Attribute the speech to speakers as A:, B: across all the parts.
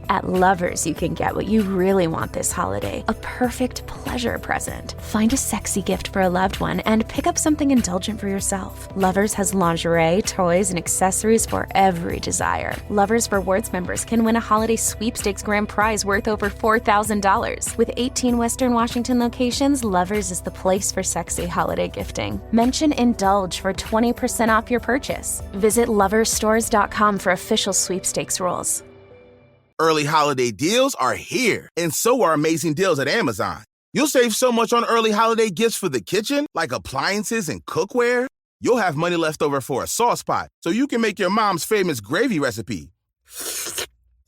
A: At Lovers, you can get what you really want this holiday, a perfect pleasure present. Find a sexy gift for a loved one and pick up something indulgent for yourself. Lovers has lingerie, toys, and accessories for every desire. Lovers Rewards members can win a holiday sweepstakes grand prize worth over $4,000. With 18 Western Washington locations, Lovers is the place for sexy holiday gifting. Mention Indulge for 20% off your purchase. Visit loversstores.com for official sweepstakes rules.
B: Early holiday deals are here, and so are amazing deals at Amazon. You'll save so much on early holiday gifts for the kitchen, like appliances and cookware. You'll have money left over for a sauce pot, so you can make your mom's famous gravy recipe.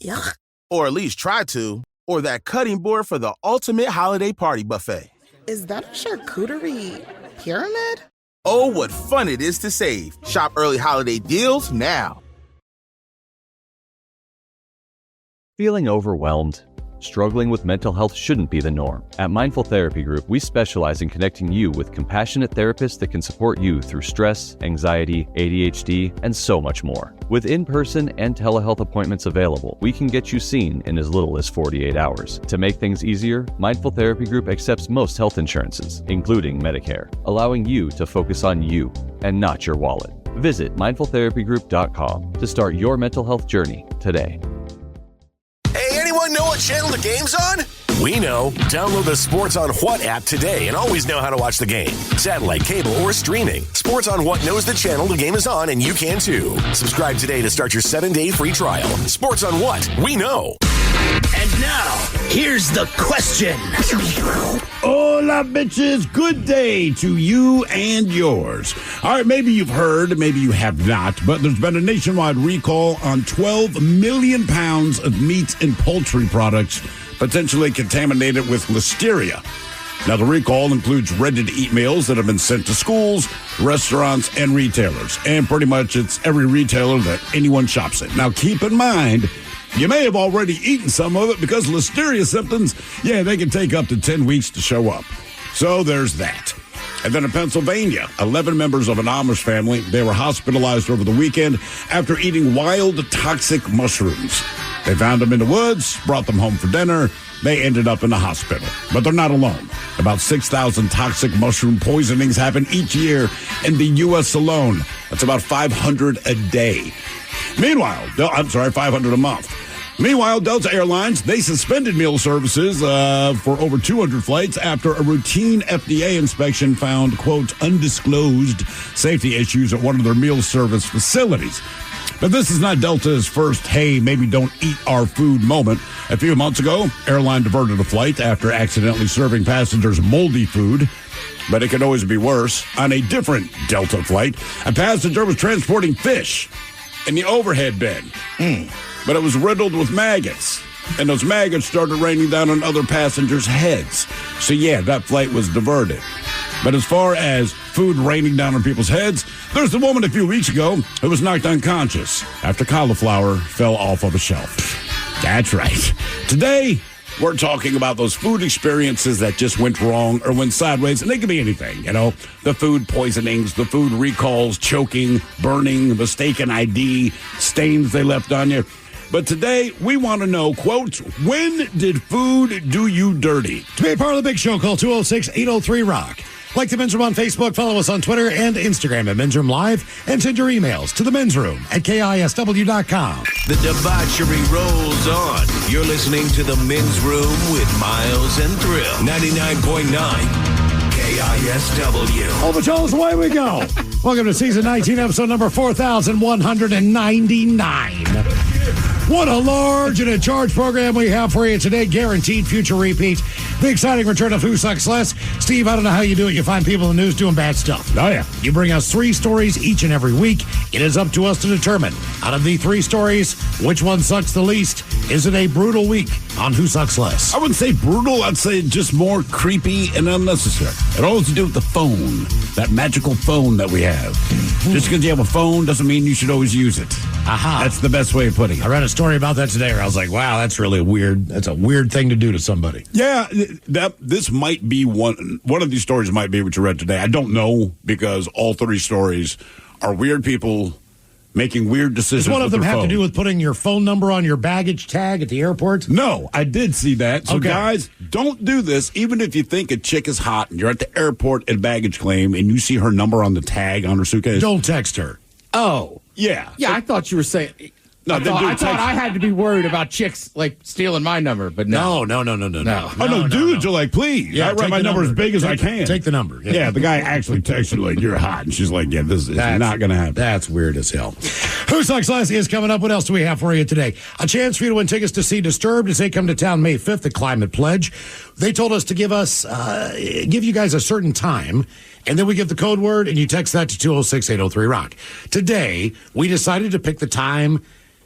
C: Yuck.
B: Or at least try to. Or that cutting board for the ultimate holiday party buffet.
C: Is that a charcuterie pyramid?
B: Oh, what fun it is to save. Shop early holiday deals now.
D: Feeling overwhelmed? Struggling with mental health shouldn't be the norm. At Mindful Therapy Group, we specialize in connecting you with compassionate therapists that can support you through stress, anxiety, ADHD, and so much more. With in-person and telehealth appointments available, we can get you seen in as little as 48 hours. To make things easier, Mindful Therapy Group accepts most health insurances, including Medicare, allowing you to focus on you and not your wallet. Visit mindfultherapygroup.com to start your mental health journey today.
E: Hey, anyone know what channel the game's on? We know. Download the Sports on What app today and always know how to watch the game. Satellite, cable, or streaming. Sports on What knows the channel the game is on, and you can too. Subscribe today to start your 7-day free trial. Sports on What? We know.
F: And now, here's the question.
G: Hola, bitches. Good day to you and yours. All right, maybe you've heard, maybe you have not, but there's been a nationwide recall on 12 million pounds of meat and poultry products potentially contaminated with listeria. Now, the recall includes ready-to-eat meals that have been sent to schools, restaurants, and retailers. And pretty much it's every retailer that anyone shops at. Now, keep in mind, you may have already eaten some of it because listeria symptoms, they can take up to 10 weeks to show up. So there's that. And then in Pennsylvania, 11 members of an Amish family, they were hospitalized over the weekend after eating wild, toxic mushrooms. They found them in the woods, brought them home for dinner. They ended up in the hospital. But they're not alone. About 6,000 toxic mushroom poisonings happen each year in the U.S. alone. That's about 500 a day. Meanwhile, 500 a month. Meanwhile, Delta Airlines, they suspended meal services for over 200 flights after a routine FDA inspection found, quote, undisclosed safety issues at one of their meal service facilities. But this is not Delta's first, hey, maybe don't eat our food moment. A few months ago, airline diverted a flight after accidentally serving passengers moldy food. But it could always be worse. On a different Delta flight, a passenger was transporting fish in the overhead bin. But it was riddled with maggots. And those maggots started raining down on other passengers' heads. So, that flight was diverted. But as far as food raining down on people's heads, there's a woman a few weeks ago who was knocked unconscious after cauliflower fell off of a shelf. That's right. Today, we're talking about those food experiences that just went wrong or went sideways, and they could be anything, the food poisonings, the food recalls, choking, burning, mistaken ID, stains they left on you. But today, we want to know, quote, when did food do you dirty?
H: To be a part of the big show, call 206-803-ROCK. Like the Men's Room on Facebook, follow us on Twitter and Instagram at Men's Room Live, and send your emails to the Men's Room at KISW.com.
F: The debauchery rolls on. You're listening to the Men's Room with Miles and Thrill. 99.9 KISW.
H: Oh, but Charles, away we go. Welcome to season 19, episode number 4199. What a large and a charged program we have for you today. Guaranteed future repeat. The exciting return of Who Sucks Less. Steve, I don't know how you do it. You find people in the news doing bad stuff.
G: Oh, yeah.
H: You bring us 3 stories each and every week. It is up to us to determine, out of the 3 stories, which one sucks the least. Is it a brutal week on Who Sucks Less?
G: I wouldn't say brutal. I'd say just more creepy and unnecessary. It all has to do with the phone, that magical phone that we have. Just because you have a phone doesn't mean you should always use it.
H: Aha.
G: That's the best way of putting it.
H: I read a story about that today where I was like, wow, that's really weird. That's a weird thing to do to somebody.
G: Yeah, this might be one of these stories might be what you read today. I don't know, because all 3 stories are weird people making weird decisions.
H: Does one of them have to
G: phone.
H: do with putting your phone number on your baggage tag at the airport?
G: No, I did see that. So,
H: Okay.
G: guys, don't do this. Even if you think a chick is hot and you're at the airport at baggage claim and you see her number on the tag on her suitcase.
H: Don't text her.
I: Oh.
G: Yeah.
I: Yeah, I thought you were saying...
G: No,
I: I
G: then
I: thought,
G: do
I: I
G: text.
I: thought I had to be worried about chicks, like, stealing my number, but no.
H: No.
G: Oh, no, dudes are like, please.
H: Yeah,
G: I write
H: take
G: my
H: the
G: number as big as I
H: Take-
G: can.
H: Take the number.
G: Yeah, the guy actually texted her like, you're hot. And she's like, yeah, this is not going to happen.
H: That's weird as hell. Who Sucks Less is coming up. What else do we have for you today? A chance for you to win tickets to see Disturbed as they come to town May 5th, the Climate Pledge. They told us to give you guys a certain time, and then we give the code word, and you text that to 206-803-ROCK. Today, we decided to pick the time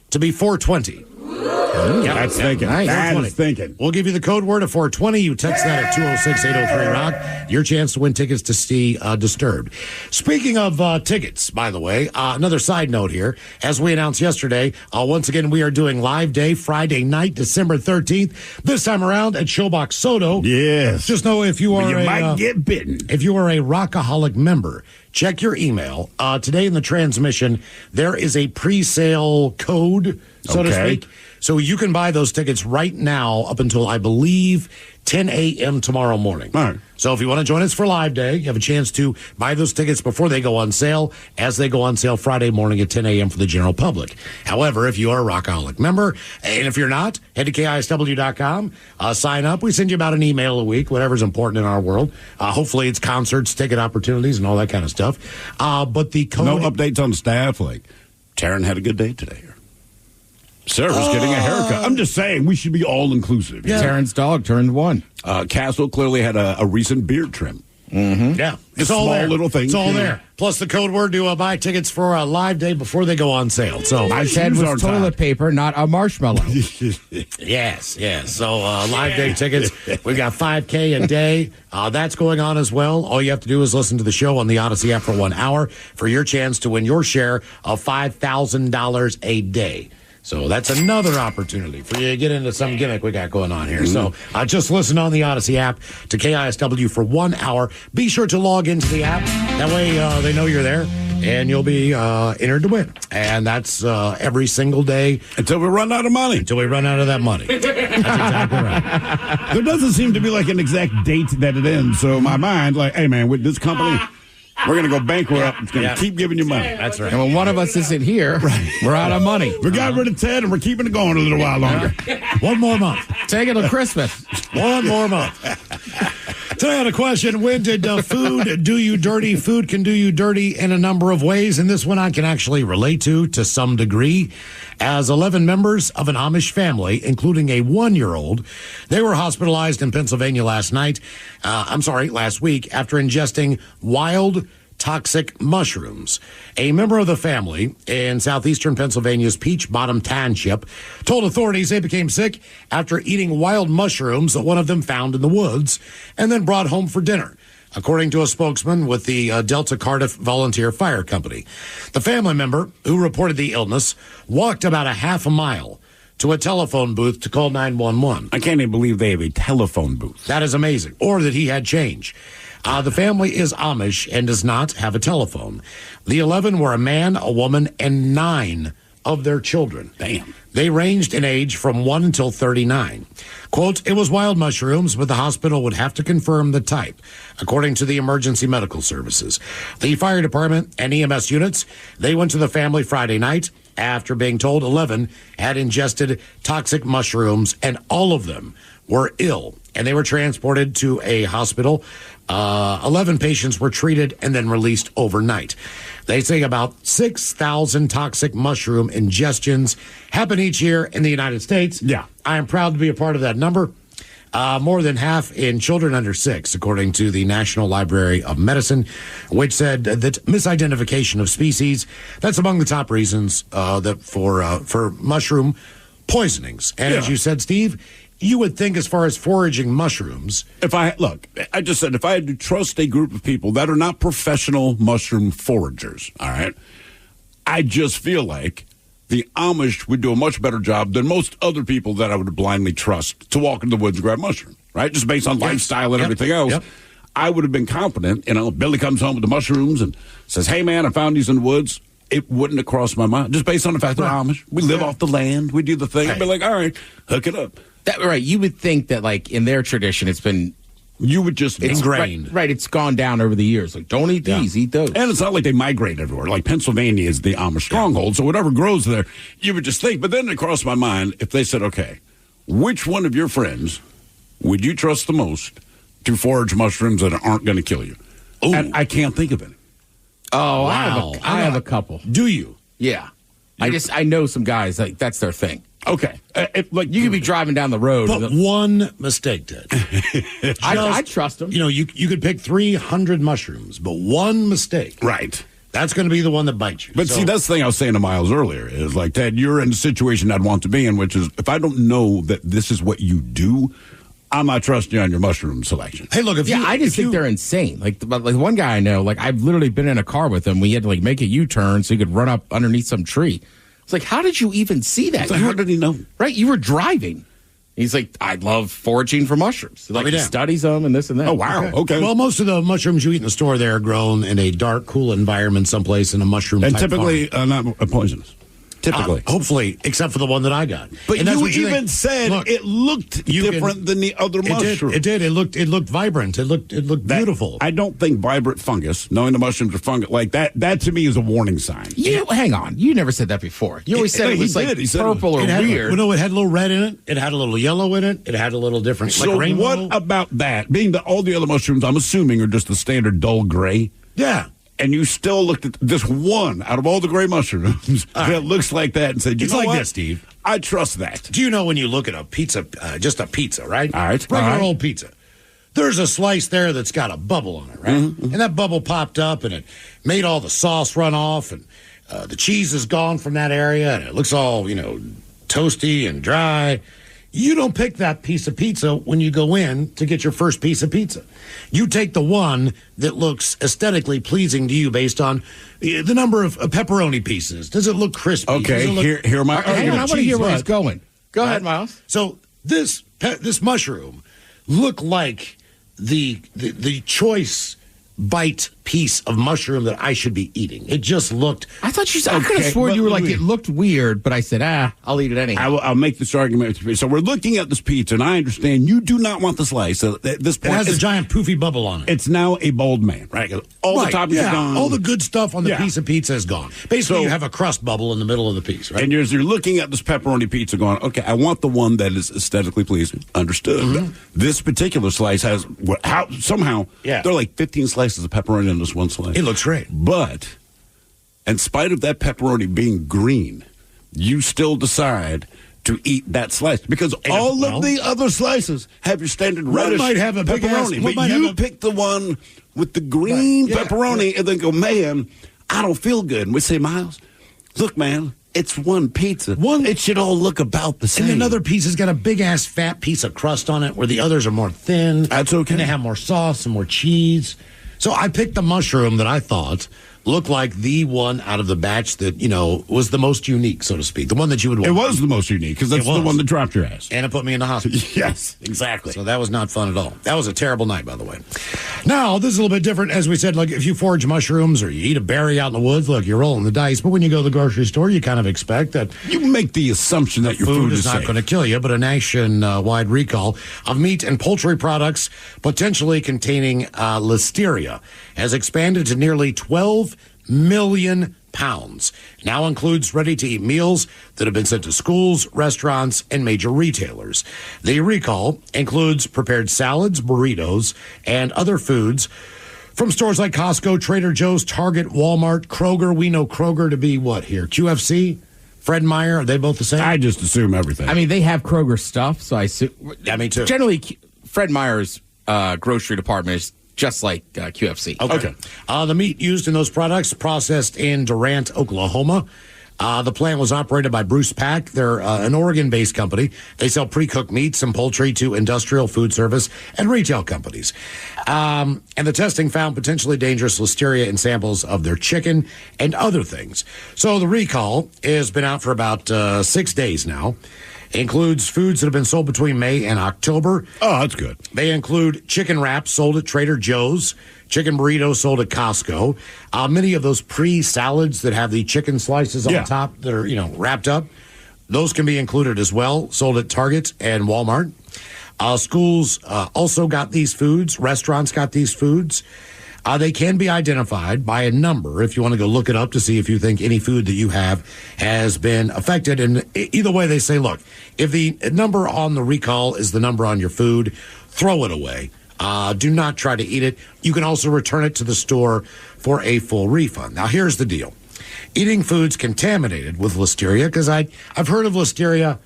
H: to be 420.
G: That's thinking.
H: Nice.
G: That
H: 420.
G: is thinking.
H: We'll give you the code word of 420. You text that at 206-803-ROCK. Your chance to win tickets to see Disturbed. Speaking of tickets, by the way, another side note here. As we announced yesterday, once again, we are doing Live Day Friday night, December 13th. This time around at Showbox Soto.
G: Yes.
H: Just know if you are
G: You might get bitten.
H: If you are a Rockaholic member, check your email. Today in the transmission, there is a pre-sale code, so to
G: Okay.
H: speak. So you can buy those tickets right now up until, I believe, 10 a.m. tomorrow morning.
G: All right.
H: So if you want to join us for Live Day, you have a chance to buy those tickets before they go on sale, as they go on sale Friday morning at 10 a.m. for the general public. However, if you are a Rockaholic member, and if you're not, head to KISW.com, sign up. We send you about an email a week, whatever's important in our world. Hopefully it's concerts, ticket opportunities, and all that kind of stuff. But the code...
G: No updates on the staff. Like, Taryn had a good day today. Sarah's getting a haircut. I'm just saying, we should be all-inclusive.
H: Yeah.
I: Terrence's dog turned 1.
G: Castle clearly had a recent beard trim.
H: Yeah, it's all
G: Small
H: there.
G: little things.
H: It's all
G: Yeah.
H: there. Plus the code word to buy tickets for a Live Day before they go on sale. So
G: My
I: His head
G: shoes
I: was
G: aren't
I: toilet
G: tied.
I: paper, not a marshmallow.
H: yes. So Live Day tickets, we got 5K a day. That's going on as well. All you have to do is listen to the show on the Odyssey app for 1 hour for your chance to win your share of $5,000 a day. So that's another opportunity for you to get into some gimmick we got going on here. So just listen on the Odyssey app to KISW for 1 hour. Be sure to log into the app. That way they know you're there, and you'll be entered to win. And that's every single day
G: Until we run out of money.
H: until we run out of that money. That's exactly right.
G: There doesn't seem to be like an exact date that it ends. So in my mind, like, hey, man, with this company, we're going to go bankrupt. It's going to keep giving you money.
H: That's right.
I: And when one of us isn't here, we're out of money.
G: We got rid of Ted, and we're keeping it going a little while longer.
H: One more month.
I: Take it to Christmas.
H: One more month. Today on a question, when did food do you dirty? Food can do you dirty in a number of ways, and this one I can actually relate to some degree. As 11 members of an Amish family, including a 1-year-old, they were hospitalized in Pennsylvania last week after ingesting wild toxic mushrooms. A member of the family in southeastern Pennsylvania's Peach Bottom Township told authorities they became sick after eating wild mushrooms that one of them found in the woods and then brought home for dinner, according to a spokesman with the Delta Cardiff Volunteer Fire Company. The family member, who reported the illness, walked about a half a mile to a telephone booth to call 911.
G: I can't even believe they have a telephone booth.
H: That is amazing. Or that he had change. The family is Amish and does not have a telephone. The 11 were a man, a woman, and 9 of their children.
G: Damn.
H: They ranged in age from 1 until 39. Quote, it was wild mushrooms, but the hospital would have to confirm the type, according to the emergency medical services. The fire department and EMS units, they went to the family Friday night after being told 11 had ingested toxic mushrooms, and all of them were ill, and they were transported to a hospital. 11 patients were treated and then released overnight. They say about 6,000 toxic mushroom ingestions happen each year in the United States.
G: Yeah.
H: I am proud to be a part of that number. More than half in children under 6, according to the National Library of Medicine, which said that misidentification of species, that's among the top reasons that for mushroom poisonings. And as you said, Steve, you would think as far as foraging mushrooms.
G: I just said if I had to trust a group of people that are not professional mushroom foragers, all right, I just feel like the Amish would do a much better job than most other people that I would blindly trust to walk into the woods and grab mushrooms, right? Just based on lifestyle and everything else.
H: Yep.
G: I would have been confident. Billy comes home with the mushrooms and says, hey, man, I found these in the woods. it wouldn't have crossed my mind, just based on the fact that Amish, we live off the land, we do the thing. I'd be like, all right, hook it up.
I: Right. You would think that, like, in their tradition, it's been...
G: You would just
H: ingrained.
I: Right. It's gone down over the years. Like, don't eat these, eat those.
G: And it's not like they migrate everywhere. Like Pennsylvania is the Amish stronghold, so whatever grows there, you would just think. But then it crossed my mind if they said, okay, which one of your friends would you trust the most to forage mushrooms that aren't going to kill you? Ooh. And I can't think of any.
I: Oh,
H: wow.
I: I have a couple.
G: Do you?
I: Yeah. I know some guys, like, that's their thing.
G: Okay.
I: Like, you could be driving down the road.
H: But one mistake, Ted.
I: I trust them.
H: You know, you could pick 300 mushrooms, but one mistake.
G: Right.
H: That's going to be the one that bites you.
G: But see, that's the thing I was saying to Miles earlier is like, Ted, you're in a situation I'd want to be in, which is if I don't know that this is what you do, I'm not trusting you on your mushroom selection.
H: Hey, look,
I: I just think they're insane. Like one guy I know, like I've literally been in a car with him. We had to like make a U-turn so he could run up underneath some tree. It's like, how did you even see that?
G: Like, how did he know?
I: Right, you were driving. He's like, I love foraging for mushrooms. Like, he studies them and this and that.
G: Oh, wow. Okay.
H: Well, most of the mushrooms you eat in the store, they're grown in a dark, cool environment someplace in a mushroom
G: And
H: type
G: typically
H: farm.
G: not poisonous. Typically.
H: Hopefully, except for the one that I got.
G: But
H: and that's
G: you
H: what you
G: even
H: think.
G: said
H: Look,
G: it looked different than the other mushrooms.
H: It did. It looked vibrant. It looked beautiful.
G: I don't think vibrant fungus, knowing the mushrooms are fungus like that to me is a warning sign.
I: Hang on. You never said that before. You always said it was like purple or weird.
H: No, it had a little red in it. It had a little yellow in it. It had a little different,
G: So
H: like rainbow.
G: what about that? Being that all the other mushrooms, I'm assuming, are just the standard dull gray.
H: Yeah.
G: And you still looked at this one out of all the gray mushrooms that looks like that and said,
H: It's
G: know
H: like
G: what?
H: this, Steve.
G: I trust that.
H: Do you know when you look at a pizza, just a pizza, right?
G: All right.
H: Regular
G: All right.
H: old pizza. There's a slice there that's got a bubble on it, right?
G: Mm-hmm.
H: And that bubble popped up and it made all the sauce run off and the cheese is gone from that area and it looks all, toasty and dry. You don't pick that piece of pizza when you go in to get your first piece of pizza. You take the one that looks aesthetically pleasing to you based on the number of pepperoni pieces. Does it look crispy?
G: Okay, here are my
I: Hang on, I want to hear where
H: cheese
I: he's going. Go ahead, Miles.
H: So this mushroom looked like the choice bite piece of mushroom that I should be eating. It just looked.
I: I thought I could have sworn you were like, it looked weird, but I said, I'll eat it anyhow.
G: I'll make this argument. So we're looking at this pizza, and I understand you do not want the slice. So at this point,
H: It has a giant poofy bubble on it.
G: It's now a bald man, right? All the toppings are gone.
H: All the good stuff on the piece of pizza is gone. Basically,
G: So-
H: you have a crust bubble in the middle of the piece, right?
G: And you're looking at this pepperoni pizza going, okay, I want the one that is aesthetically pleasing. Understood. This particular slice has, somehow, there are like 15 slices of pepperoni in this one slice.
H: It looks great.
G: But in spite of that pepperoni being green, you still decide to eat that slice because all of the other slices have your standard reddish
H: might have a big ass-
G: pepperoni.
H: one
G: But
H: might
G: you
H: have a-
G: pick the one with the green pepperoni and then go, man, I don't feel good. And we say, Miles, look, man, it's one pizza. It should all look about the same.
H: And another piece has got a big ass fat piece of crust on it where the others are more thin.
G: That's okay.
H: And they have more sauce and more cheese. So I picked the mushroom that I thought looked like the one out of the batch that, was the most unique, so to speak. The one that you would want.
G: It was the most unique because that's the one that dropped your ass.
H: And it put me in the hospital.
G: Yes, exactly.
H: So that was not fun at all. That was a terrible night, by the way. Now, this is a little bit different. As we said, like if you forage mushrooms or you eat a berry out in the woods, look, you're rolling the dice. But when you go to the grocery store, you kind of expect that
G: you make the assumption that your food
H: is not
G: safe.
H: going to kill you. But a nationwide recall of meat and poultry products potentially containing listeria has expanded to nearly 12 million pounds. Now includes ready-to-eat meals that have been sent to schools, restaurants, and major retailers. The recall includes prepared salads, burritos, and other foods from stores like Costco, Trader Joe's, Target, Walmart, Kroger. We know Kroger to be what here? QFC? Fred Meyer? Are they both the same?
G: I just assume everything.
I: I mean, they have Kroger stuff, so I assume.
H: Yeah, me too.
I: Generally, Fred Meyer's grocery department is just like QFC.
H: Okay. The meat used in those products processed in Durant, Oklahoma. The plant was operated by Bruce Pack. They're an Oregon-based company. They sell pre-cooked meats and poultry to industrial, food service, and retail companies. And the testing found potentially dangerous listeria in samples of their chicken and other things. So the recall has been out for about 6 days now. Includes foods that have been sold between May and October.
G: Oh, that's good.
H: They include chicken wraps sold at Trader Joe's, chicken burritos sold at Costco. Many of those pre-salads that have the chicken slices on top that are, wrapped up, those can be included as well, sold at Target and Walmart. Schools also got these foods. Restaurants got these foods. They can be identified by a number if you want to go look it up to see if you think any food that you have has been affected. And either way, they say, look, if the number on the recall is the number on your food, throw it away. Do not try to eat it. You can also return it to the store for a full refund. Now, here's the deal. Eating foods contaminated with listeria, because I've heard of listeria,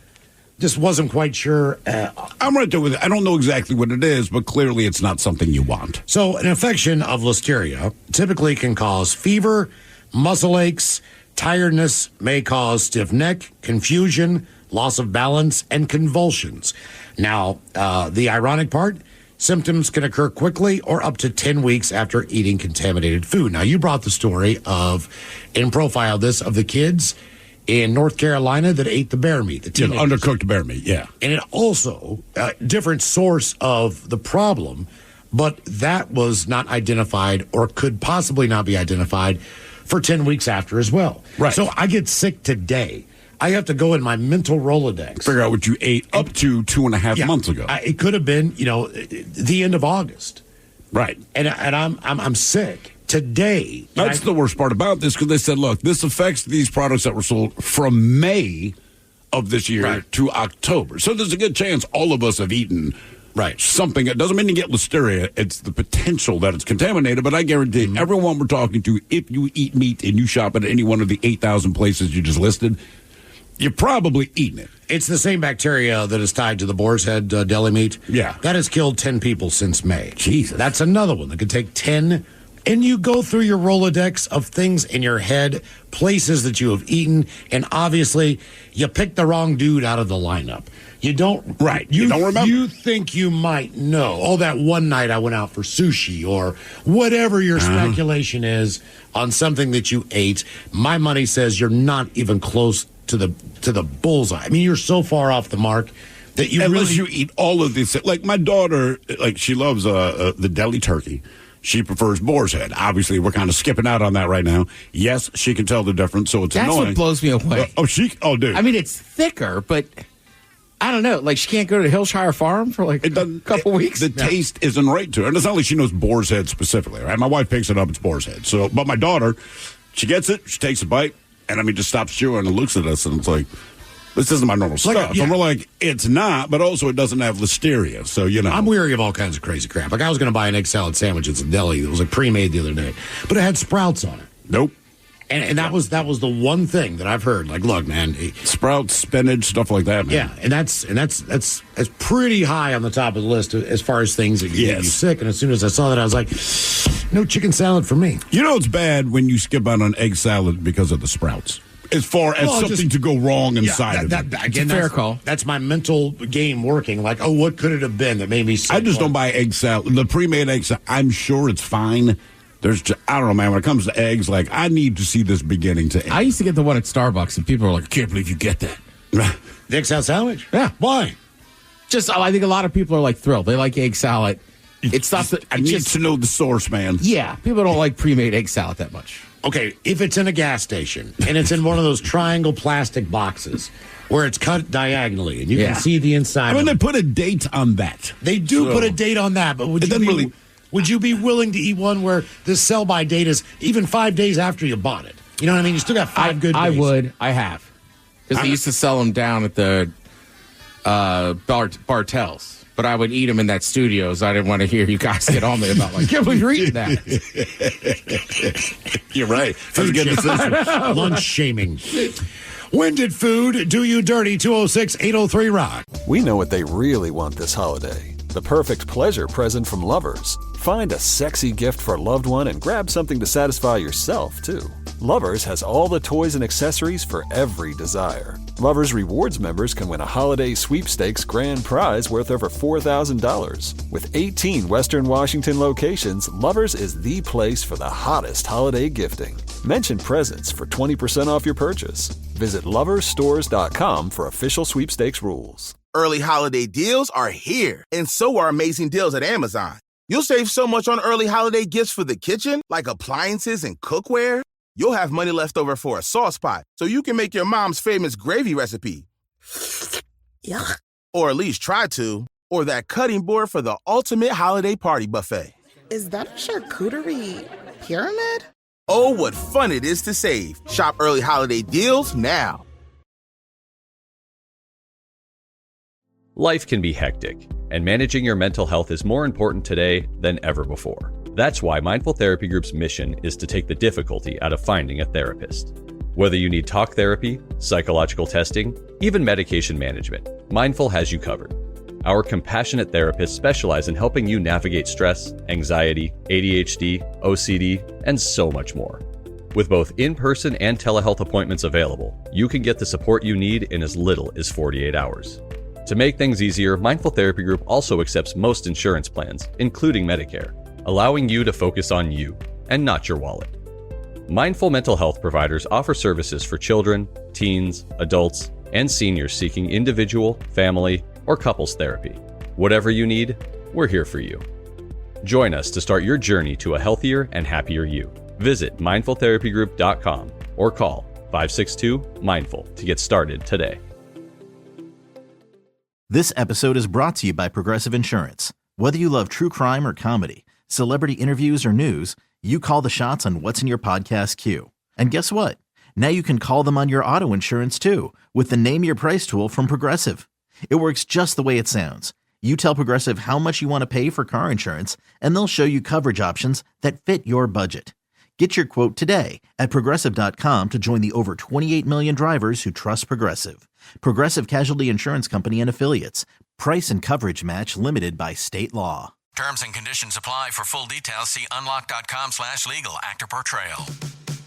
H: just wasn't quite sure.
G: I'm right there with it. I don't know exactly what it is, but clearly it's not something you want.
H: So an infection of listeria typically can cause fever, muscle aches, tiredness, may cause stiff neck, confusion, loss of balance, and convulsions. Now, the ironic part, symptoms can occur quickly or up to 10 weeks after eating contaminated food. Now, you brought the story in profile this, of the kids in North Carolina that ate the bear meat, the
G: undercooked bear meat, yeah.
H: And it also, different source of the problem, but that was not identified or could possibly not be identified for 10 weeks after as well.
G: Right.
H: So I get sick today. I have to go in my mental Rolodex.
G: Figure out what you ate up to 2.5 months ago.
H: It could have been, the end of August.
G: Right.
H: And I'm sick. Today.
G: That's the worst part about this, because they said, look, this affects these products that were sold from May of this year to October. So there's a good chance all of us have eaten something. It doesn't mean you get listeria. It's the potential that it's contaminated. But I guarantee everyone we're talking to, if you eat meat and you shop at any one of the 8,000 places you just listed, you're probably eating it.
H: It's the same bacteria that is tied to the boar's head deli meat.
G: Yeah.
H: That has killed 10 people since May.
G: Jesus.
H: That's another one that could take 10. And you go through your Rolodex of things in your head, places that you have eaten, and obviously you picked the wrong dude out of the lineup. You don't...
G: Right. You don't remember.
H: You think you might know. Oh, that one night I went out for sushi, or whatever your speculation is on something that you ate. My money says you're not even close to the bullseye. I mean, you're so far off the mark that you
G: unless you eat all of these. Like my daughter, she loves the deli turkey. She prefers boar's head. Obviously, we're kind of skipping out on that right now. Yes, she can tell the difference, so it's
I: That's
G: annoying.
I: That's what blows me away.
G: Dude.
I: I mean, it's thicker, but I don't know. Like, she can't go to Hillshire Farm for like a couple weeks.
G: The taste isn't right to her. And it's not like she knows boar's head specifically, right? My wife picks it up, it's boar's head. So, but my daughter, she gets it, she takes a bite, and just stops chewing and looks at us, and it's like, this isn't my normal stuff. And we're like, it's not, but also it doesn't have listeria. So,
H: I'm weary of all kinds of crazy crap. Like, I was going to buy an egg salad sandwich at the deli that was like pre-made the other day, but it had sprouts on it.
G: Nope.
H: And that was the one thing that I've heard. Like, look, man,
G: sprouts, spinach, stuff like that, man.
H: Yeah, and that's pretty high on the top of the list as far as things that get you sick. And as soon as I saw that, I was like, no chicken salad for me.
G: You know, it's bad when you skip out on egg salad because of the sprouts. As far as something to go wrong inside of it.
H: Again, fair call. That's my mental game working. Like, what could it have been that made me sick?
G: I just don't buy egg salad. The pre-made egg salad, I'm sure it's fine. I don't know, man. When it comes to eggs, like, I need to see this beginning to end.
I: I used to get the one at Starbucks, and people are like, I can't believe you get that.
H: The egg salad sandwich?
I: Yeah.
H: Why?
I: I think a lot of people are, like, thrilled. They like egg salad. It's not that...
G: I need to know the source, man.
I: Yeah. People don't like pre-made egg salad that much.
H: Okay, if it's in a gas station and it's in one of those triangle plastic boxes where it's cut diagonally and you can see the inside.
G: I mean, they put a date on that.
H: They do put a date on that, but would you be willing to eat one where the sell-by date is even 5 days after you bought it? You know what I mean? You still got 5 good days.
I: I would. I have. Because they used to sell them down at the Bartels. But I would eat them in that studio, so I didn't want to hear you guys get on me about, like, I can't believe you're eating that.
G: You're right. That's a good decision.
H: Lunch shaming. When did food do you dirty? 206-803-ROCK.
J: We know what they really want this holiday. The perfect pleasure present from Lovers. Find a sexy gift for a loved one and grab something to satisfy yourself, too. Lovers has all the toys and accessories for every desire. Lovers Rewards members can win a holiday sweepstakes grand prize worth over $4,000. With 18 Western Washington locations, Lovers is the place for the hottest holiday gifting. Mention presents for 20% off your purchase. Visit loversstores.com for official sweepstakes rules.
B: Early holiday deals are here, and so are amazing deals at Amazon. You'll save so much on early holiday gifts for the kitchen, like appliances and cookware. You'll have money left over for a sauce pot, so you can make your mom's famous gravy recipe.
C: Yuck.
B: Or at least try to. Or that cutting board for the ultimate holiday party buffet.
C: Is that a charcuterie pyramid?
B: Oh, what fun it is to save. Shop early holiday deals now.
D: Life can be hectic, and managing your mental health is more important today than ever before. That's why Mindful Therapy Group's mission is to take the difficulty out of finding a therapist. Whether you need talk therapy, psychological testing, even medication management, Mindful has you covered. Our compassionate therapists specialize in helping you navigate stress, anxiety, ADHD, OCD, and so much more. With both in-person and telehealth appointments available, you can get the support you need in as little as 48 hours. To make things easier, Mindful Therapy Group also accepts most insurance plans, including Medicare, allowing you to focus on you and not your wallet. Mindful mental health providers offer services for children, teens, adults, and seniors seeking individual, family, or couples therapy. Whatever you need, we're here for you. Join us to start your journey to a healthier and happier you. Visit mindfultherapygroup.com or call 562-MINDFUL to get started today.
K: This episode is brought to you by Progressive Insurance. Whether you love true crime or comedy, celebrity interviews or news, you call the shots on what's in your podcast queue. And guess what? Now you can call them on your auto insurance too with the Name Your Price tool from Progressive. It works just the way it sounds. You tell Progressive how much you want to pay for car insurance, and they'll show you coverage options that fit your budget. Get your quote today at Progressive.com to join the over 28 million drivers who trust Progressive. Progressive Casualty Insurance Company and Affiliates. Price and coverage match limited by state law.
L: Terms and conditions apply. For full details, see unlock.com/legal. Actor portrayal.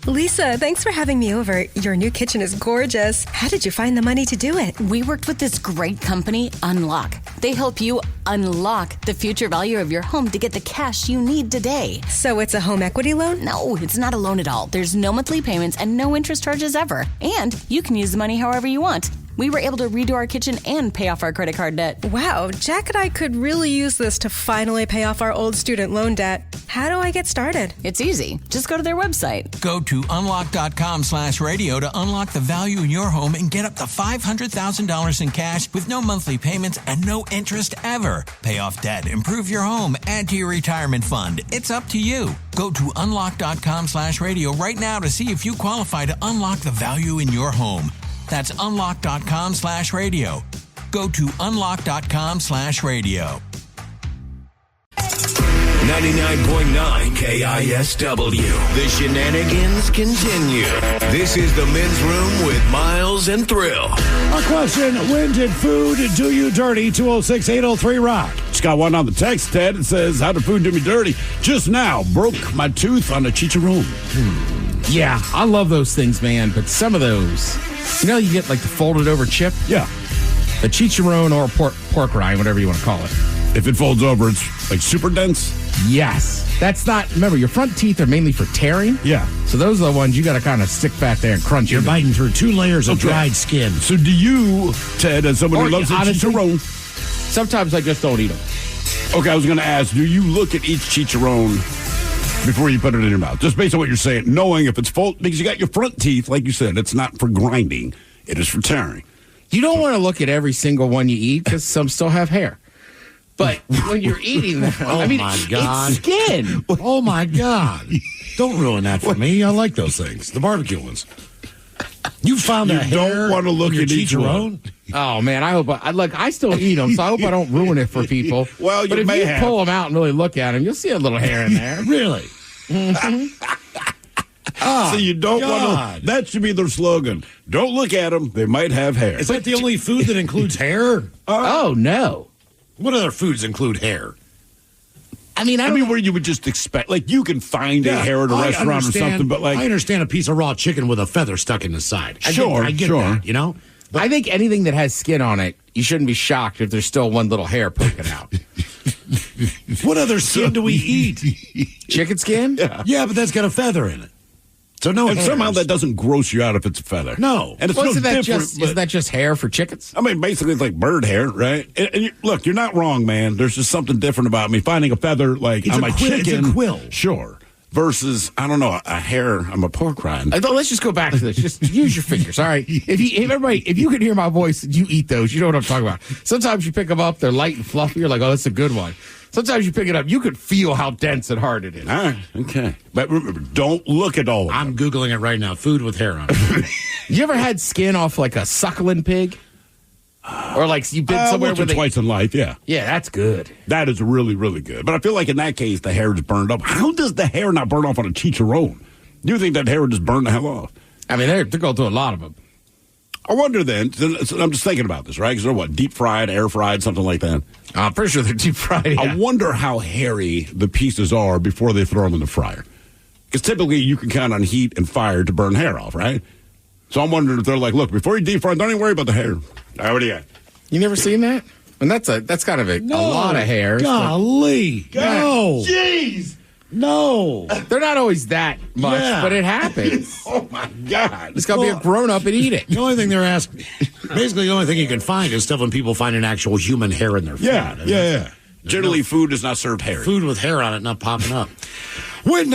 M: Lisa, thanks for having me over. Your new kitchen is gorgeous. How did you find the money to do it?
N: We worked with this great company, Unlock. They help you unlock the future value of your home to get the cash you need today.
M: So it's a home equity loan?
N: No, it's not a loan at all. There's no monthly payments and no interest charges ever. And you can use the money however you want. We were able to redo our kitchen and pay off our credit card debt.
M: Wow, Jack and I could really use this to finally pay off our old student loan debt. How do I get started?
N: It's easy. Just go to their website.
L: Go to unlock.com/radio to unlock the value in your home and get up to $500,000 in cash with no monthly payments and no interest ever. Pay off debt, improve your home, add to your retirement fund. It's up to you. Go to unlock.com/radio right now to see if you qualify to unlock the value in your home. That's unlock.com/radio. Go to unlock.com/radio.
F: 99.9 KISW. The shenanigans continue. This is the Men's Room with Miles and Thrill.
H: Our question, when did food do you dirty? 206-803-ROCK.
G: Just got one on the text, Ted. It says, how did food do me dirty? Just now, broke my tooth on a chicharron.
I: Yeah, I love those things, man, but some of those, you know, you get like the folded over chip?
G: Yeah.
I: The chicharron or pork rind, whatever you want to call it.
G: If it folds over, it's like super dense?
I: Yes. That's not, remember, your front teeth are mainly for tearing.
G: Yeah.
I: So those are the ones you got to kind of stick back there and crunch.
H: You're biting through 2 layers of dried skin.
G: So do you, Ted, as someone who loves a chicharron?
I: Sometimes I just don't eat them.
G: Okay, I was going to ask, do you look at each chicharron before you put it in your mouth? Just based on what you're saying, knowing if it's full, because you got your front teeth, like you said, it's not for grinding. It is for tearing.
I: You don't want to look at every single one you eat because some still have hair. But when you're eating them,
H: oh,
I: I mean,
H: my God.
I: it's skin.
H: Oh, my God. Don't ruin that for me. I like those things, the barbecue ones. You found a hair.
G: You don't want to look at each one.
I: Oh, man, I hope I still eat them, so I hope I don't ruin it for people.
G: Well,
I: but if
G: may
I: you
G: have.
I: pull them out and really look at them, you'll see a little hair in there.
H: Really?
I: Mm-hmm.
G: So you don't want to. That should be their slogan. Don't look at them. They might have hair.
H: Is that the only food that includes hair?
I: Oh, no.
H: What other foods include hair?
I: I mean,
G: where you would just expect, like, you can find a hair at a restaurant or something, but like,
H: I understand a piece of raw chicken with a feather stuck in the side. I get that, you know?
I: But I think anything that has skin on it, you shouldn't be shocked if there's still one little hair poking out.
H: What other skin do we eat?
I: Chicken skin?
H: Yeah, but that's got a feather in it. So no
G: And
H: hairs.
G: somehow that doesn't gross you out if it's a feather.
H: No.
G: And it's
I: Well,
G: no
I: isn't that
G: different.
I: isn't that just hair for chickens?
G: I mean, basically, it's like bird hair, right? And look, you're not wrong, man. There's just something different about me finding a feather like
H: It's
G: on
H: a
G: my
H: quill- it's a
G: chicken.
H: quill.
G: Sure. Versus, I don't know, a hair on my pork rind.
I: Let's just go back to this. Just use your fingers, all right? If you can hear my voice, you eat those. You know what I'm talking about. Sometimes you pick them up, they're light and fluffy. You're like, oh, that's a good one. Sometimes you pick it up, you could feel how dense and hard it is.
G: All right, okay. But remember, don't look at all of them.
H: I'm Googling it right now. Food with hair on it.
I: You ever had skin off like a suckling pig? Or like you've been somewhere
G: once or twice in life, yeah.
I: Yeah, that's good.
G: That is really, really good. But I feel like in that case, the hair is burned up. How does the hair not burn off on a chicharron? You think that hair would just burn the hell off?
I: I mean, they're going through a lot of them.
G: I wonder then, so I'm just thinking about this, right? Because they're what, deep fried, air fried, something like that?
I: I'm pretty sure they're deep fried. Yeah.
G: I wonder how hairy the pieces are before they throw them in the fryer. Because typically you can count on heat and fire to burn hair off, right? So I'm wondering if they're like, look, before you deep fry, don't even worry about the hair. I already got.
I: You never seen that? And that's kind of a lot of hairs.
H: Golly. No.
G: Jeez.
H: No.
I: They're not always that much,
H: Yeah.
I: but it happens.
G: Oh, my God.
I: It's got to be a grown-up and eat it.
H: The only thing they're asking, basically the only thing you can find is stuff when people find an actual human hair in their food.
G: Yeah. Generally, food is not served hairy.
H: Food with hair on it not popping up. When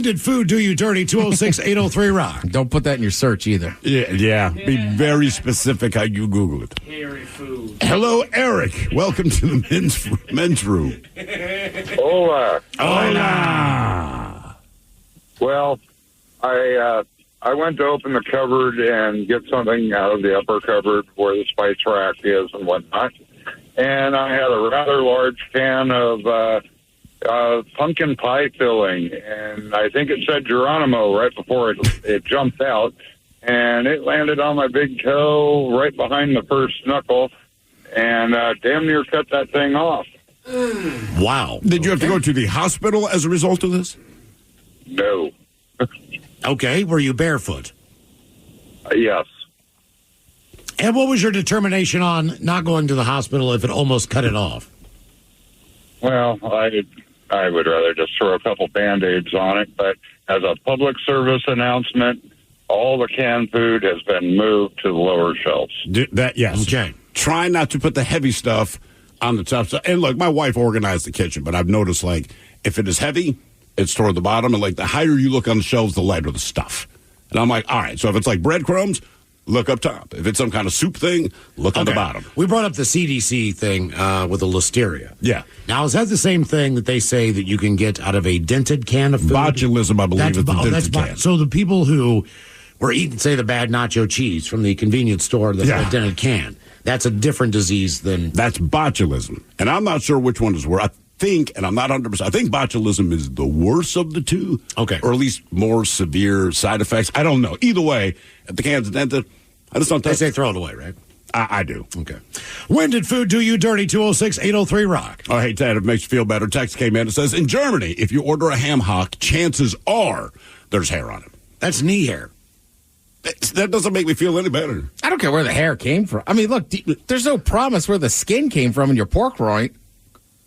H: did food do you dirty? 206-803-ROCK.
I: Don't put that in your search either.
G: Yeah. Be very specific how you Google it.
O: Hairy food.
G: Hello, Eric. Welcome to the men's room.
P: Hola.
G: Hola.
P: Well, I went to open the cupboard and get something out of the upper cupboard where the spice rack is and whatnot. And I had a rather large can of pumpkin pie filling, and I think it said Geronimo right before it jumped out, and it landed on my big toe right behind the first knuckle, and damn near cut that thing off.
H: Wow.
G: Did you have to go to the hospital as a result of this?
P: No.
H: Okay, were you barefoot?
P: Yes.
H: And what was your determination on not going to the hospital if it almost cut it off?
P: Well, I would rather just throw a couple Band-Aids on it, but as a public service announcement, all the canned food has been moved to the lower shelves.
G: Yes.
H: Okay.
G: Try not to put the heavy stuff on the top stuff. And look, my wife organized the kitchen, but I've noticed, like, if it is heavy, it's toward the bottom, and like the higher you look on the shelves, the lighter the stuff. And I'm like, all right, so if it's like breadcrumbs, look up top. If it's some kind of soup thing, look on the bottom.
H: We brought up the CDC thing with the listeria.
G: Yeah.
H: Now, is that the same thing that they say that you can get out of a dented can of food?
G: Botulism, I believe, is the dented can.
H: So the people who were eating, say, the bad nacho cheese from the convenience store, the dented can, that's a different disease than...
G: That's botulism. And I'm not sure which one is worse. I think, and I'm not 100%, I think botulism is the worst of the two.
H: Okay.
G: Or at least more severe side effects. I don't know. Either way, if the can's dented, I just don't
H: They
G: touch
H: say throw it away, right?
G: I do.
H: Okay. When did food do you dirty? 206-803-ROCK.
G: Oh, hey, Ted, if it makes you feel better, text came in. It says, in Germany, if you order a ham hock, chances are there's hair on it.
H: That's knee hair.
G: That doesn't make me feel any better.
I: I don't care where the hair came from. I mean, look, there's no promise where the skin came from in your pork rind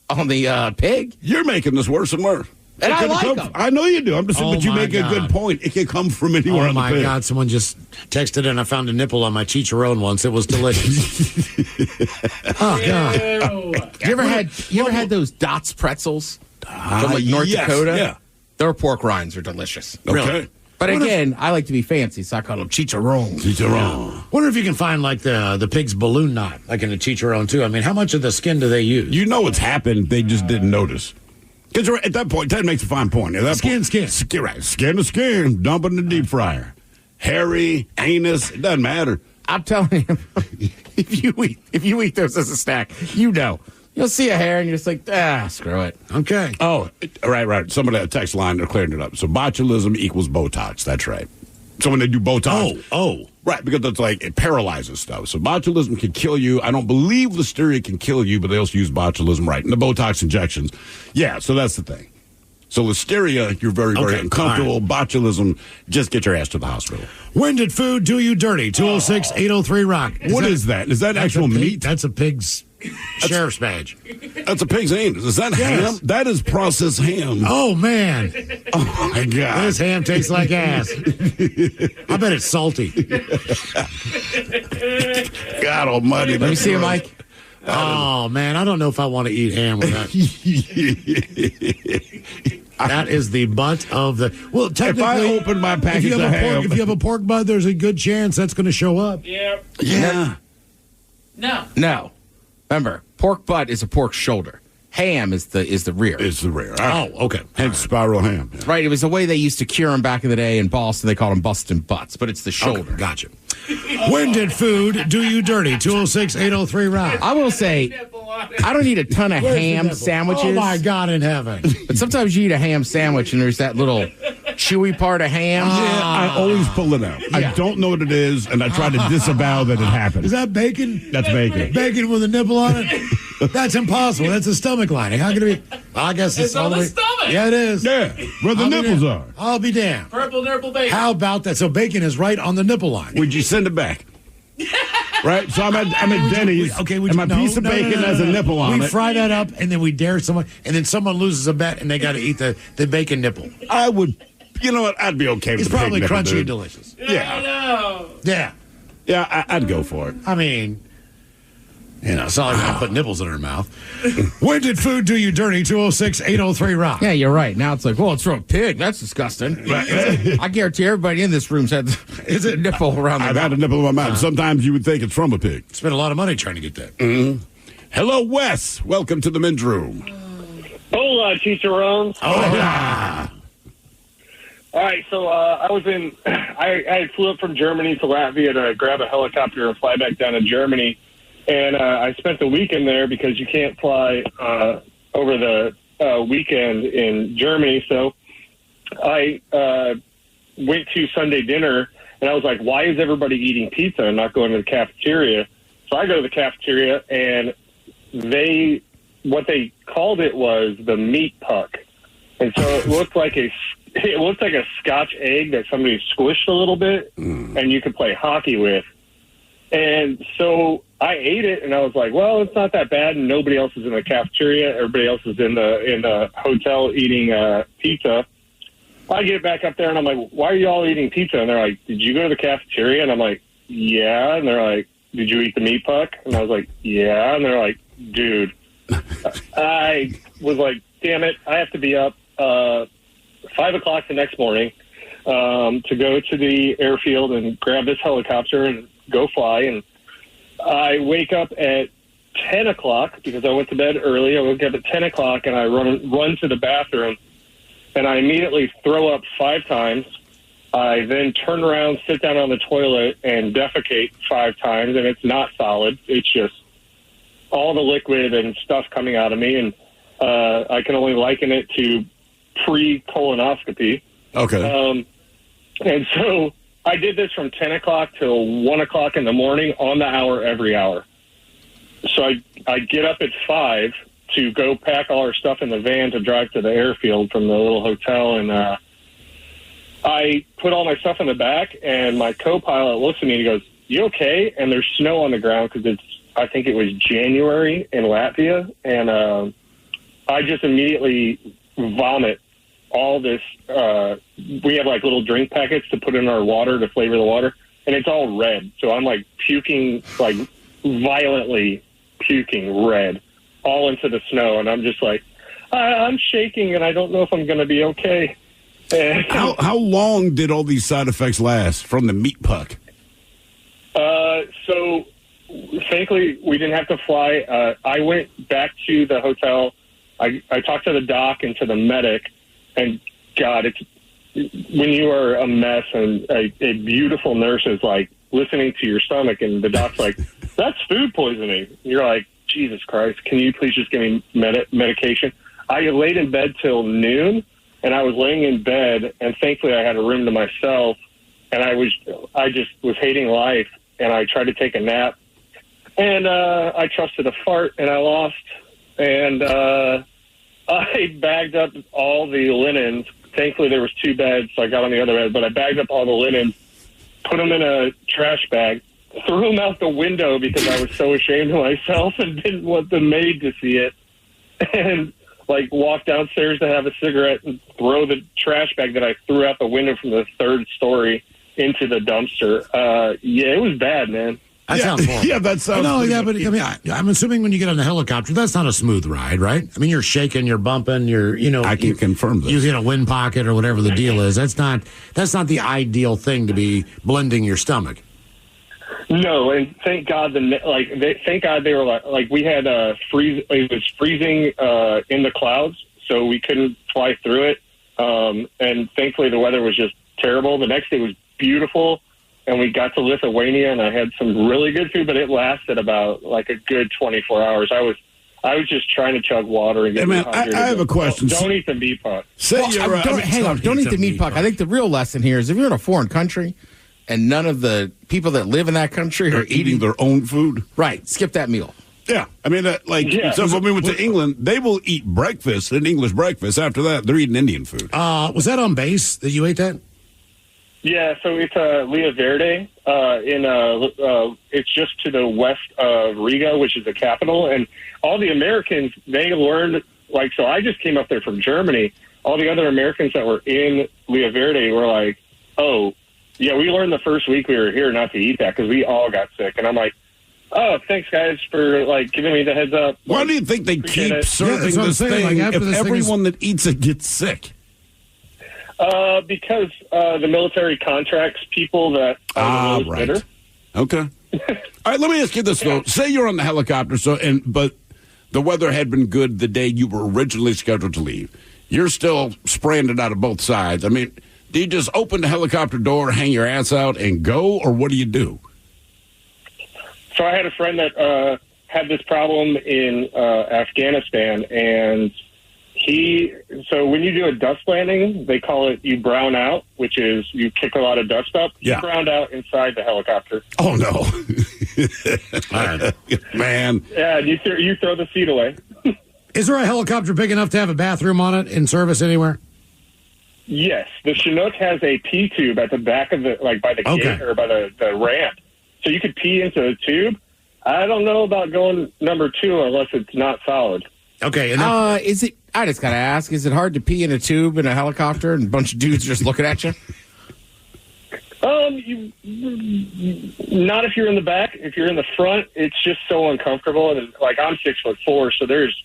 I: on the pig.
G: You're making this worse and worse.
I: And I like them.
G: I know you do. I'm just saying, but you make a good point. It can come from anywhere on the pig.
H: Oh, my God. Someone just texted and I found a nipple on my chicharron once. It was delicious. Oh, God.
I: You ever had those Dots pretzels from like North Dakota?
G: Yeah.
I: Their pork rinds are delicious.
G: Okay.
I: Really. But again, I like to be fancy, so I call them chicharron.
G: Chicharron.
H: Wonder if you can find like the pig's balloon knot, like in a chicharron too. I mean, how much of the skin do they use?
G: You know it's happened. They just didn't notice. Because at that point, Ted makes a fine point. At that
H: Skin.
G: Right. Skin to skin. Dump it in the deep fryer. Hairy, anus, it doesn't matter.
I: I'm telling you, if you eat those as a snack, you know. You'll see a hair and you're just like, screw it.
H: Okay.
G: Oh, right. Somebody at a text line, they're clearing it up. So botulism equals Botox. That's right. So when they do Botox.
H: Oh.
G: Right, because it's like it paralyzes stuff. So botulism can kill you. I don't believe listeria can kill you, but they also use botulism, right? And the Botox injections. Yeah, so that's the thing. So listeria, you're very, very uncomfortable. Right. Botulism, just get your ass to the hospital.
H: When did food do you dirty? 206-803-ROCK.
G: What is that? Is that actual meat?
H: That's a pig's sheriff's badge.
G: That's a pig's anus. Is that ham? That is processed ham.
H: Oh, man.
G: Oh, my God.
H: This ham tastes like ass. I bet it's salty.
G: God almighty.
I: Let me see it, Mike.
H: Oh, man, I don't know if I want to eat ham with that. That is the butt of the... Well, technically...
G: If I open my package of ham...
H: If you have a pork butt, there's a good chance that's going to show up.
G: Yeah.
I: No. Remember, pork butt is a pork shoulder. Ham is the rear.
G: It's the rear.
H: Oh, okay.
G: Hence spiral ham. Yeah.
I: Right. It was the way they used to cure them back in the day in Boston. They called them busting butts, but it's the shoulder.
H: Okay, gotcha. When did food do you dirty? 206-803-ROCK.
I: I will say, I don't eat a ton of ham sandwiches.
H: Oh, my God in heaven.
I: But sometimes you eat a ham sandwich and there's that little chewy part of ham.
G: Yeah, I always pull it out.
H: Yeah.
G: I don't know what it is, and I try to disavow that it happened.
H: Is that bacon?
G: That's bacon.
H: Bacon with a nipple on it? That's impossible. That's a stomach lining. How can it be? Well, I guess it's all
O: on the
H: way.
O: stomach.
H: Yeah, it is.
G: Yeah, where the nipples are.
H: I'll be damned.
O: Purple nipple bacon.
H: How about that? So bacon is right on the nipple line.
G: Would you send it back? Right? So I'm at Denny's, and my piece of bacon has a nipple on it.
H: We fry that up, and then we dare someone, and then someone loses a bet, and they got to eat the bacon nipple.
G: I would, you know what? I'd be okay with
H: It's
G: the
H: probably
G: pig nipple,
H: crunchy
G: dude.
H: and delicious.
O: I know.
H: Yeah.
G: Yeah, I'd go for it.
H: I mean, it's not like we're going to put nipples in her mouth. When did food do you dirty? 206-803-ROCK.
I: Yeah, you're right. Now it's like, well, it's from a pig. That's disgusting. I guarantee everybody in this room's had
H: Is it
I: nipple around their
G: I've
I: mouth.
G: had a nipple in my mouth. Sometimes you would think it's from a pig.
H: Spent a lot of money trying to get that.
G: Mm-hmm. Hello, Wes. Welcome to the men's room.
Q: Hola, chicharrones.
G: Hola.
Q: All right, so I was in. I flew up from Germany to Latvia to grab a helicopter and fly back down to Germany, and I spent the weekend there because you can't fly over the weekend in Germany. So I went to Sunday dinner, and I was like, "Why is everybody eating pizza and not going to the cafeteria?" So I go to the cafeteria, and what they called it was the meat puck, and so it looked like a Scotch egg that somebody squished a little bit, and you could play hockey with. And so I ate it, and I was like, well, it's not that bad, and nobody else is in the cafeteria. Everybody else is in the hotel eating pizza. I get back up there, and I'm like, why are you all eating pizza? And they're like, did you go to the cafeteria? And I'm like, yeah. And they're like, did you eat the meat puck? And I was like, yeah. And they're like, dude. I was like, damn it, I have to be up 5 o'clock the next morning to go to the airfield and grab this helicopter and go fly. And I wake up at 10 o'clock because I went to bed early. I woke up at 10 o'clock, and I run to the bathroom, and I immediately throw up 5 times. I then turn around, sit down on the toilet, and defecate 5 times, and it's not solid. It's just all the liquid and stuff coming out of me, and I can only liken it to pre-colonoscopy.
G: Okay.
Q: And so I did this from 10 o'clock till 1 o'clock in the morning on the hour every hour. So I get up at 5 to go pack all our stuff in the van to drive to the airfield from the little hotel, and I put all my stuff in the back, and my co-pilot looks at me and he goes, you okay? And there's snow on the ground because I think it was January in Latvia, and I just immediately vomit all this. We have like little drink packets to put in our water to flavor the water, and it's all red. So I'm like puking, like violently puking red all into the snow, and I'm just like, I'm shaking, and I don't know if I'm going to be okay.
G: How long did all these side effects last from the meat puck?
Q: So thankfully we didn't have to fly. I went back to the hotel. I talked to the doc and to the medic, and God, it's when you are a mess and a beautiful nurse is like listening to your stomach, and the doc's like, that's food poisoning. You're like, Jesus Christ, can you please just give me medication? I laid in bed till noon, and I was laying in bed, and thankfully I had a room to myself, and I just was hating life, and I tried to take a nap, and I trusted a fart, and I lost, and I bagged up all the linens. Thankfully there was 2 beds, so I got on the other bed, but I bagged up all the linens, put them in a trash bag, threw them out the window because I was so ashamed of myself and didn't want the maid to see it. and like walk downstairs to have a cigarette and throw the trash bag that I threw out the window from the third story into the dumpster. Yeah, it was bad, man.
H: That sounds horrible.
G: Yeah, that sounds.
H: No, yeah, but I mean, I'm assuming when you get on the helicopter, that's not a smooth ride, right? I mean, you're shaking, you're bumping,
G: I can confirm this.
H: You hit a wind pocket or whatever the deal is. That's not the ideal thing to be blending your stomach.
Q: No, and thank God thank God they were like we had freeze. It was freezing in the clouds, so we couldn't fly through it. And thankfully, the weather was just terrible. The next day was beautiful. And we got to Lithuania, and I had some really good food, but it lasted about like a good 24 hours. I was just trying to chug water and get.
G: Hey man, I have a question.
Q: Don't eat the meat puck.
I: Don't eat the meat puck. I think the real lesson here is if you're in a foreign country and none of the people that live in that country are eating
G: their own food,
I: right? Skip that meal.
G: Yeah, I mean, so when we went to England, they will eat breakfast, an English breakfast. After that, they're eating Indian food.
H: Was that on base that you ate that?
Q: Yeah, so it's Lea Verde. It's just to the west of Riga, which is the capital. And all the Americans, they learned, so I just came up there from Germany. All the other Americans that were in Lea Verde were like, oh, yeah, we learned the first week we were here not to eat that because we all got sick. And I'm like, oh, thanks, guys, for giving me the heads up.
G: Why do you think they keep serving this thing if everyone that eats it gets sick?
Q: Because the military contracts people that are the most bitter.
G: Okay. All right, let me ask you this, though. Say you're on the helicopter, but the weather had been good the day you were originally scheduled to leave. You're still spraying it out of both sides. I mean, do you just open the helicopter door, hang your ass out, and go, or what do you do?
Q: So I had a friend that had this problem in Afghanistan, and so when you do a dust landing, they call it you brown out, which is you kick a lot of dust up.
G: Yeah.
Q: You browned out inside the helicopter.
G: Oh, no. Man.
Q: Yeah, you throw the seat away.
H: Is there a helicopter big enough to have a bathroom on it in service anywhere?
Q: Yes. The Chinook has a pee tube at the back of by the gate or by the ramp. So you could pee into a tube. I don't know about going number 2 unless it's not solid.
H: Okay.
I: Is it? I just gotta ask: is it hard to pee in a tube in a helicopter and a bunch of dudes just looking at you?
Q: Not if you're in the back. If you're in the front, it's just so uncomfortable. And I'm 6'4", so there's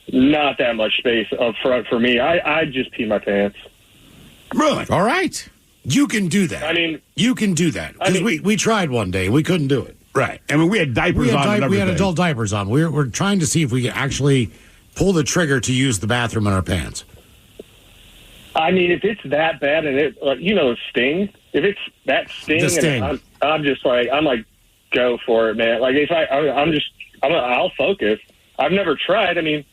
Q: not that much space up front for me. I just pee my pants.
G: Really?
I: All right.
H: You can do that.
Q: I mean,
H: you can do that because we tried one day. We couldn't do it.
G: Right. I mean, we had diapers on. And
H: we had adult diapers on. We're trying to see if we can actually pull the trigger to use the bathroom in our pants.
Q: I mean, if it's that bad and Sting. If it's that Sting, and I'm just go for it, man. I'll focus. I've never tried. I mean,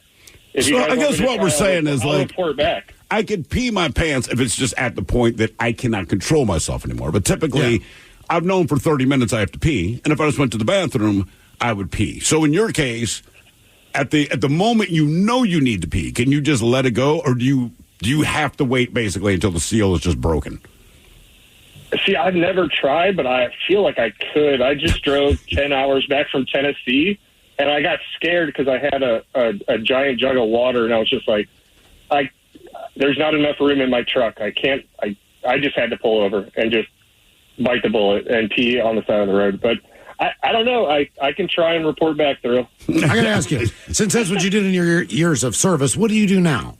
G: I guess what we're saying is
Q: I'll report back.
G: I could pee my pants if it's just at the point that I cannot control myself anymore. But typically, I've known for 30 minutes I have to pee, and if I just went to the bathroom, I would pee. So in your case, at the moment you need to pee, can you just let it go, or do you have to wait basically until the seal is just broken?
Q: See, I've never tried, but I feel like I could. I just drove 10 hours back from Tennessee, and I got scared because I had a giant jug of water, and I was just like, there's not enough room in my truck. I can't. I just had to pull over and just bite the bullet and pee on the side of the road. But I don't know. I can try and report back through.
H: I got to ask you, since that's what you did in your years of service, what do you do now?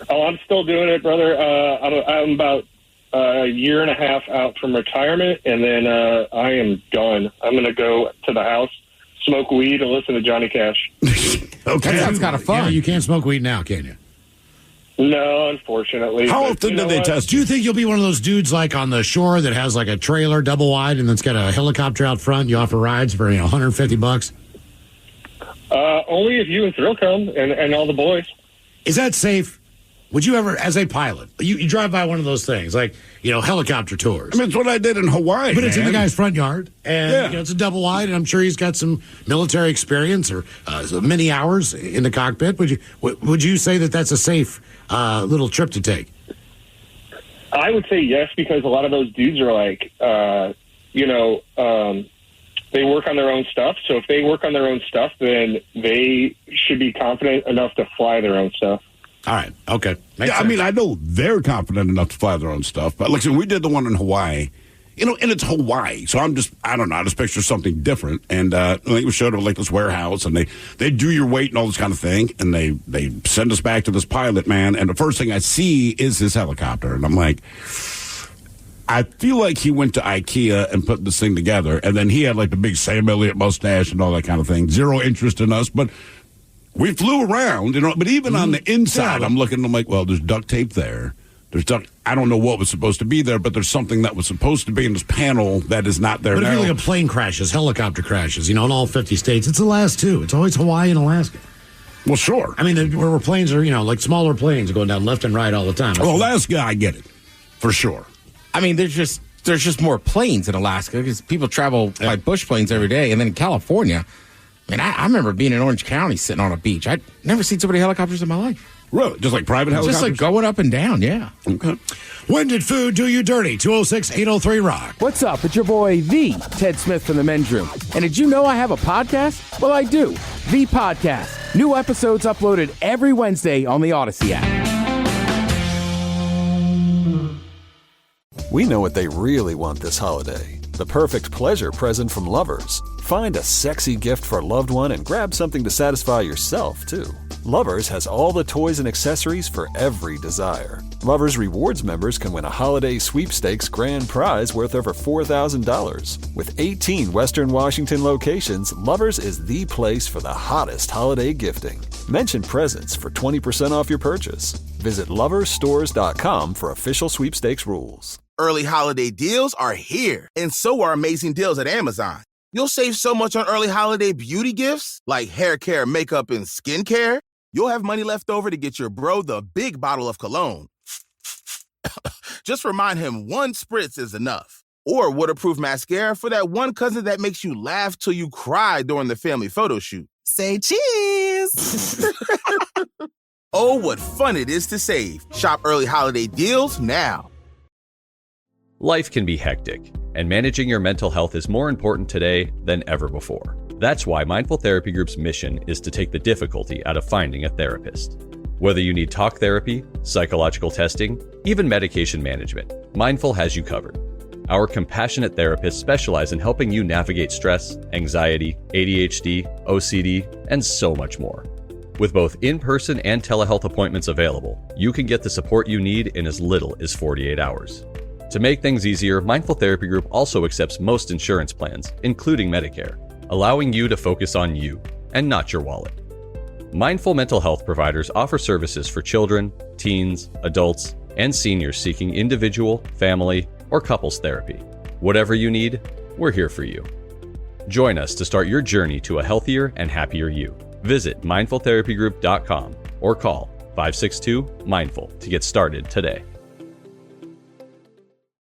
Q: Oh, I'm still doing it, brother. I'm about a year and a half out from retirement, and then I am done. I'm going to go to the house, smoke weed, and listen to Johnny Cash.
H: Okay.
I: That's kind of fun.
H: Yeah, you can't smoke weed now, can you?
Q: No, unfortunately.
G: How often do they test?
H: Do you think you'll be one of those dudes on the shore that has a trailer double wide and that's got a helicopter out front? You offer rides for $150?
Q: Only if you and Thrill come and all the boys.
H: Is that safe? Would you ever, as a pilot, you drive by one of those things, helicopter tours?
G: I mean, it's what I did in Hawaii,
H: But it's in the guy's front yard, and it's a double wide, and I'm sure he's got some military experience or many hours in the cockpit. Would you say that that's a safe little trip to take?
Q: I would say yes, because a lot of those dudes are they work on their own stuff. So if they work on their own stuff, then they should be confident enough to fly their own stuff.
G: All right. Okay. Yeah, I mean, I know they're confident enough to fly their own stuff. But listen, we did the one in Hawaii. And it's Hawaii. So I don't know. I just picture something different. And we showed up like this warehouse, and they do your weight and all this kind of thing. And they send us back to this pilot, man. And the first thing I see is his helicopter. And I'm like, I feel like he went to IKEA and put this thing together. And then he had like the big Sam Elliott mustache and all that kind of thing. Zero interest in us. But we flew around, but even on the inside, I'm looking, I'm like, well, there's duct tape there. There's I don't know what was supposed to be there, but there's something that was supposed to be in this panel that is not there now.
H: But if you're like a plane crashes, helicopter crashes, in all 50 states, it's the last two. It's always Hawaii and Alaska.
G: Well, sure.
H: I mean, where planes are, like smaller planes going down left and right all the time.
G: Well, Alaska, I get it. For sure.
I: I mean, there's just more planes in Alaska because people travel by bush planes every day. And then in California, I remember being in Orange County sitting on a beach. I'd never seen so many helicopters in my life.
G: Really? Just like private helicopters?
I: Just like going up and down, yeah.
G: Okay.
H: When did food do you dirty? 206-803-ROCK.
O: What's up? It's your boy, the Ted Smith from The Men's Room. And did you know I have a podcast? Well, I do. The Podcast. New episodes uploaded every Wednesday on the Odyssey app.
J: We know what they really want this holiday. The perfect pleasure present from Lovers. Find a sexy gift for a loved one and grab something to satisfy yourself, too. Lovers has all the toys and accessories for every desire. Lovers Rewards members can win a holiday sweepstakes grand prize worth over $4,000. With 18 Western Washington locations, Lovers is the place for the hottest holiday gifting. Mention presents for 20% off your purchase. Visit loversstores.com for official sweepstakes rules.
B: Early holiday deals are here, and so are amazing deals at Amazon. You'll save so much on early holiday beauty gifts, like hair care, makeup, and skincare. You'll have money left over to get your bro the big bottle of cologne. Just remind him one spritz is enough. Or waterproof mascara for that one cousin that makes you laugh till you cry during the family photo shoot.
C: Say cheese!
B: Oh, what fun it is to save. Shop early holiday deals now.
D: Life can be hectic, and managing your mental health is more important today than ever before. That's why Mindful Therapy Group's mission is to take the difficulty out of finding a therapist. Whether you need talk therapy, psychological testing, even medication management, Mindful has you covered. Our compassionate therapists specialize in helping you navigate stress, anxiety, ADHD, OCD, and so much more. With both in-person and telehealth appointments available, you can get the support you need in as little as 48 hours. To make things easier, Mindful Therapy Group also accepts most insurance plans, including Medicare, allowing you to focus on you and not your wallet. Mindful mental health providers offer services for children, teens, adults, and seniors seeking individual, family, or couples therapy. Whatever you need, we're here for you. Join us to start your journey to a healthier and happier you. Visit mindfultherapygroup.com or call 562-MINDFUL to get started today.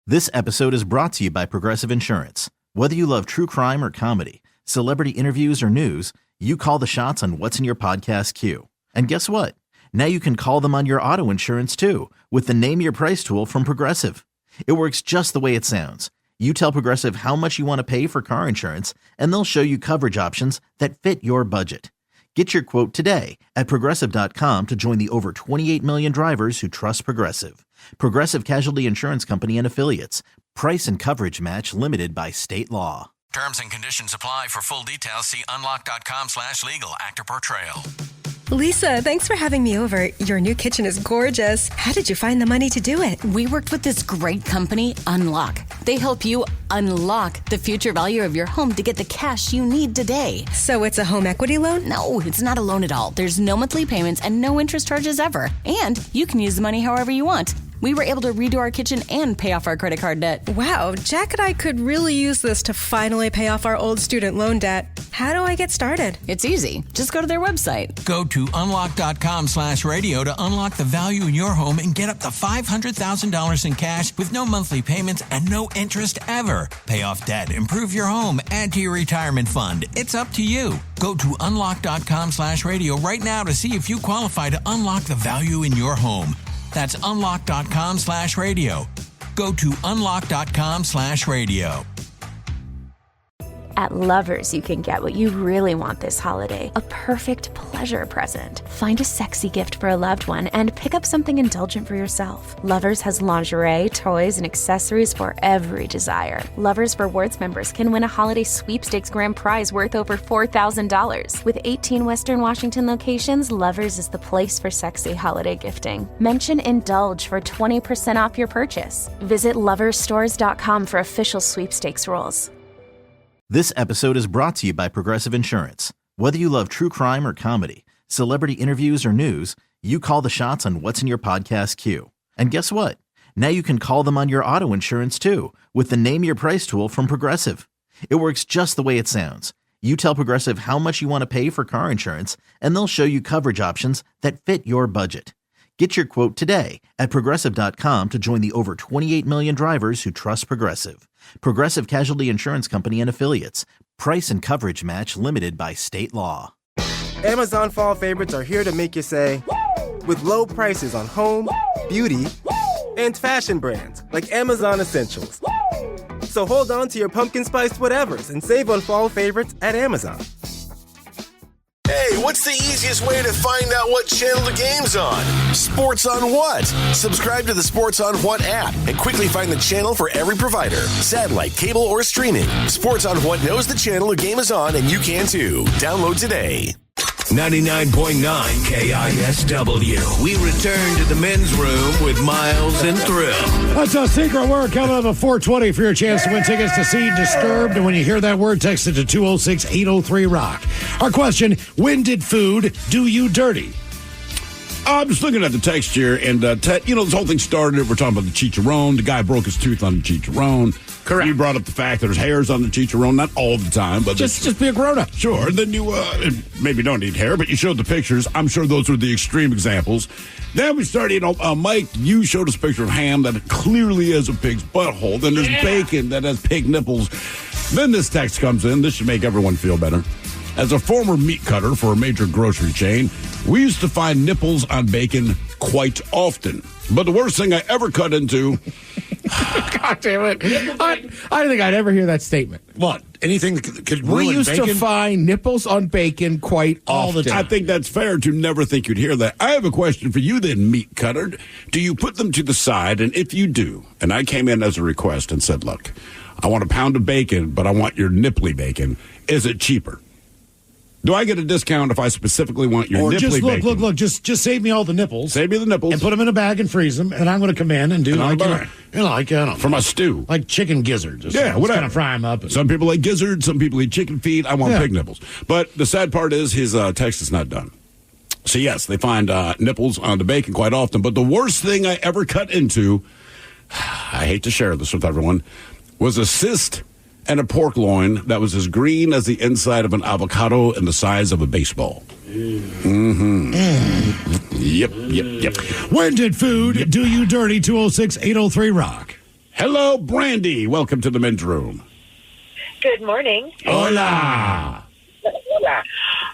K: This episode is brought to you by Progressive Insurance. Whether you love true crime or comedy, celebrity interviews or news, you call the shots on what's in your podcast queue. And guess what? Now you can call them on your auto insurance too with the Name Your Price tool from Progressive. It works just the way it sounds. You tell Progressive how much you want to pay for car insurance, and they'll show you coverage options that fit your budget. Get your quote today at Progressive.com to join the over 28 million drivers who trust Progressive. Progressive Casualty Insurance Company and Affiliates. Price and coverage match limited by state law.
L: Terms and conditions apply. For full details, see unlock.com/legal. Actor portrayal.
M: Lisa, thanks for having me over. Your new kitchen is gorgeous. How did you find the money to do it?
N: We worked with this great company, Unlock. They help you unlock the future value of your home to get the cash you need today.
M: So it's a home equity loan?
N: No, it's not a loan at all. There's no monthly payments and no interest charges ever. And you can use the money however you want. We were able to redo our kitchen and pay off our credit card debt.
M: Wow, Jack and I could really use this to finally pay off our old student loan debt. How do I get started?
N: It's easy. Just go to their website.
L: Go to unlock.com/radio to unlock the value in your home and get up to $500,000 in cash with no monthly payments and no interest ever. Pay off debt, improve your home, add to your retirement fund. It's up to you. Go to unlock.com/radio right now to see if you qualify to unlock the value in your home. That's unlock.com/radio. Go to unlock.com/radio.
A: At Lovers, you can get what you really want this holiday, a perfect pleasure present. Find a sexy gift for a loved one and pick up something indulgent for yourself. Lovers has lingerie, toys, and accessories for every desire. Lovers Rewards members can win a holiday sweepstakes grand prize worth over $4,000. With 18 Western Washington locations, Lovers is the place for sexy holiday gifting. Mention Indulge for 20% off your purchase. Visit loversstores.com for official sweepstakes rules.
K: This episode is brought to you by Progressive Insurance. Whether you love true crime or comedy, celebrity interviews or news, you call the shots on what's in your podcast queue. And guess what? Now you can call them on your auto insurance too with the Name Your Price tool from Progressive. It works just the way it sounds. You tell Progressive how much you want to pay for car insurance, and they'll show you coverage options that fit your budget. Get your quote today at Progressive.com to join the over 28 million drivers who trust Progressive. Progressive Casualty Insurance Company and Affiliates. Price and coverage match limited by state law.
R: Amazon fall favorites are here to make you say, woo! With low prices on home, beauty, and fashion brands like Amazon Essentials. So hold on to your pumpkin spiced whatevers and save on fall favorites at Amazon.
E: Hey, what's the easiest way to find out what channel the game's on? Sports on What? Subscribe to the Sports on What app and quickly find the channel for every provider. Satellite, cable, or streaming. Sports on What knows the channel the game is on, and you can too. Download today.
F: 99.9 KISW. We return to the men's room with Miles and Thrill.
H: That's a secret word coming up at 420 for your chance to win tickets to see Disturbed. And when you hear that word, text it to 206-803-ROCK. Our question, when did food do you dirty?
G: I'm just looking at the text here, and Ted, you know, this whole thing started, we're talking about the chicharron. The guy broke his tooth on the chicharron.
I: Correct.
G: You brought up the fact that there's hairs on the chicharron, not all the time, but
I: just be a grown-up.
G: Sure. And then you maybe don't need hair, but you showed the pictures. I'm sure those were the extreme examples. Then we started, Mike, you showed us a picture of ham that clearly is a pig's butthole. Then there's bacon that has pig nipples. Then this text comes in. This should make everyone feel better. As a former meat cutter for a major grocery chain, we used to find nipples on bacon quite often. But the worst thing I ever cut into...
I: God damn it. I don't think I'd ever hear that statement.
H: What? Anything that could ruin
I: We used
H: bacon?
I: to find nipples on bacon quite often.
G: I think that's fair to never think you'd hear that. I have a question for you then, meat cutter. Do you put them to the side? And if you do, and I came in as a request and said, look, I want a pound of bacon, but I want your nipply bacon. Is it cheaper? Do I get a discount if I specifically want your nipply bacon?
H: Look, just save me all the nipples.
G: Save me the nipples.
H: And put them in a bag and freeze them, and I'm going to come in and do
G: for my stew.
H: Like chicken gizzards.
G: Yeah, whatever.
H: Kind of fry them up.
G: Some people like gizzards, some people eat chicken feet. I want pig nipples. But the sad part is his text is not done. So yes, they find nipples on the bacon quite often. But the worst thing I ever cut into, I hate to share this with everyone, was a cyst and a pork loin that was as green as the inside of an avocado and the size of a baseball. Mm-hmm. Yep.
H: When did food do you dirty? 206-803-ROCK.
G: Hello, Brandy. Welcome to the men's room.
S: Good morning.
G: Hola.
S: Hola.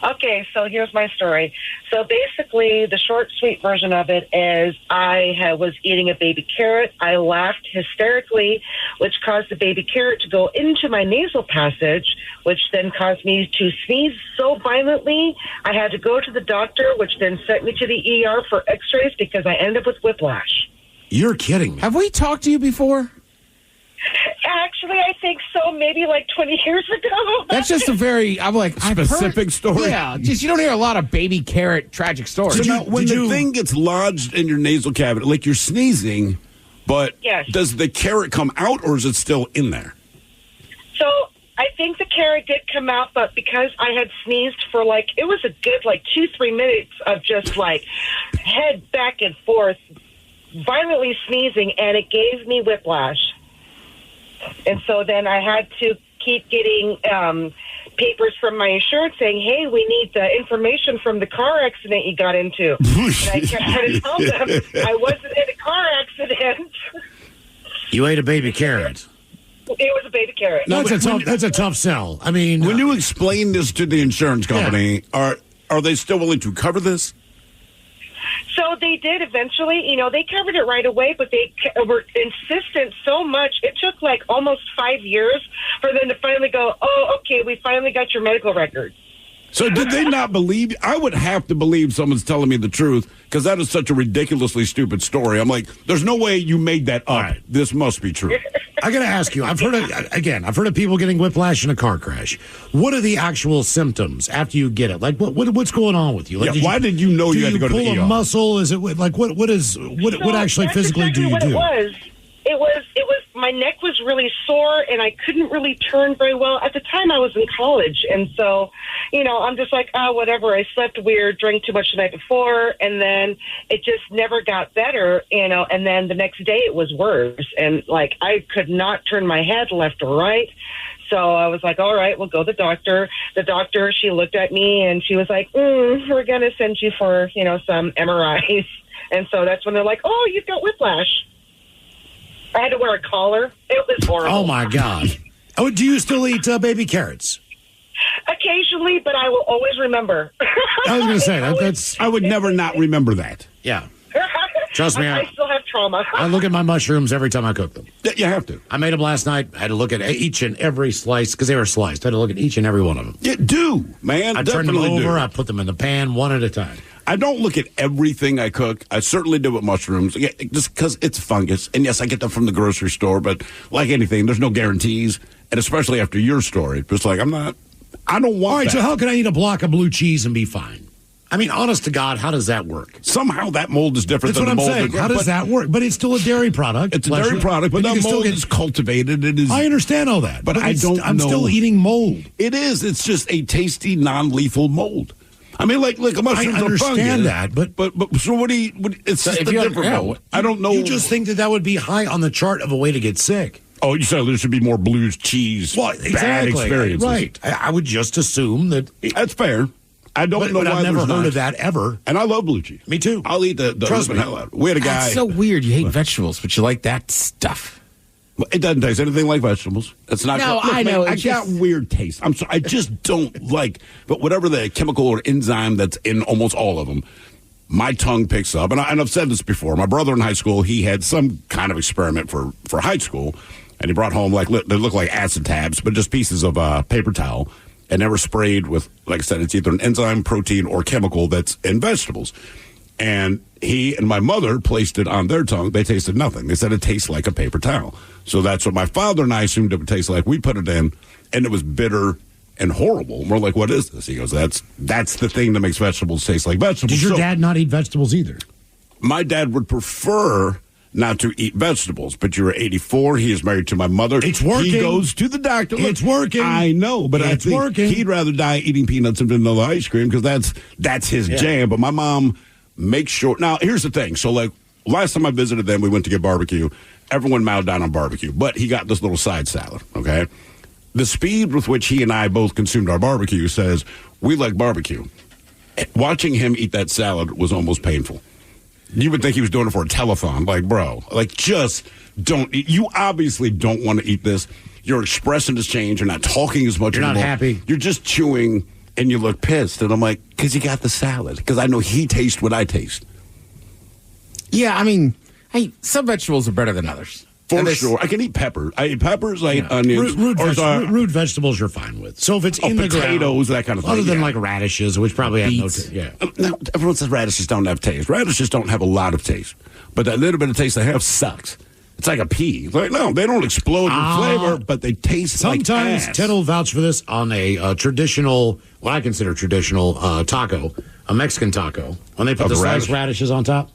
S: Okay, so here's my story. So basically, the short, sweet version of it is I was eating a baby carrot. I laughed hysterically, which caused the baby carrot to go into my nasal passage, which then caused me to sneeze so violently, I had to go to the doctor, which then sent me to the ER for x-rays because I ended up with whiplash.
H: You're kidding me.
I: Have we talked to you before?
S: Actually, I think so, maybe like 20 years ago.
I: That's just a very,
G: specific story.
I: Yeah, just you don't hear a lot of baby carrot tragic stories.
G: So now, when the thing gets lodged in your nasal cavity, like you're sneezing, but does the carrot come out or is it still in there?
S: So I think the carrot did come out, but because I had sneezed for it was a good 2-3 minutes of just head back and forth, violently sneezing, and it gave me whiplash. And so then I had to keep getting papers from my insurance saying, hey, we need the information from the car accident you got into. And I kept trying to tell them I wasn't in a car accident.
H: You ate a baby carrot.
S: It was a baby carrot.
H: That's a tough sell. I mean,
G: when you explain this to the insurance company, are they still willing to cover this?
S: So they did eventually. They covered it right away, but they were insistent so much. It took like almost 5 years for them to finally go, oh, okay, we finally got your medical records.
G: So did they not believe? I would have to believe someone's telling me the truth because that is such a ridiculously stupid story. I'm like, there's no way you made that up. Right. This must be true.
H: I got to ask you, I've heard of people getting whiplash in a car crash. What are the actual symptoms after you get it? Like, what's going on with you? Like,
G: why did you know you had to go to the ER?
H: Do you pull a muscle? Is it like what actually physically do you do?
S: It was my neck was really sore and I couldn't really turn very well. At the time I was in college, and so, I'm just like, whatever. I slept weird, drank too much the night before, and then it just never got better, and then the next day it was worse, and like I could not turn my head left or right. So I was like, all right, we'll go to the doctor. The doctor, she looked at me and she was like, we're going to send you for, some MRIs. And so that's when they're like, oh, you've got whiplash. I had to wear a collar. It was horrible.
H: Oh, my God. Oh, do you still eat baby carrots?
S: Occasionally, but I will always remember.
H: I was going to say, that's...
G: I would never not remember that.
H: Yeah. Trust me.
S: I still have trauma.
H: I look at my mushrooms every time I cook them.
G: You have to.
H: I made them last night. I had to look at each and every slice because they were sliced. I had to look at each and every one of them.
G: You do, man.
H: I turned them over. I put them in the pan one at a time.
G: I don't look at everything I cook. I certainly do with mushrooms, just because it's fungus. And yes, I get them from the grocery store, but like anything, there's no guarantees. And especially after your story, it's like, I don't want
H: All right,
G: that.
H: so how can I eat a block of blue cheese and be fine? I mean, honest to God, how does that work?
G: Somehow that mold is different
H: than
G: the mold.
H: That's what I'm saying. How does that work? But it's still a dairy product.
G: It's a dairy product, but that mold is cultivated. It is.
H: I understand all that.
G: But I don't know.
H: I'm still eating mold.
G: It is. It's just a tasty, non-lethal mold. I mean, like a mushroom.
H: I understand that, but
G: so what do you? It's just a different mold. I don't know.
H: You just think that would be high on the chart of a way to get sick.
G: Oh, you said there should be more blue cheese.
H: Well,
G: bad
H: exactly.
G: experiences.
H: Right. I would just assume that.
G: That's fair. I don't know why
H: I've never heard
G: not.
H: of that ever.
G: And I love blue cheese.
H: Me too.
G: I'll eat the
H: Trust me.
G: hell out of it. We had a guy.
I: That's so weird. You hate vegetables, but you like that stuff.
G: Well, it doesn't taste anything like vegetables. It's not.
I: No,
G: Look,
I: I know.
G: Man, I got weird taste. I'm sorry. I just don't like. But whatever the chemical or enzyme that's in almost all of them, my tongue picks up. And I've said this before. My brother in high school, he had some kind of experiment for high school, and he brought home they look like acid tabs, but just pieces of paper towel. And never sprayed with, like I said, it's either an enzyme, protein, or chemical that's in vegetables. And he and my mother placed it on their tongue. They tasted nothing. They said it tastes like a paper towel. So that's what my father and I assumed it would taste like. We put it in, and it was bitter and horrible. And we're like, what is this? He goes, that's the thing that makes vegetables taste like vegetables.
H: Does your dad not eat vegetables either?
G: My dad would prefer not to eat vegetables, but you're 84. He is married to my mother.
H: It's working.
G: He goes to the doctor.
H: It's working.
G: I know, but I think he'd rather die eating peanuts and vanilla ice cream because that's his jam. But my mom makes sure. Now, here's the thing. So, like, last time I visited them, we went to get barbecue. Everyone mowed down on barbecue, but he got this little side salad, okay? The speed with which he and I both consumed our barbecue says we like barbecue. Watching him eat that salad was almost painful. You would think he was doing it for a telethon. Like, bro, just don't eat. You obviously don't want to eat this. Your expression has changed. You're not talking as much anymore.
H: You're not happy.
G: You're just chewing, and you look pissed. And I'm like, because you got the salad. Because I know he tastes what I taste.
I: Yeah, I mean, some vegetables are better than others.
G: For sure. I can eat peppers. I eat peppers, I eat onions.
H: Root vegetables you're fine with. So if it's in the ground.
G: Potatoes, that kind of thing.
H: Other than like radishes, which probably have no taste. Yeah.
G: Now, everyone says radishes don't have taste. Radishes don't have a lot of taste. But that little bit of taste they have sucks. It's like a pea. Like, no, they don't explode in flavor, but they taste
H: sometimes
G: like ass.
H: Ted will vouch for this on a traditional, what I consider traditional taco, a Mexican taco. When they put the sliced radishes on top.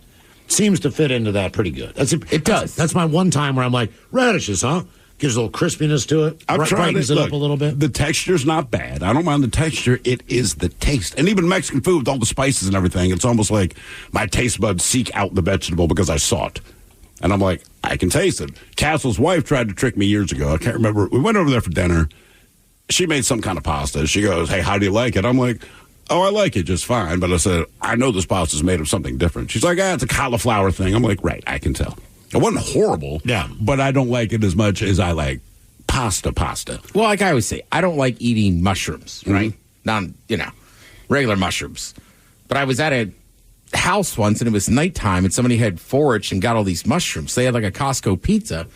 H: Seems to fit into that pretty good. It does. That's my one time where I'm like, radishes, huh? Gives a little crispiness to it. Brightens it up a little bit.
G: The texture's not bad. I don't mind the texture. It is the taste. And even Mexican food with all the spices and everything, it's almost like my taste buds seek out the vegetable because I saw it. And I'm like, I can taste it. Castle's wife tried to trick me years ago. I can't remember. We went over there for dinner. She made some kind of pasta. She goes, hey, how do you like it? I'm like, oh, I like it just fine. But I said, I know this pasta's made of something different. She's like, it's a cauliflower thing. I'm like, right, I can tell. It wasn't horrible, but I don't like it as much as I like pasta.
I: Well, like I always say, I don't like eating mushrooms, right? Regular mushrooms. But I was at a house once, and it was nighttime, and somebody had foraged and got all these mushrooms. They had like a Costco pizza,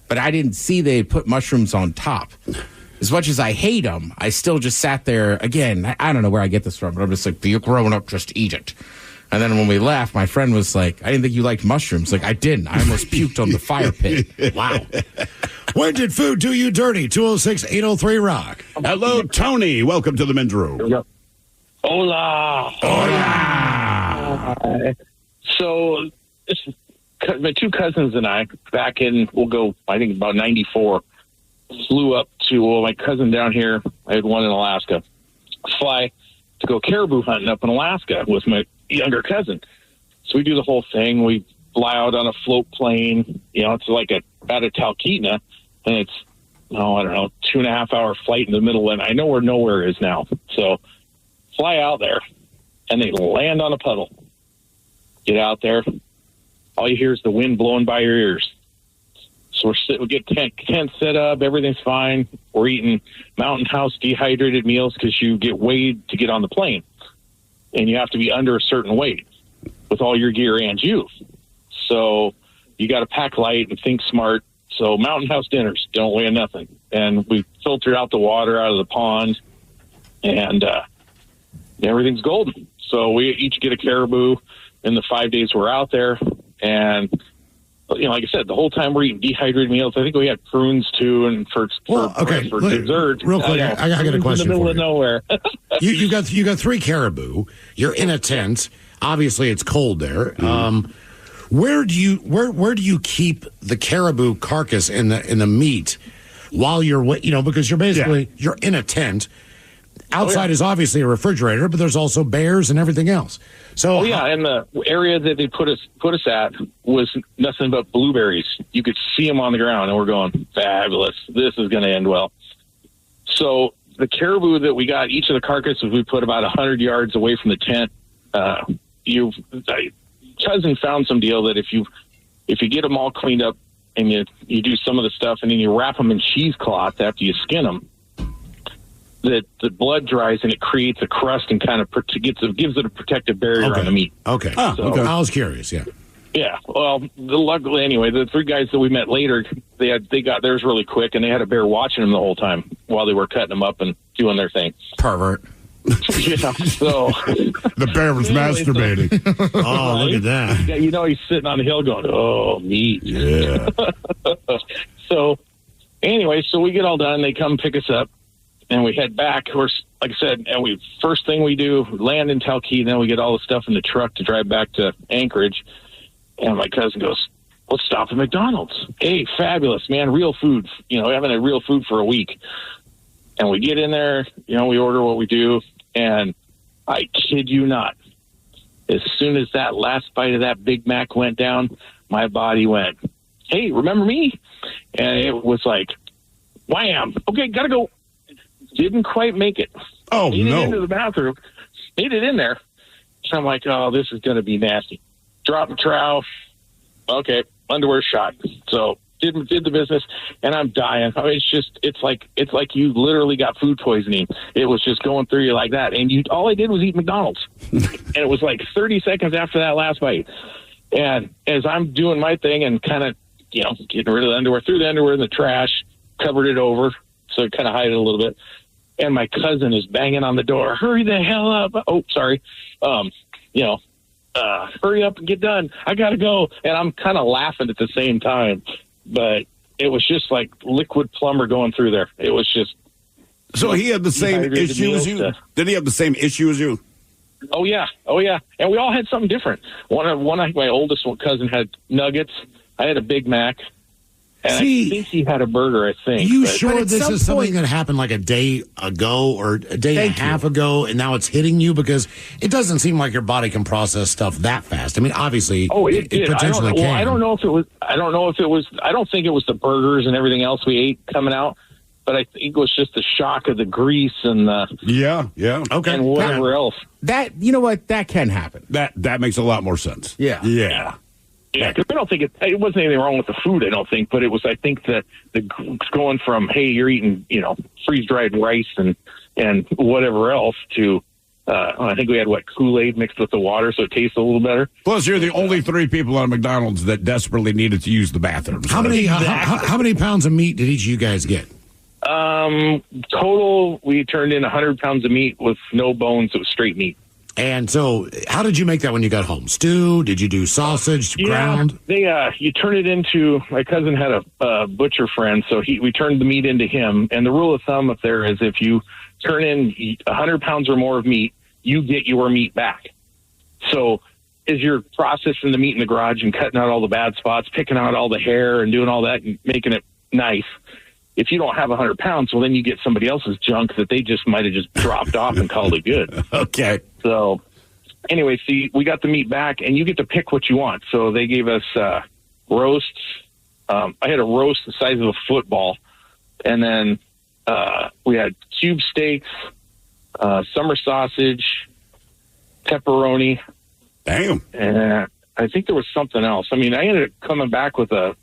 I: but I didn't see they had put mushrooms on top. As much as I hate them, I still just sat there. Again, I don't know where I get this from, but I'm just like, you're growing up, just eat it. And then when we left, my friend was like, I didn't think you liked mushrooms. Like, I didn't. I almost puked on the fire pit. Wow.
H: When did food do you dirty? 206-803-ROCK.
G: Hello, Tony. Welcome to the men's room.
T: Hola.
G: Hola.
T: So, my two cousins and I, back in, we'll go, I think about 94, flew up to my cousin down here. I had one in Alaska. Fly to go caribou hunting up in Alaska with my younger cousin. So we do the whole thing. We fly out on a float plane. It's like out of Talkeetna, and it's, I don't know, 2.5 hour flight in the middle, and I know where nowhere is now. So fly out there, and they land on a puddle. Get out there. All you hear is the wind blowing by your ears. So we get tent set up. Everything's fine. We're eating Mountain House dehydrated meals because you get weighed to get on the plane. And you have to be under a certain weight with all your gear and you. So you got to pack light and think smart. So Mountain House dinners don't weigh nothing. And we filter out the water out of the pond, and everything's golden. So we each get a caribou in the 5 days we're out there. And, like I said, the whole time we're eating dehydrated meals. I think we had prunes, too, and for dessert.
H: Real quick, I got a question
T: in the middle
H: for
T: of nowhere.
H: you got 3 caribou. You're in a tent. Obviously, it's cold there. Where do you keep the caribou carcass in the meat while you're because you're basically you're in a tent. Outside is obviously a refrigerator, but there's also bears and everything else. So
T: and the area that they put us at was nothing but blueberries. You could see them on the ground, and we're going, fabulous. This is going to end well. So the caribou that we got, each of the carcasses we put about 100 yards away from the tent. Cousin found some deal that if you get them all cleaned up and you do some of the stuff, and then you wrap them in cheesecloth after you skin them, that the blood dries and it creates a crust and kind of gives it a protective barrier on the meat.
H: Okay. I was curious. Yeah.
T: Yeah. Well, luckily, anyway, the 3 guys that we met later, they got theirs really quick, and they had a bear watching them the whole time while they were cutting them up and doing their thing.
H: Pervert.
T: Yeah. So
G: the bear was masturbating.
H: Look at that.
T: Yeah, he's sitting on the hill going, "Oh, meat."
G: Yeah.
T: So anyway, so we get all done. They come pick us up. And we head back. Of course, like I said, and first thing we do, land in Talkeetna, then we get all the stuff in the truck to drive back to Anchorage. And my cousin goes, let's stop at McDonald's. Hey, fabulous, man, real food. We haven't had real food for a week. And we get in there, we order what we do. And I kid you not, as soon as that last bite of that Big Mac went down, my body went, hey, remember me? And it was like, wham, okay, gotta go. Didn't quite make it.
G: Oh,
T: made
G: no.
T: it into the bathroom. Made it in there. So I'm like, oh, this is going to be nasty. Drop the trowel. Okay, underwear shot. So did the business, and I'm dying. I mean, it's like you literally got food poisoning. It was just going through you like that. And all I did was eat McDonald's. And it was like 30 seconds after that last bite. And as I'm doing my thing and kind of, getting rid of the underwear, threw the underwear in the trash, covered it over, so kind of hide it a little bit. And my cousin is banging on the door. Hurry the hell up. Oh, sorry. Hurry up and get done. I got to go. And I'm kind of laughing at the same time. But it was just like liquid plumber going through there. It was just.
G: So he had the same issue as you? Did he have the same issue as you?
T: Oh, yeah. And we all had something different. One of my oldest cousin had nuggets. I had a Big Mac. And I think he had a burger, I think.
H: You sure this is something that happened like a day ago or a day and a half ago, and now it's hitting you? Because it doesn't seem like your body can process stuff that fast. I mean, obviously, it potentially can.
T: Well, I don't know if it was. I don't think it was the burgers and everything else we ate coming out, but I think it was just the shock of the grease and the
H: okay,
T: and whatever else.
I: That that can happen.
G: That makes a lot more sense.
T: Yeah, because I don't think it wasn't anything wrong with the food, I don't think, but it was, I think, the going from, hey, you're eating, freeze-dried rice and whatever else to, I think we had Kool-Aid mixed with the water, so it tastes a little better.
G: Plus, you're the only 3 people on McDonald's that desperately needed to use the bathroom.
H: How many pounds of meat did each of you guys get?
T: Total, we turned in 100 pounds of meat with no bones. It was straight meat.
H: And so, how did you make that when you got home? Stew? Did you do sausage, ground?
T: You turn it into. My cousin had a butcher friend, so we turned the meat into him. And the rule of thumb up there is if you turn in 100 pounds or more of meat, you get your meat back. So, as you're processing the meat in the garage and cutting out all the bad spots, picking out all the hair and doing all that and making it nice. If you don't have 100 pounds, well, then you get somebody else's junk that they just might have just dropped off and called it good.
G: Okay.
T: So, anyway, see, we got the meat back, and you get to pick what you want. So they gave us roasts. I had a roast the size of a football, and then we had cube steaks, summer sausage, pepperoni.
G: Damn.
T: And I think there was something else. I mean, I ended up coming back with a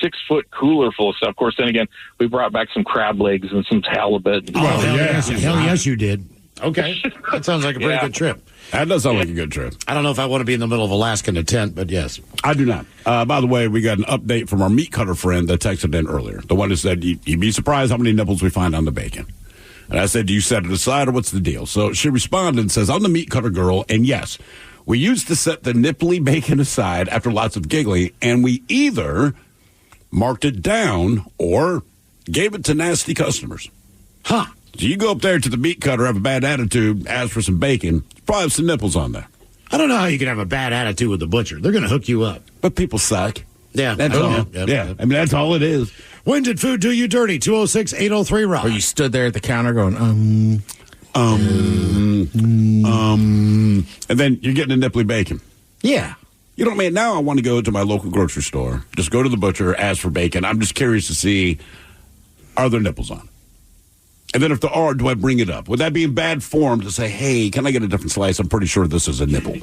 T: 6-foot cooler full of stuff. Of course, then again, we brought back some crab legs and some halibut.
H: Oh, hell yes, you did. Okay. That sounds like a pretty good trip.
G: That does sound like a good trip.
H: I don't know if I want to be in the middle of Alaska in a tent, but yes.
G: I do not. By the way, we got an update from our meat cutter friend that texted in earlier. The one who said, you'd be surprised how many nipples we find on the bacon. And I said, do you set it aside or what's the deal? So she responded and says, I'm the meat cutter girl, and yes, we used to set the nipply bacon aside after lots of giggling, and we either marked it down or gave it to nasty customers.
H: Huh.
G: So you go up there to the meat cutter, have a bad attitude, ask for some bacon, probably have some nipples on there.
H: I don't know how you can have a bad attitude with the butcher. They're going to hook you up.
G: But people suck.
H: Yeah.
G: That's all. Yeah. I mean, that's all it is.
H: When did food do you dirty? 206-803-ROCK.
I: Or you stood there at the counter going,
G: and then you're getting a nipply bacon.
I: Yeah.
G: You know what I mean? Now I want to go to my local grocery store, just go to the butcher, ask for bacon. I'm just curious to see, are there nipples on? And then if there are, do I bring it up? Would that be in bad form to say, hey, can I get a different slice? I'm pretty sure this is a nipple.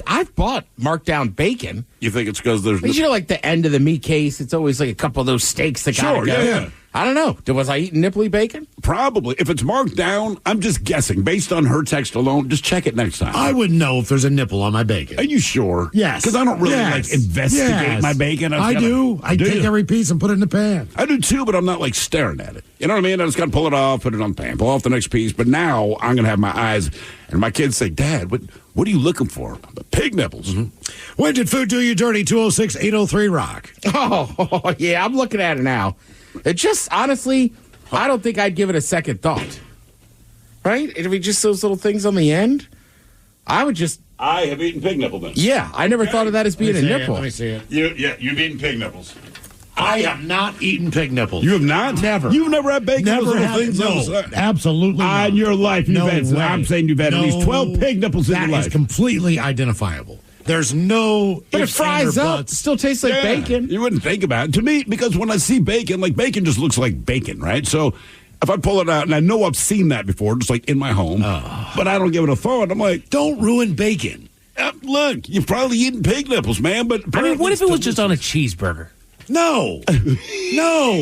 I: I've bought marked down bacon.
G: You think it's because there's...
I: You know, like the end of the meat case, it's always like a couple of those steaks that gotta go.
G: Yeah.
I: I don't know. Was I eating nipply bacon?
G: Probably. If it's marked down, I'm just guessing. Based on her text alone, just check it next time.
H: I would know if there's a nipple on my bacon.
G: Are you sure?
H: Yes.
G: Because I don't really investigate my bacon.
H: I do. I take every piece and put it in the pan.
G: I do too, but I'm not like staring at it. You know what I mean? I just got to pull it off, put it on the pan, pull off the next piece. But now I'm going to have my eyes, and my kids say, Dad, what are you looking for? Pig nipples.
H: Mm-hmm. When did food do you dirty? 206-803-ROCK.
I: Oh, yeah, I'm looking at it now. It just, honestly, I don't think I'd give it a second thought. Right? It'd be just those little things on the end. I would just...
G: I have eaten pig nipple then.
I: Yeah, I never thought of that as being a nipple.
H: Let me see it.
G: You've eaten pig nipples.
H: I have not eaten pig nipples.
G: You have not?
H: Never.
G: You've never had bacon?
H: Never had
G: things?
H: No, absolutely not.
G: In your life, you've had...
H: way.
G: I'm saying you've had at least 12 pig nipples in your life.
H: That is completely identifiable. There's no...
I: But it fries up. It still tastes like bacon.
G: You wouldn't think about it. To me, because when I see bacon, like bacon just looks like bacon, right? So if I pull it out, and I know I've seen that before, just like in my home, but I don't give it a thought, I'm like...
H: Don't ruin bacon.
G: Look, you've probably eaten pig nipples, man, but...
C: I mean, what if it was just on a cheeseburger?
H: No. No.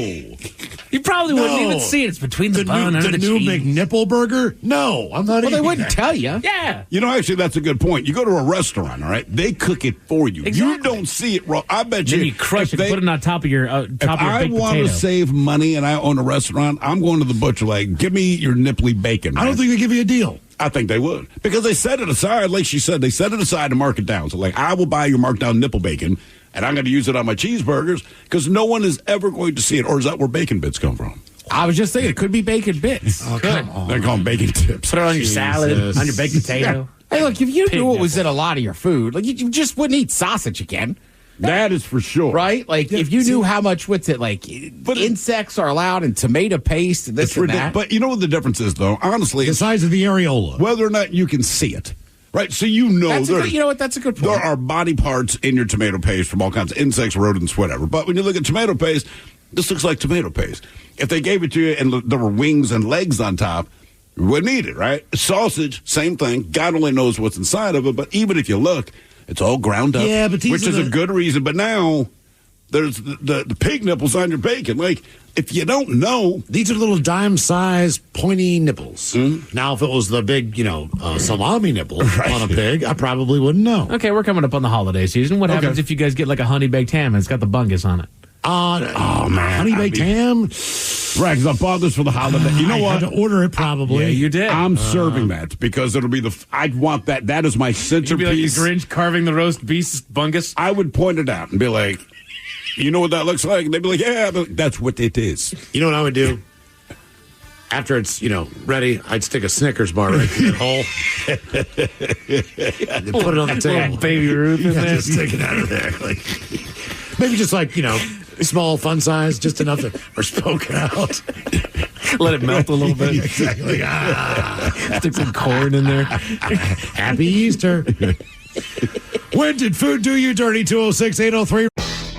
C: You probably wouldn't even see it. It's between the bun and the
H: new
C: cheese.
H: McNipple burger? No, I'm not eating
I: they wouldn't
H: that.
I: tell you.
C: Yeah.
G: You know, actually, that's a good point. You go to a restaurant, all right? They cook it for you.
C: Exactly.
G: You don't see it raw. I bet
C: Then
G: you...
C: you crush it and put it on top of your
G: If
C: baked
G: I want
C: potato.
G: to save money and I own a restaurant, I'm going to the butcher like, give me your nipply bacon, man.
H: I don't think they give you a deal.
G: I think they would. Because they set it aside, like she said, they set it aside to mark it down. So, like, I will buy your marked down nipple bacon, and I'm going to use it on my cheeseburgers because no one is ever going to see it. Or is that where bacon bits come from?
I: I was just thinking, it could be bacon bits.
H: Oh, come on.
G: They call them bacon tips.
C: Put it on your salad, on your baked potato.
I: Hey, look, if you
C: Pig
I: knew what was
C: nipple.
I: in a lot of your food, like you just wouldn't eat sausage again.
G: That is for sure.
I: Right? Like, if you knew how much, insects are allowed in tomato paste and this and that.
G: But you know what the difference is, though? Honestly,
H: The size of the areola.
G: whether or not you can see it. Right? So you know
I: You know what? That's a good point.
G: there are body parts in your tomato paste from all kinds of insects, rodents, whatever. But when you look at tomato paste, this looks like tomato paste. If they gave it to you and there were wings and legs on top, you wouldn't eat it, right? Sausage, same thing. God only knows what's inside of it. But even if you look, it's all ground up,
H: Yeah, but these
G: which
H: are
G: is a good reason. But now There's the pig nipples on your bacon. Like, if you don't know.
H: These are little dime-sized, pointy nipples. Now, if it was the big, salami nipple on a pig, I probably wouldn't know.
C: Okay, we're coming up on the holiday season. What happens if you guys get like a honey baked ham and it's got the bungus on it?
G: Oh, man.
H: Honey baked ham?
G: Right, because I bought this for the holiday. You know
H: I
G: what?
H: had to order it probably.
C: Yeah, you did.
G: I'm serving that because it'll be I'd want that. That is my centerpiece.
C: You'd be like the Grinch carving the roast beef bungus.
G: I would point it out and be like, you know what that looks like? And they'd be like, yeah, but that's what it is.
H: You know what I would do? After it's, ready, I'd stick a Snickers bar right through the hole. And put it on the table.
C: Little Baby Ruth in there.
H: Just stick it out of there. Maybe just small, fun size, just enough or poke it out.
C: Let it melt a little bit.
H: Exactly.
C: Stick some corn in there.
H: Happy Easter. When did food do you dirty? 206-803.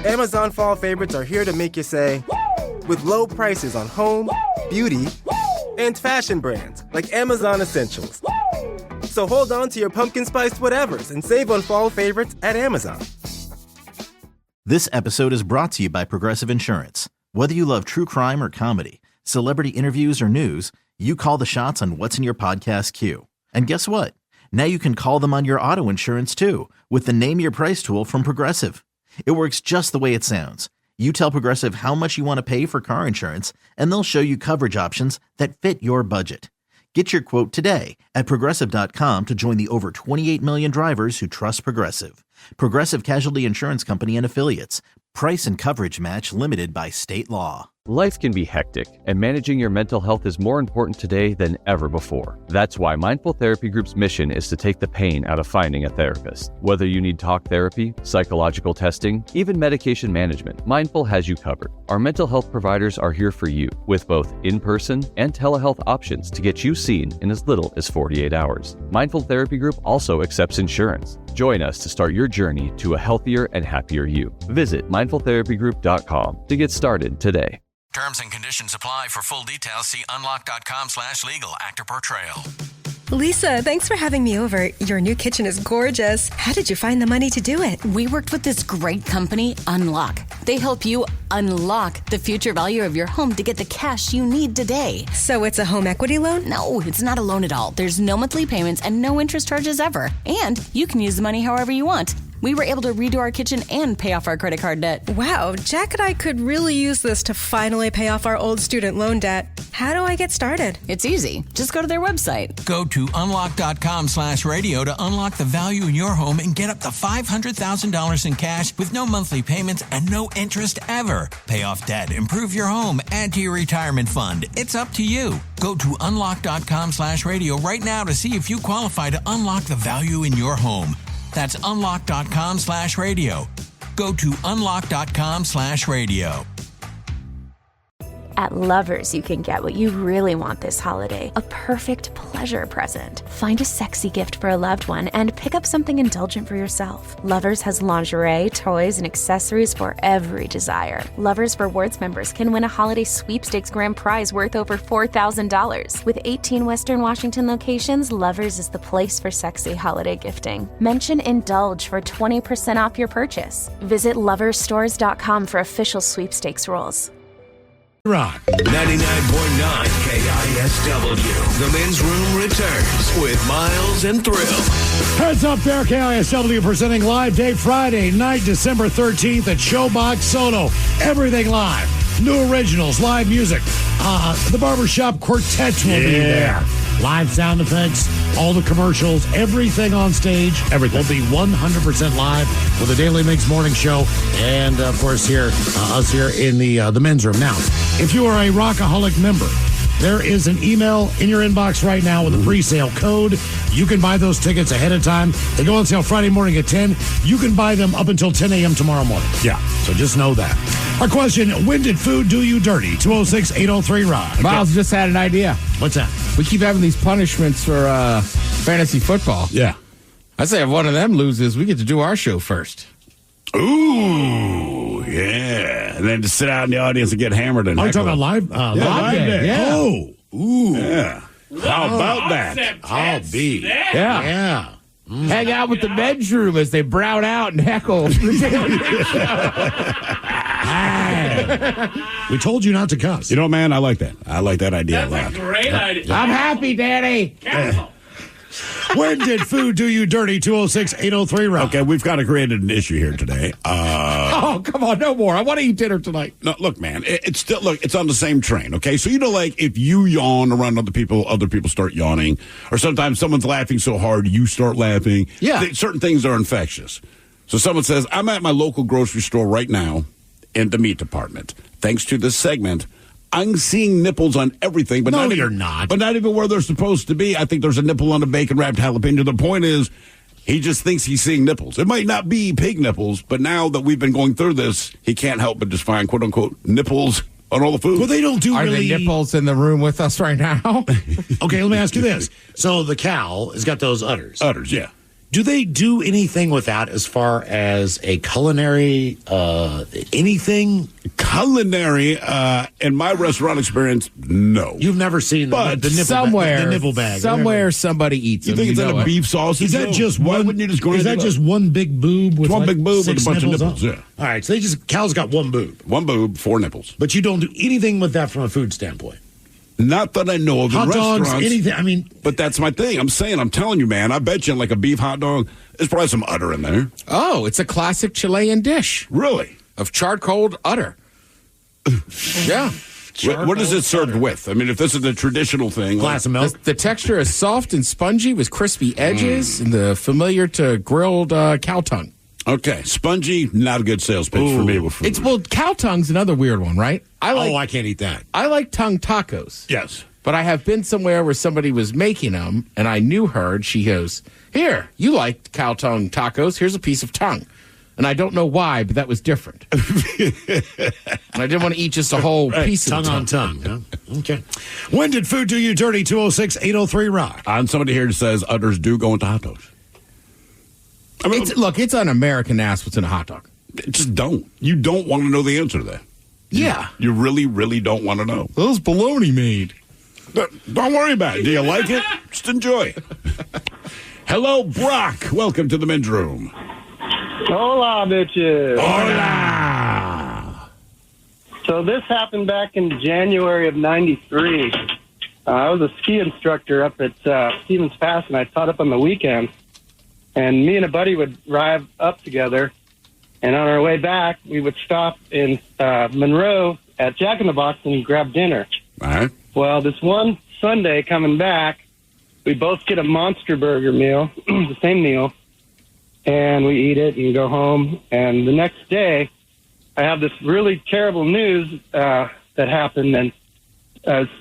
R: Amazon fall favorites are here to make you say, with low prices on home, beauty, and fashion brands like Amazon Essentials. So hold on to your pumpkin spiced whatevers and save on fall favorites at Amazon.
K: This episode is brought to you by Progressive Insurance. Whether you love true crime or comedy, celebrity interviews or news, you call the shots on what's in your podcast queue. And guess what? Now you can call them on your auto insurance too with the Name Your Price tool from Progressive. It works just the way it sounds. You tell Progressive how much you want to pay for car insurance, and they'll show you coverage options that fit your budget. Get your quote today at Progressive.com to join the over 28 million drivers who trust Progressive. Progressive Casualty Insurance Company and Affiliates. Price and coverage match limited by state law.
D: Life can be hectic, and managing your mental health is more important today than ever before. That's why Mindful Therapy Group's mission is to take the pain out of finding a therapist. Whether you need talk therapy, psychological testing, even medication management, Mindful has you covered. Our mental health providers are here for you with both in-person and telehealth options to get you seen in as little as 48 hours. Mindful Therapy Group also accepts insurance. Join us to start your journey to a healthier and happier you. Visit mindfultherapygroup.com to get started today.
L: Terms and conditions apply. For full details, see unlock.com/legal. Actor portrayal.
M: Lisa, thanks for having me over. Your new kitchen is gorgeous. How did you find the money to do it?
N: We worked with this great company, Unlock. They help you unlock the future value of your home to get the cash you need today.
M: So it's a home equity loan?
N: No, it's not a loan at all. There's no monthly payments and no interest charges ever. And you can use the money however you want. We were able to redo our kitchen and pay off our credit card debt.
M: Wow, Jack and I could really use this to finally pay off our old student loan debt. How do I get started?
N: It's easy. Just go to their website.
L: Go to unlock.com/radio to unlock the value in your home and get up to $500,000 in cash with no monthly payments and no interest ever. Pay off debt, improve your home, add to your retirement fund. It's up to you. Go to unlock.com/radio right now to see if you qualify to unlock the value in your home. That's unlock.com/radio. Go to unlock.com/radio.
A: At Lovers, you can get what you really want this holiday, a perfect pleasure present. Find a sexy gift for a loved one and pick up something indulgent for yourself. Lovers has lingerie, toys, and accessories for every desire. Lovers Rewards members can win a holiday sweepstakes grand prize worth over $4,000. With 18 Western Washington locations, Lovers is the place for sexy holiday gifting. Mention Indulge for 20% off your purchase. Visit loversstores.com for official sweepstakes rules.
H: Rock
F: 99.9 KISW. The men's room returns with Miles and Thrill.
H: Heads up there, KISW presenting live day Friday night, December 13th at Showbox Soto. Everything live. New originals, live music. The Barbershop Quartet will be there. Live sound effects, all the commercials, everything on stage. Everything will be 100% live with the Daily Mix Morning Show, and of course us here in the men's room. Now, if you are a Rockaholic member, there is an email in your inbox right now with a pre-sale code. You can buy those tickets ahead of time. They go on sale Friday morning at 10. You can buy them up until 10 a.m. tomorrow morning. Yeah, so just know that. Our question, when did food do you dirty? 206-803-ROD.
I: Miles just had an idea.
H: What's that?
I: We keep having these punishments for fantasy football.
H: Yeah.
I: I say if one of them loses, we get to do our show first.
G: Ooh, yeah. And then just sit out in the audience and get hammered. And
H: you talking about live day?
G: Yeah.
H: Oh.
G: Ooh. Yeah. How about that?
H: I'll be.
I: Yeah. Hang out with the men's room as they brown out and heckle.
H: We told you not to cuss.
G: You know, man, I like that. I like that idea a lot.
C: Great idea.
I: I'm happy, Daddy.
H: When did food do you dirty? 206-803-ROCK.
G: Okay, we've got to create an issue here today.
I: Oh, come on, no more. I want to eat dinner tonight.
G: No, look, man, it's still, it's on the same train, okay? So, like, if you yawn around other people start yawning, or sometimes someone's laughing so hard, you start laughing.
I: Yeah.
G: Certain things are infectious. So someone says, I'm at my local grocery store right now in the meat department. Thanks to this segment, I'm seeing nipples on everything, but
H: you're not.
G: But not even where they're supposed to be. I think there's a nipple on a bacon-wrapped jalapeno. The point is, he just thinks he's seeing nipples. It might not be pig nipples, but now that we've been going through this, he can't help but just find, quote-unquote, nipples on all the food.
H: Well, they don't do
I: Are
H: really...
I: the nipples in the room with us right now?
H: Okay, let me ask you this. So the cow has got those udders.
G: Udders, yeah.
H: Do they do anything with that as far as a culinary, anything?
G: Culinary, in my restaurant experience, no.
H: You've never seen the nipple
I: somewhere,
H: the nipple bag.
I: Somewhere somebody eats
G: You
I: them.
G: think it's in a beef sausage?
H: Is that just
G: Why
H: one?
G: wouldn't you just go
H: Is that just one big boob with
G: one
H: like
G: big boob with a
H: 6
G: bunch of
H: nipples?
G: nipples, yeah.
H: All right, so cow's got one boob.
G: One boob, 4 nipples.
H: But you don't do anything with that from a food standpoint.
G: Not that I know of.
H: Hot
G: in
H: dogs,
G: restaurants,
H: anything. I mean,
G: but that's my thing. I'm telling you, man. I bet you, like a beef hot dog, there's probably some udder in there.
I: Oh, it's a classic Chilean dish.
G: Really?
I: Of charcoal udder. Yeah.
G: What is it served with? I mean, if this is the traditional thing,
H: glass of milk.
I: The texture is soft and spongy with crispy edges, and the familiar to grilled cow tongue.
G: Okay, spongy, not a good sales pitch for me with food.
I: Cow tongue's another weird one, right?
H: I can't eat that.
I: I like tongue tacos.
G: Yes.
I: But I have been somewhere where somebody was making them, and I knew her, and she goes, "Here, you like cow tongue tacos. Here's a piece of tongue." And I don't know why, but that was different. And I didn't want to eat just a whole piece of
H: tongue on tongue. Huh? Okay. When did food do you dirty? 206-803-ROCK.
G: And somebody here says udders do go into hot dogs.
I: I mean, it's an American ass what's in a hot dog.
G: Just don't. You don't want to know the answer to that.
I: Yeah.
G: You really, really don't want to know.
I: Those bologna made.
G: Don't worry about it. Do you like it? Just enjoy it. Hello, Brock. Welcome to the men's room.
U: Hola, bitches.
G: Hola.
U: So this happened back in January of '93. I was a ski instructor up at Stevens Pass, and I taught up on the weekends. And me and a buddy would drive up together, and on our way back, we would stop in Monroe at Jack in the Box and grab dinner.
G: All right.
U: Well, this one Sunday coming back, we both get a Monster Burger meal, the same meal, and we eat it and go home. And the next day, I have this really terrible news that happened, and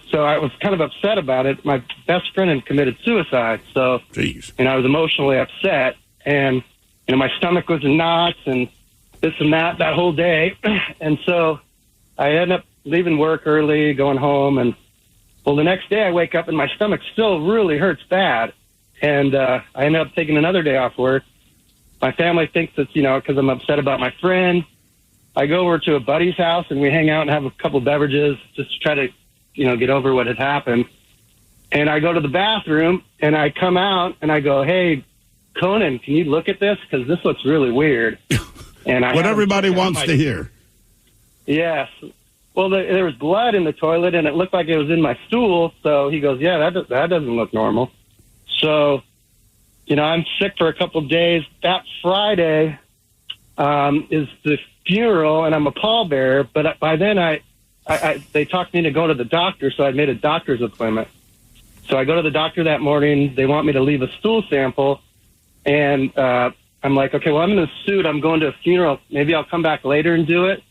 U: so I was kind of upset about it. My best friend had committed suicide, so
G: jeez.
U: And I was emotionally upset, and my stomach was in knots and this and that whole day. And so I ended up leaving work early, going home, and well, the next day I wake up and my stomach still really hurts bad, and I ended up taking another day off work. My family thinks it's because I'm upset about my friend. I go over to a buddy's house and we hang out and have a couple beverages just to try to get over what had happened. And I go to the bathroom and I come out and I go, "Hey, Conan, can you look at this? Because this looks really weird." And
G: what everybody wants to hear.
U: Yes. Well, there was blood in the toilet and it looked like it was in my stool. So he goes, "Yeah, that doesn't look normal." So, I'm sick for a couple of days. That Friday is the funeral and I'm a pallbearer. But by then they talked me to go to the doctor, so I made a doctor's appointment. So I go to the doctor that morning. They want me to leave a stool sample. And I'm like, okay, well, I'm in a suit. I'm going to a funeral. Maybe I'll come back later and do it.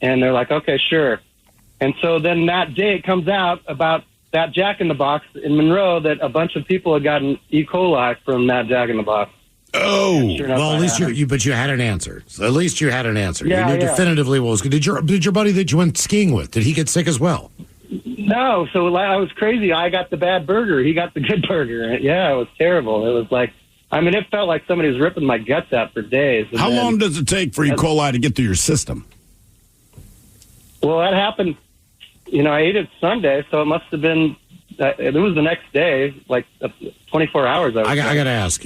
U: And they're like, okay, sure. And so then that day it comes out about that Jack in the Box in Monroe that a bunch of people had gotten E. coli from that Jack in the Box.
G: Oh,
U: Sure
H: well, at least you had an answer. So at least you had an answer.
U: Yeah,
H: you knew definitively what was good. Did your buddy that you went skiing with, did he get sick as well?
U: No, so I was crazy. I got the bad burger. He got the good burger. Yeah, it was terrible. It was like, it felt like somebody was ripping my guts out for days. And
G: how long does it take for E. coli to get through your system?
U: Well, that happened, I ate it Sunday, so it must have been, it was the next day, like 24 hours.
H: I got to ask,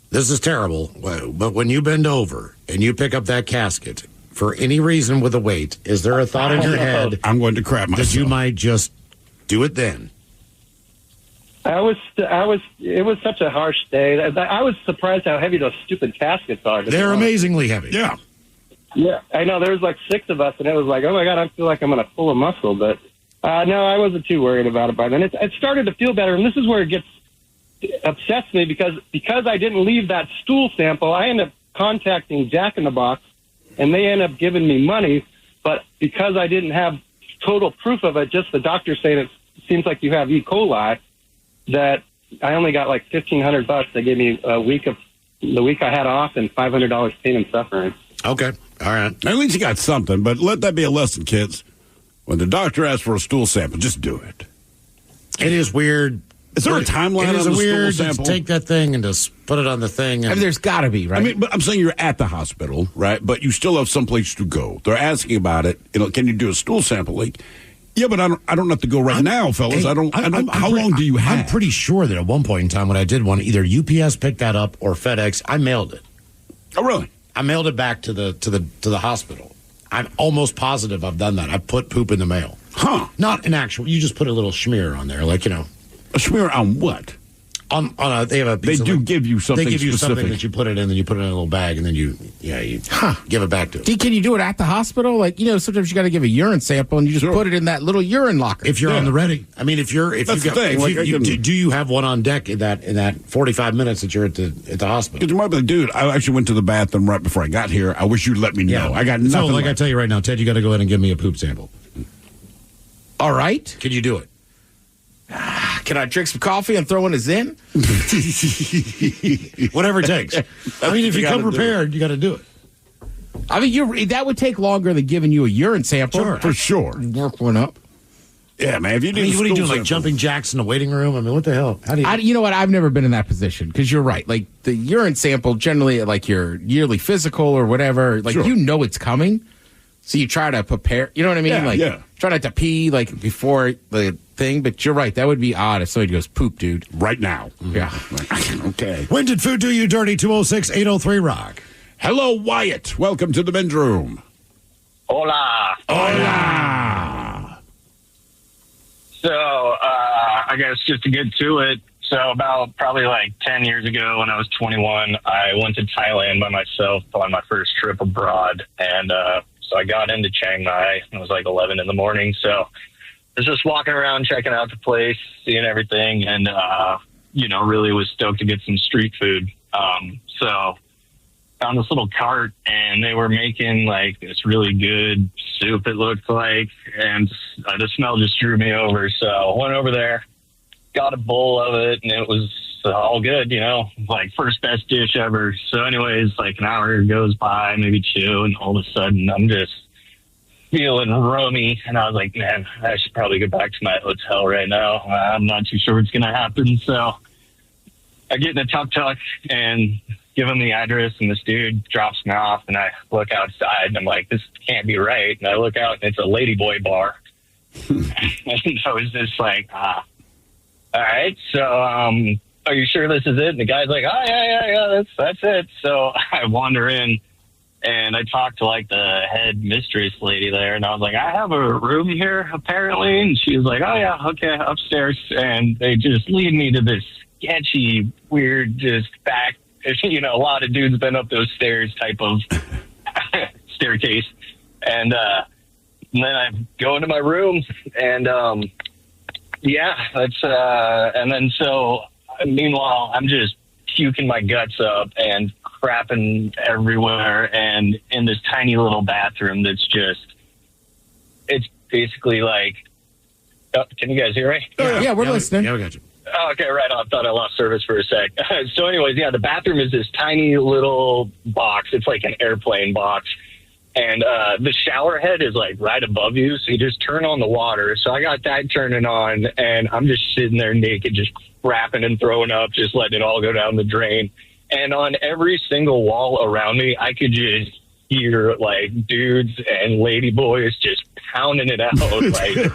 H: this is terrible, but when you bend over and you pick up that casket for any reason with a weight, is there a thought in your head?
G: I'm going to crap myself.
H: That you might just do it then?
U: It was such a harsh day. I was surprised how heavy those stupid caskets are.
H: They're amazingly heavy.
G: Yeah.
U: Yeah, I know. There was like 6 of us, and it was like, oh my God, I feel like I'm going to pull a muscle. But no, I wasn't too worried about it by then. It started to feel better, and this is where it gets upsets me because I didn't leave that stool sample. I ended up contacting Jack in the Box, and they ended up giving me money. But because I didn't have total proof of it, just the doctor saying it seems like you have E. coli, that I only got like $1,500. They gave me the week I had off and $500 pain and suffering.
H: Okay. All right.
G: At least you got something, but let that be a lesson, kids. When the doctor asks for a stool sample, just do it.
H: It is weird.
G: Is there a timeline on the
H: weird
G: stool sample?
H: To take that thing and just put it on the thing. And
I: I mean, there's got to be, right?
G: I mean, but I'm saying you're at the hospital, right? But you still have some place to go. They're asking about it. Can you do a stool sample? Like, yeah, but I don't have to go right now, fellas.
H: Hey,
G: How long do you have?
H: I'm pretty sure that at one point in time when I did one, either UPS picked that up or FedEx, I mailed it.
G: Oh, really?
H: I mailed it back to the hospital. I'm almost positive I've done that. I put poop in the mail.
G: Huh?
H: Not an actual. You just put a little smear on there, like
G: A smear on what?
H: They have a.
G: They do give you something.
H: They give you
G: specific.
H: something that you put it in, then you put it in a little bag, and then you give it back to them.
I: Can you do it at the hospital? Like, sometimes you got to give a urine sample, and you just put it in that little urine locker.
H: If you're on the ready, I mean, do you have one on deck in that 45 minutes that you're at the hospital?
G: Because you might be like, dude, I actually went to the bathroom right before I got here. I wish you'd let me know. I got nothing.
H: So, like I tell you right now, Ted, you got to go ahead and give me a poop sample.
I: All right.
H: Can you do it?
I: Can I drink some coffee and throw in a Zen?
H: Whatever it takes. I mean, if you come prepared, you got to do it.
I: I mean, that would take longer than giving you a urine sample.
G: For sure.
I: Work one up.
G: Yeah, man. If you do,
H: what are you doing? Like jumping jacks in the waiting room? I mean, what the hell? How do you?
I: You know what? I've never been in that position because you're right. Like the urine sample, generally, like your yearly physical or whatever, like it's coming, so you try to prepare. You know what I mean? Try not to pee like before the thing. But you're right. That would be odd if somebody goes poop, dude,
G: right now.
I: Yeah.
G: Okay.
H: When did food do you dirty? 206-803-ROCK.
G: Hello, Wyatt. Welcome to the men's room.
P: Hola.
G: Hola.
P: So, I guess just to get to it, so about probably like 10 years ago when I was 21, I went to Thailand by myself on my first trip abroad. And so I got into Chiang Mai. It was like 11 in the morning. So I was just walking around, checking out the place, seeing everything, and, really was stoked to get some street food. So found this little cart, and they were making like this really good soup, it looked like, and the smell just drew me over. So I went over there, got a bowl of it, and it was all good, like first best dish ever. So anyways, like an hour goes by, maybe 2, and all of a sudden I'm just feeling rummy, and I was like, man, I should probably go back to my hotel right now. I'm not too sure what's going to happen. So I get in a tuk-tuk and give him the address, and this dude drops me off, and I look outside, and I'm like, this can't be right. And I look out, and it's a ladyboy bar. And I was just like, all right, so are you sure this is it? And the guy's like, oh, yeah, that's it. So I wander in, and I talked to, like, the head mistress lady there, and I was like, I have a room here, apparently. And she was like, oh, yeah, okay, upstairs. And they just lead me to this sketchy, weird, just back, a lot of dudes been up those stairs type of staircase. And then I go into my room, and that's and then so meanwhile I'm just puking my guts up and crapping everywhere, and in this tiny little bathroom that's just, it's basically like, can you guys hear me?
I: Yeah, we're listening.
H: Yeah, we got you.
P: Oh, okay, right on. Thought I lost service for a sec. So anyways, the bathroom is this tiny little box. It's like an airplane box. And the shower head is like right above you. So you just turn on the water. So I got that turning on, and I'm just sitting there naked, just crapping and throwing up, just letting it all go down the drain. And on every single wall around me, I could just hear like dudes and lady boys just pounding it out. Like, it's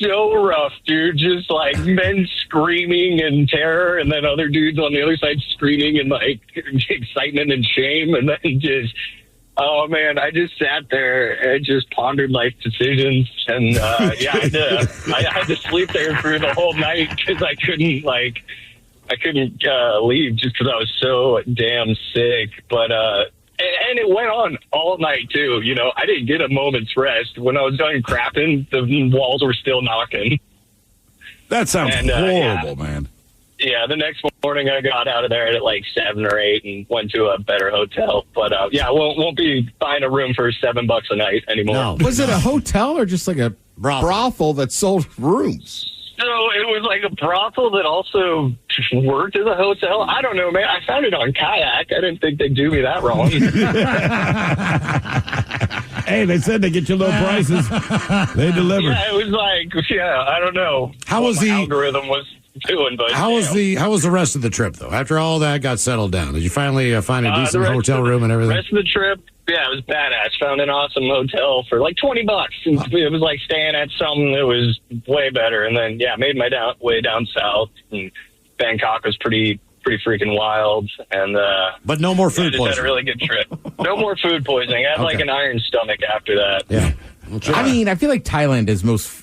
P: so rough, dude. Just like men screaming in terror, and then other dudes on the other side screaming in like excitement and shame, and then just, oh man, I just sat there and just pondered life decisions, and yeah, I had to sleep there through the whole night because I couldn't leave just because I was so damn sick. But and it went on all night too. You know, I didn't get a moment's rest. When I was done crapping, the walls were still knocking.
G: That sounds horrible, man.
P: Yeah, the next morning I got out of there at like 7 or 8 and went to a better hotel. But yeah, won't be buying a room for $7 a night anymore.
I: No. Was it a hotel or just like a brothel that sold rooms?
P: So it was like a brothel that also worked as a hotel. I don't know, man. I found it on Kayak. I didn't think they'd do me that wrong.
G: Hey, they said they get you low prices. They delivered.
P: Yeah, it was like, I don't know.
H: How was the
P: algorithm was doing? But
H: how was the rest of the trip though? After all that got settled down, did you finally find a decent hotel room and everything?
P: The rest of the trip. Yeah, it was badass. Found an awesome hotel for like $20. It was like staying at something that was way better. And then, yeah, made my way down south. And Bangkok was pretty freaking wild. And
H: but no more food
P: poisoning.
H: poisoning.
P: Had a really good trip. No more food poisoning. I had like an iron stomach after that.
H: Yeah.
I: I mean, I feel like Thailand is most.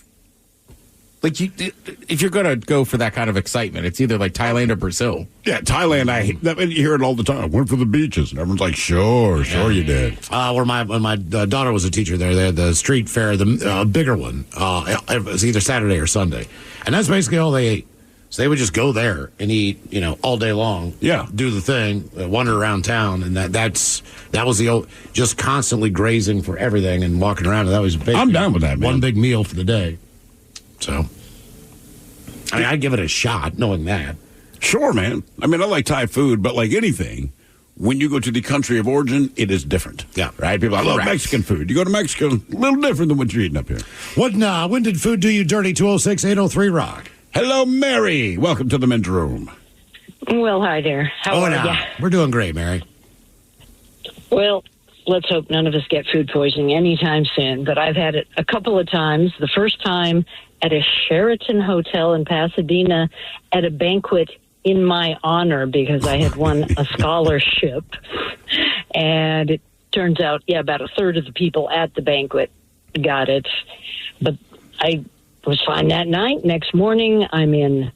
I: Like, if you're going to go for that kind of excitement, it's either like Thailand or Brazil.
G: Yeah, Thailand, you hear it all the time. I went for the beaches. And everyone's like, sure you did.
H: When my daughter was a teacher there, they had the street fair, the bigger one. It was either Saturday or Sunday. And that's basically all they ate. So they would just go there and eat, all day long.
G: Yeah.
H: Do the thing, wander around town. And that was the old, just constantly grazing for everything and walking around. And that was basically
G: I'm down with that, man.
H: One big meal for the day. So, I mean, I'd give it a shot, knowing that.
G: Sure, man. I mean, I like Thai food, but like anything, when you go to the country of origin, it is different.
H: Yeah.
G: Right? People, I love Mexican food. You go to Mexico, a little different than what you're eating up here.
H: When did food do you dirty? 206-803-ROCK.
G: Hello, Mary. Welcome to the men's room.
Q: Well, hi there. How are you?
H: We're doing great, Mary.
Q: Well, let's hope none of us get food poisoning anytime soon, but I've had it a couple of times. The first time at a Sheraton hotel in Pasadena at a banquet in my honor because I had won a scholarship. And it turns out, about a third of the people at the banquet got it. But I was fine that night. Next morning, I'm in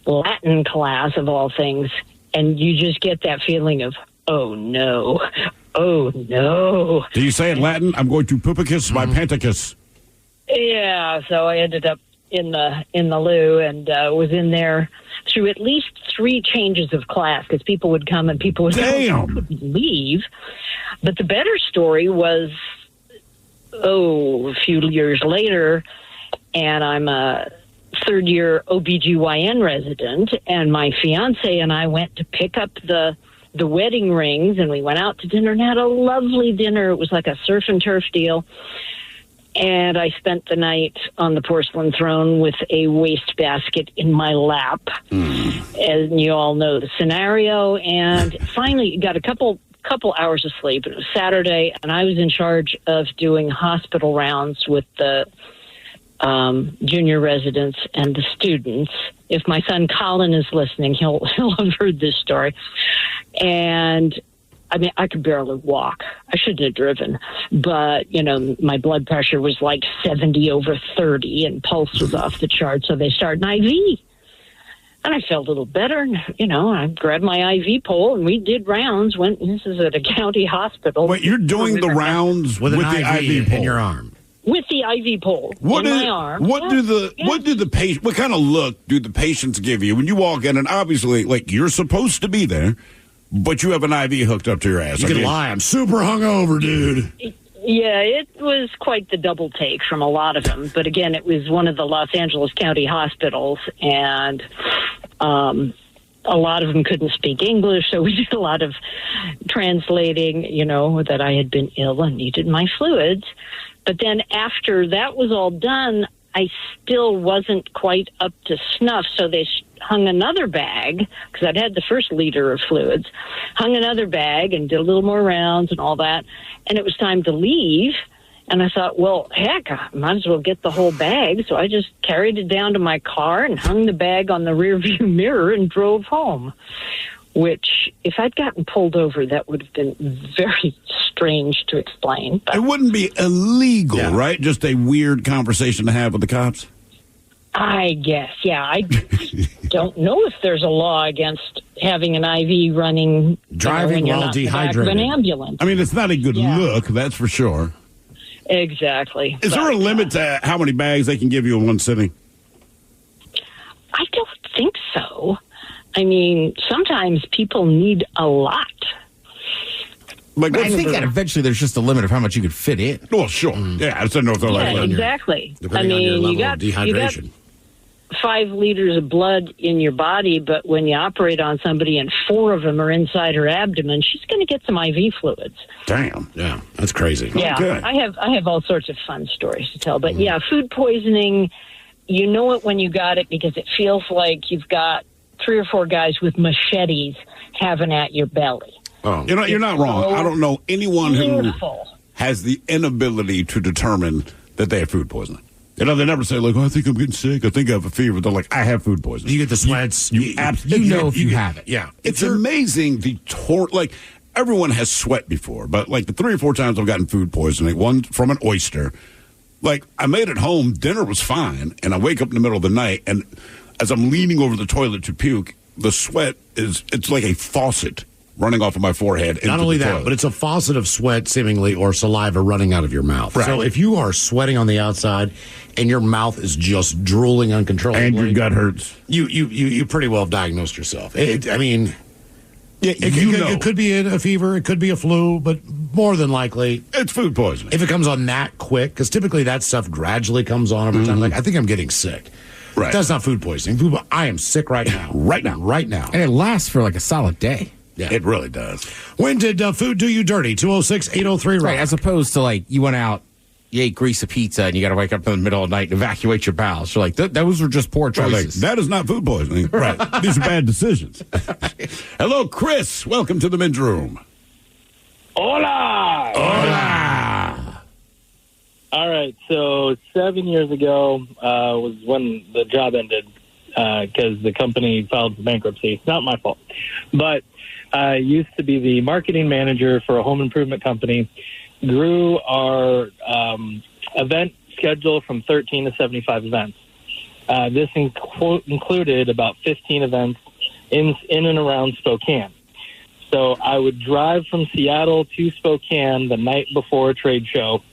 Q: Latin class, of all things, and you just get that feeling of, oh, no. Oh, no.
G: Do you say in Latin, I'm going to pupicus my panticus?
Q: Yeah, so I ended up in the loo and was in there through at least 3 changes of class because people would come and people would leave. But the better story was, a few years later, and I'm a third-year OBGYN resident, and my fiance and I went to pick up the wedding rings, and we went out to dinner and had a lovely dinner. It was like a surf and turf deal. And I spent the night on the porcelain throne with a wastebasket in my lap. And you all know the scenario. And finally got a couple hours of sleep. It was Saturday, and I was in charge of doing hospital rounds with the junior residents and the students. If my son Colin is listening, he'll have heard this story. And I mean, I could barely walk. I shouldn't have driven. But, my blood pressure was like 70/30 and pulse was off the chart. So they started an IV. And I felt a little better. And, I grabbed my IV pole and we did rounds. This is at a county hospital.
G: Wait, you're doing the rounds with the IV pole
H: in your arm?
Q: With the IV pole my arm.
G: What kind of look do the patients give you when you walk in? And obviously, like, you're supposed to be there, but you have an IV hooked up to your ass.
H: You can lie. I'm super hungover, dude.
Q: Yeah, it was quite the double take from a lot of them. But again, it was one of the Los Angeles County hospitals, and a lot of them couldn't speak English, so we did a lot of translating, that I had been ill and needed my fluids. But then after that was all done, I still wasn't quite up to snuff, so they hung another bag, because I'd had the first liter of fluids, hung another bag and did a little more rounds and all that, and it was time to leave, And I thought, well, heck, I might as well get the whole bag. So I just carried it down to my car and hung the bag on the rearview mirror and drove home. Which, if I'd gotten pulled over, that would have been very strange to explain.
G: It wouldn't be illegal, right? Just a weird conversation to have with the cops?
Q: I guess, yeah. I don't know if there's a law against having an IV running
H: driving
Q: when you're
H: while
Q: not in the back of an
H: dehydrated.
Q: ambulance.
G: I mean, it's not a good look, that's for sure.
Q: Exactly.
G: Is there a limit to how many bags they can give you in one sitting?
Q: I don't think so. I mean, sometimes people need a lot.
G: Like,
I: I think that eventually there's just a limit of how much you could fit in.
G: Well, sure. Yeah, I just don't know if they're
Q: Yeah, exactly. I mean, you got 5 liters of blood in your body, but when you operate on somebody and 4 of them are inside her abdomen, she's going to get some IV fluids.
G: Damn.
H: Yeah, that's crazy.
Q: Yeah,
G: Okay.
Q: I have all sorts of fun stories to tell. But yeah, food poisoning, you know it when you got it because it feels like you've got 3 or 4 guys with machetes having at your belly.
G: Oh, you're not wrong. I don't know anyone who has the inability to determine that they have food poisoning. They never say, like, oh, I think I'm getting sick. I think I have a fever. They're like, I have food poisoning.
H: You get the sweats.
G: You
H: know if you have it. Yeah.
G: It's amazing like, everyone has sweat before, but like the 3 or 4 times I've gotten food poisoning, one from an oyster, like I made it home, dinner was fine, and I wake up in the middle of the night, and as I'm leaning over the toilet to puke, the sweat it's like a faucet running off of my forehead.
H: Not only that, but it's a faucet of sweat, seemingly, or saliva running out of your mouth.
G: Right.
H: So if you are sweating on the outside and your mouth is just drooling uncontrollably,
G: and your gut hurts,
H: you pretty well have diagnosed yourself. I mean,
G: yeah,
H: it could be a fever, it could be a flu, but more than likely,
G: it's food poisoning.
H: If it comes on that quick, because typically that stuff gradually comes on over time. Like, I think I'm getting sick.
G: Right.
H: That's not food poisoning. I am sick right now. Right now.
I: And it lasts for like a solid day.
H: Yeah.
G: It really does.
H: When did food do you dirty? 206-803-ROCK.
I: Right, as opposed to like you went out, you ate grease of pizza, and you got to wake up in the middle of the night and evacuate your bowels. So like those were just poor choices.
G: That is not food poisoning. Right. These are bad decisions. Hello, Chris. Welcome to the men's room.
U: Hola!
G: Hola!
U: All right, so 7 years ago was when the job ended because the company filed for bankruptcy. Not my fault. But I used to be the marketing manager for a home improvement company, grew our event schedule from 13 to 75 events. This included about 15 events in and around Spokane. So I would drive from Seattle to Spokane the night before a trade show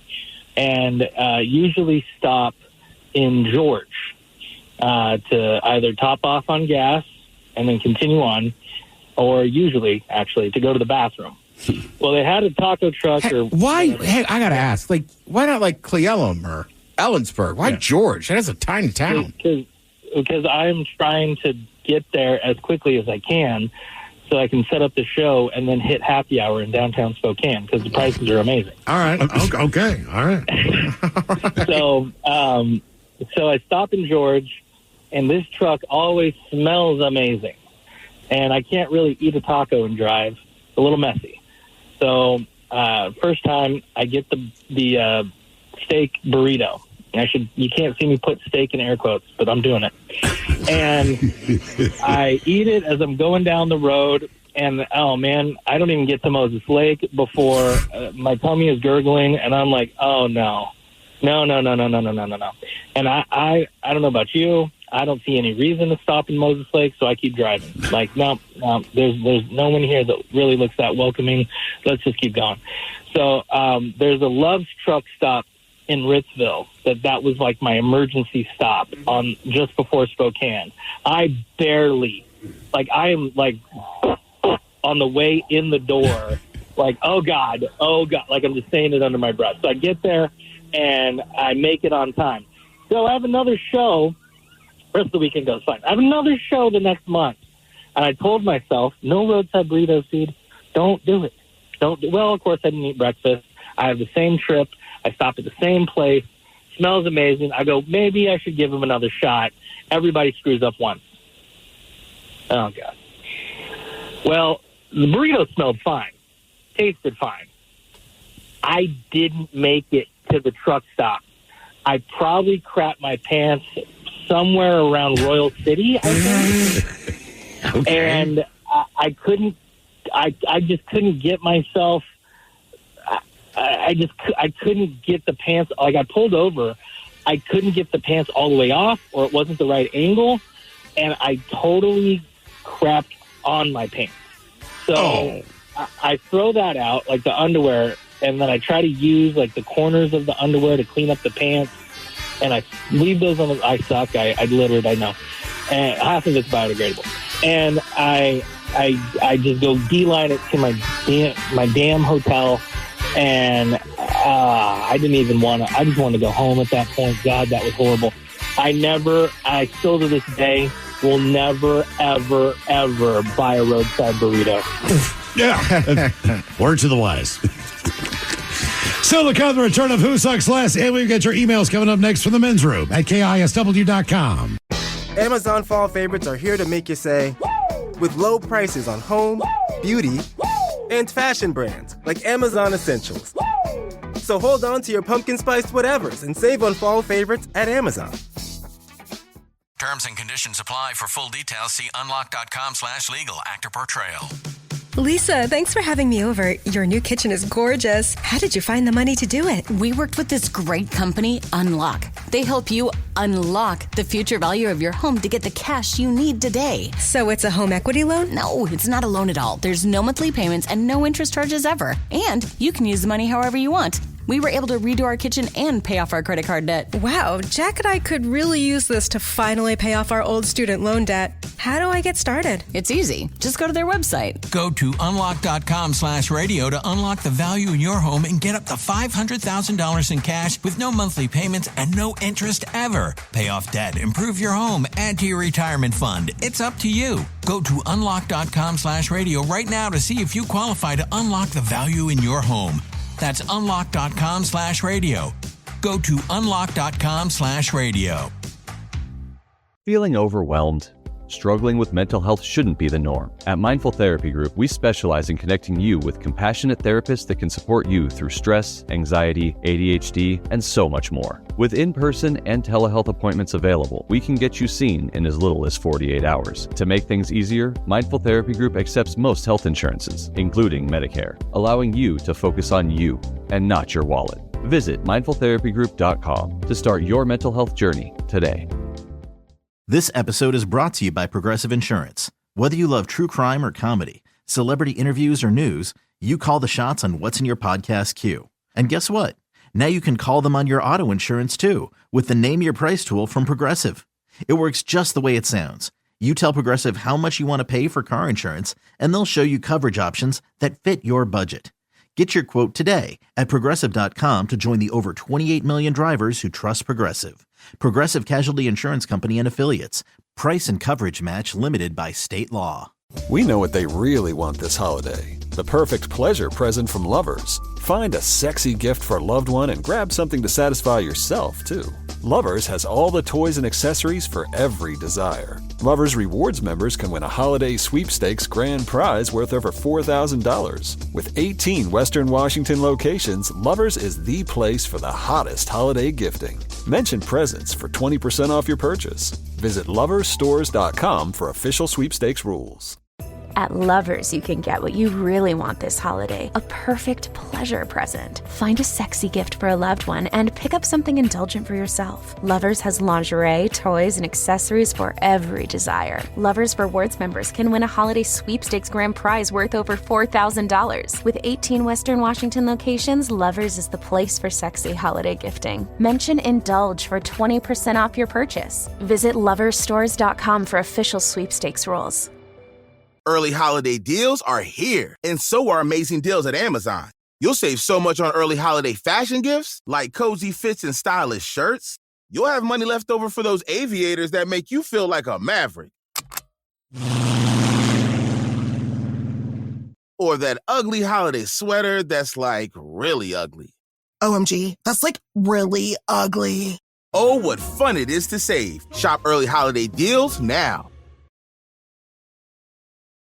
U: and usually stop in George to either top off on gas and then continue on, or usually, actually, to go to the bathroom. Well, they had a taco truck.
I: Why? Hey, I got to ask, like, why not like Cleellum or Ellensburg? Why George? That is a tiny town.
U: Because I'm trying to get there as quickly as I can so I can set up the show and then hit happy hour in downtown Spokane because the prices are amazing.
H: All right. Okay. All right.
U: So I stop in George, and this truck always smells amazing. And I can't really eat a taco and drive. It's a little messy. So first time I get the steak burrito. You can't see me put steak in air quotes, but I'm doing it. And I eat it as I'm going down the road. And, oh, man, I don't even get to Moses Lake before my tummy is gurgling. And I'm like, oh, no. No. And I don't know about you. I don't see any reason to stop in Moses Lake, so I keep driving. Like, no, there's no one here that really looks that welcoming. Let's just keep going. So there's a Love's truck stop in Ritzville that was like my emergency stop on just before Spokane. I barely, like, I am like on the way in the door, like, oh God, like I'm just saying it under my breath. So I get there and I make it on time. So I have another show. The rest of the weekend goes fine. I have another show the next month. And I told myself, no roadside burrito feed. Don't do it. Well, of course, I didn't eat breakfast. I have the same trip. I stopped at the same place. Smells amazing. I go, maybe I should give him another shot. Everybody screws up once. Oh, God. Well, the burrito smelled fine. Tasted fine. I didn't make it to the truck stop. I probably crapped my pants somewhere around Royal City, I think.
H: Okay.
U: And I just couldn't get myself. I couldn't get the pants. Like, I pulled over, I couldn't get the pants all the way off, or it wasn't the right angle, and I totally crapped on my pants. So I throw that out, like the underwear, and then I try to use like the corners of the underwear to clean up the pants, and I leave those on. I suck. I know, and half of it's biodegradable, and I just go beeline it to my damn hotel, and I didn't even want to. I just wanted to go home at that point. God, that was horrible. I still to this day will never, ever, ever buy a roadside burrito.
H: Yeah. Word to the wise. Still to come, the return of Who Sucks Less, and we've got your emails coming up next from the men's room at KISW.com.
R: Amazon fall favorites are here to make you say, with low prices on home, beauty, and fashion brands like Amazon Essentials. So hold on to your pumpkin spiced whatevers and save on fall favorites at Amazon.
L: Terms and conditions apply. For full details, see unlock.com/legal. Actor portrayal.
M: Lisa, thanks for having me over. Your new kitchen is gorgeous. How did you find the money to do it?
N: We worked with this great company, Unlock. They help you unlock the future value of your home to get the cash you need today.
M: So it's a home equity loan?
N: No, it's not a loan at all. There's no monthly payments and no interest charges ever. And you can use the money however you want. We were able to redo our kitchen and pay off our credit card debt.
M: Wow, Jack and I could really use this to finally pay off our old student loan debt. How do I get started?
N: It's easy. Just go to their website.
L: Go to unlock.com/radio to unlock the value in your home and get up to $500,000 in cash with no monthly payments and no interest ever. Pay off debt, improve your home, add to your retirement fund. It's up to you. Go to unlock.com/radio right now to see if you qualify to unlock the value in your home. That's unlock.com/radio. Go to unlock.com/radio.
D: Feeling overwhelmed? Struggling with mental health shouldn't be the norm. At Mindful Therapy Group, we specialize in connecting you with compassionate therapists that can support you through stress, anxiety, ADHD, and so much more. With in-person and telehealth appointments available, we can get you seen in as little as 48 hours. To make things easier, Mindful Therapy Group accepts most health insurances, including Medicare, allowing you to focus on you and not your wallet. Visit mindfultherapygroup.com to start your mental health journey today.
K: This episode is brought to you by Progressive Insurance. Whether you love true crime or comedy, celebrity interviews or news, you call the shots on what's in your podcast queue. And guess what? Now you can call them on your auto insurance too with the Name Your Price tool from Progressive. It works just the way it sounds. You tell Progressive how much you want to pay for car insurance, and they'll show you coverage options that fit your budget. Get your quote today at Progressive.com to join the over 28 million drivers who trust Progressive. Progressive Casualty Insurance Company and Affiliates. Price and coverage match limited by state law.
J: We know what they really want this holiday. The perfect pleasure present from Lovers. Find a sexy gift for a loved one and grab something to satisfy yourself, too. Lovers has all the toys and accessories for every desire. Lovers Rewards members can win a holiday sweepstakes grand prize worth over $4,000. With 18 Western Washington locations, Lovers is the place for the hottest holiday gifting. Mention presents for 20% off your purchase. Visit loversstores.com for official sweepstakes rules.
A: At Lovers, you can get what you really want this holiday, a perfect pleasure present. Find a sexy gift for a loved one and pick up something indulgent for yourself. Lovers has lingerie, toys, and accessories for every desire. Lovers Rewards members can win a holiday sweepstakes grand prize worth over $4,000. With 18 Western Washington locations, Lovers is the place for sexy holiday gifting. Mention Indulge for 20% off your purchase. Visit loversstores.com for official sweepstakes rules.
B: Early holiday deals are here, and so are amazing deals at Amazon. You'll save so much on early holiday fashion gifts, like cozy fits and stylish shirts. You'll have money left over for those aviators that make you feel like a maverick. Or that ugly holiday sweater that's like really ugly.
O: OMG, that's like really ugly.
B: Oh, what fun it is to save. Shop early holiday deals now.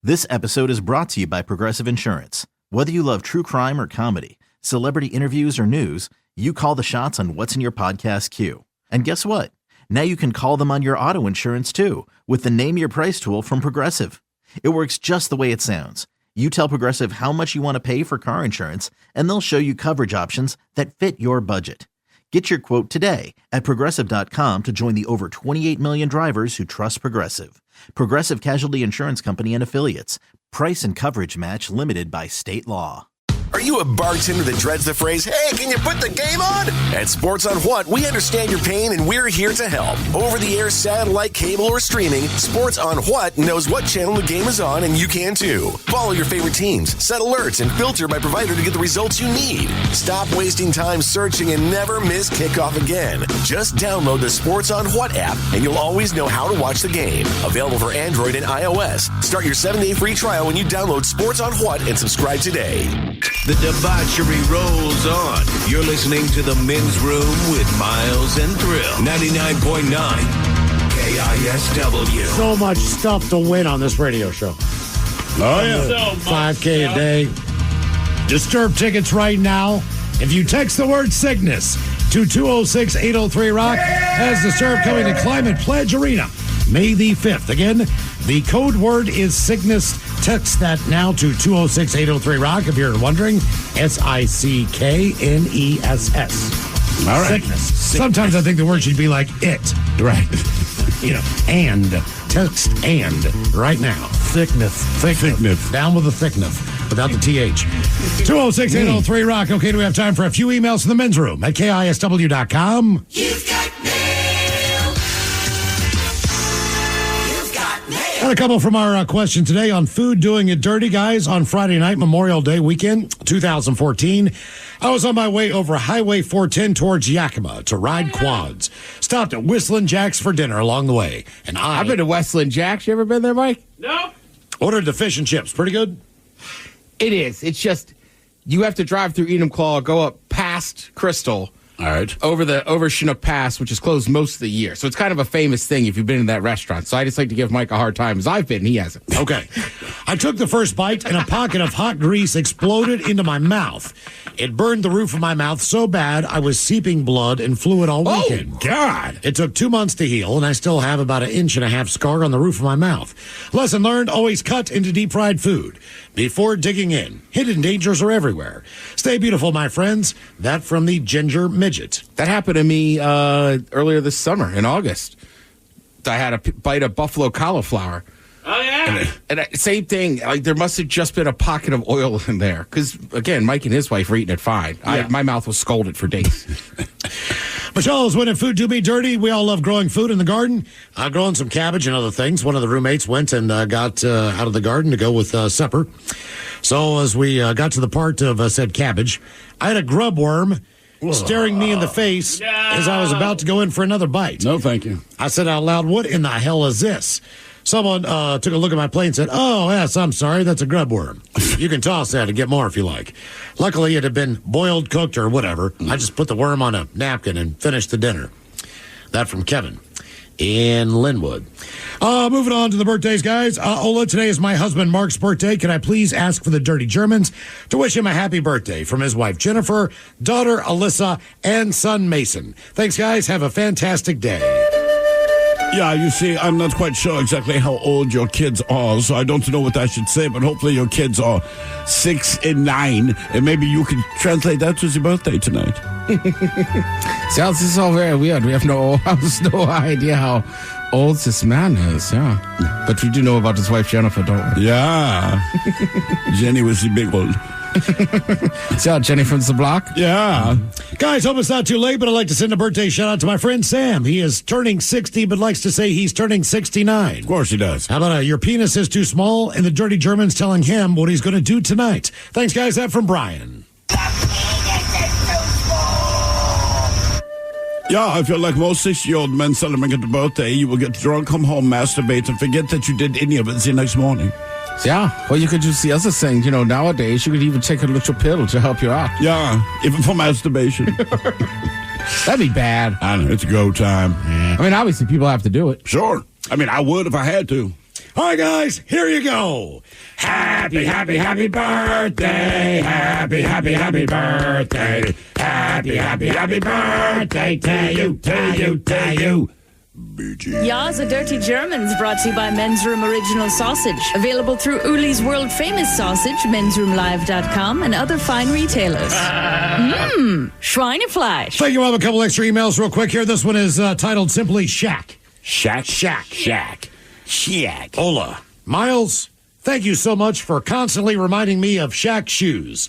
K: This episode is brought to you by Progressive Insurance. Whether you love true crime or comedy, celebrity interviews or news, you call the shots on what's in your podcast queue. And guess what? Now you can call them on your auto insurance too with the Name Your Price tool from Progressive. It works just the way it sounds. You tell Progressive how much you want to pay for car insurance, and they'll show you coverage options that fit your budget. Get your quote today at Progressive.com to join the over 28 million drivers who trust Progressive. Progressive Casualty Insurance Company and Affiliates. Price and coverage match limited by state law.
F: Are you a bartender that dreads the phrase, hey, can you put the game on? At Sports on What, we understand your pain and we're here to help. Over-the-air, satellite, cable, or streaming, Sports on What knows what channel the game is on, and you can too. Follow your favorite teams, set alerts, and filter by provider to get the results you need. Stop wasting time searching and never miss kickoff again. Just download the Sports on What app, and you'll always know how to watch the game. Available for Android and iOS. Start your 7-day free trial when you download Sports on What and subscribe today. The debauchery rolls on. You're listening to The Men's Room with Miles and Thrill. 99.9 KISW.
H: So much stuff to win on this radio show.
G: Oh, yeah.
H: So $5K a day. Disturb tickets right now. If you text the word sickness to 206-803-ROCK, as Disturb coming to Climate Pledge Arena May the 5th. Again, the code word is sickness. Text that now to 206-803-ROCK if you're wondering. SICKNESS.
G: All right.
H: Sickness. Sometimes I think the word should be like it.
G: Right.
H: And. Text and right now. Thickness.
G: Thickness.
H: Down with the thickness. Without the TH. 206-803-ROCK. Okay, do we have time for a few emails from the men's room at KISW.com?
E: You've got mail. You've got mail.
H: Got a couple from our question today on food doing it dirty, guys. On Friday night, Memorial Day weekend, 2014, I was on my way over Highway 410 towards Yakima to ride quads. Stopped at Whistling Jack's for dinner along the way. And
I: I've been to Whistling Jack's. You ever been there, Mike?
E: No.
H: Ordered the fish and chips. Pretty good?
I: It is. It's just, you have to drive through Enumclaw, go up past Crystal.
G: All right.
I: Over Chinook Pass, which is closed most of the year. So it's kind of a famous thing if you've been in that restaurant. So I just like to give Mike a hard time, as I've been, he hasn't.
H: Okay. I took the first bite, and a pocket of hot grease exploded into my mouth. It burned the roof of my mouth so bad I was seeping blood and fluid all weekend.
G: Oh, God.
H: It took 2 months to heal, and I still have about 1.5 inches scar on the roof of my mouth. Lesson learned, always cut into deep-fried food before digging in. Hidden dangers are everywhere. Stay beautiful, my friends. That from the Ginger Midget.
I: That happened to me earlier this summer in August. I had a bite of buffalo cauliflower.
E: Oh, yeah.
I: And same thing. Like, there must have just been a pocket of oil in there. Because, again, Mike and his wife were eating it fine.
H: Yeah.
I: My mouth was scalded for days.
H: Michelle's winning food do be dirty. We all love growing food in the garden. Growing some cabbage and other things. One of the roommates went and got out of the garden to go with supper. So as we got to the part of said cabbage, I had a grub worm staring me in the face as I was about to go in for another bite.
G: No, thank you.
H: I said out loud, what in the hell is this? Someone took a look at my plate and said, oh, yes, I'm sorry, that's a grub worm. You can toss that and get more if you like. Luckily, it had been boiled, cooked, or whatever. I just put the worm on a napkin and finished the dinner. That from Kevin in Linwood. Moving on to the birthdays, guys. Ola, today is my husband Mark's birthday. Can I please ask for the Dirty Germans to wish him a happy birthday from his wife Jennifer, daughter Alyssa, and son Mason. Thanks, guys. Have a fantastic day.
G: Yeah, you see, I'm not quite sure exactly how old your kids are, so I don't know what I should say, but hopefully your kids are 6 and 9, and maybe you can translate that to his birthday tonight.
I: Sounds this is all very weird. We have no idea how old this man is, yeah. But we do know about his wife Jennifer, don't we?
G: Yeah. Jenny was the big old.
I: So, Jenny from the block?
G: Yeah.
H: Guys, hope it's not too late, but I'd like to send a birthday shout out to my friend Sam. He is turning 60, but likes to say he's turning 69.
G: Of course he does.
H: How about your penis is too small, and the Dirty German's telling him what he's going to do tonight. Thanks, guys. That from Brian.
G: Yeah, I feel like most 60-year-old men celebrating a birthday, you will get drunk, come home, masturbate, and forget that you did any of it the next morning.
I: Yeah, well, you could just see other things. You know, nowadays, you could even take a little pill to help you out.
G: Yeah, even for masturbation.
I: That'd be bad.
G: I know, it's go time.
I: Yeah. I mean, obviously, people have to do it.
G: Sure. I mean, I would if I had to.
H: All right, guys, here you go. Happy, happy, happy birthday. Happy, happy, happy birthday. Happy, happy, happy birthday to you, to you, to you.
S: Ya's a Dirty Germans brought to you by Men's Room Original Sausage. Available through Uli's World Famous Sausage, mensroomlive.com, and other fine retailers. Schweinefleisch.
H: Thank you. We'll have a couple extra emails real quick here. This one is titled simply Shack.
G: Shack.
H: Hola. Miles, thank you so much for constantly reminding me of Shaq shoes.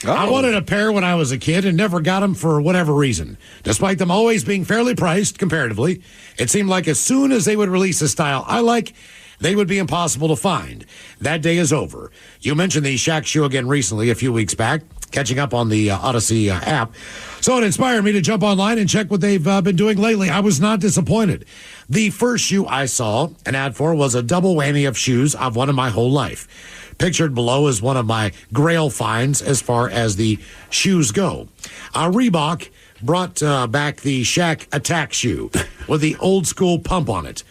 H: I wanted a pair when I was a kid and never got them for whatever reason. Despite them always being fairly priced comparatively, it seemed like as soon as they would release a style I like, they would be impossible to find. That day is over. You mentioned the Shaq shoe again recently, a few weeks back, catching up on the Odyssey app. So it inspired me to jump online and check what they've been doing lately. I was not disappointed. The first shoe I saw an ad for was a double whammy of shoes I've wanted my whole life. Pictured below is one of my grail finds as far as the shoes go. Reebok brought back the Shaq Attack shoe with the old school pump on it.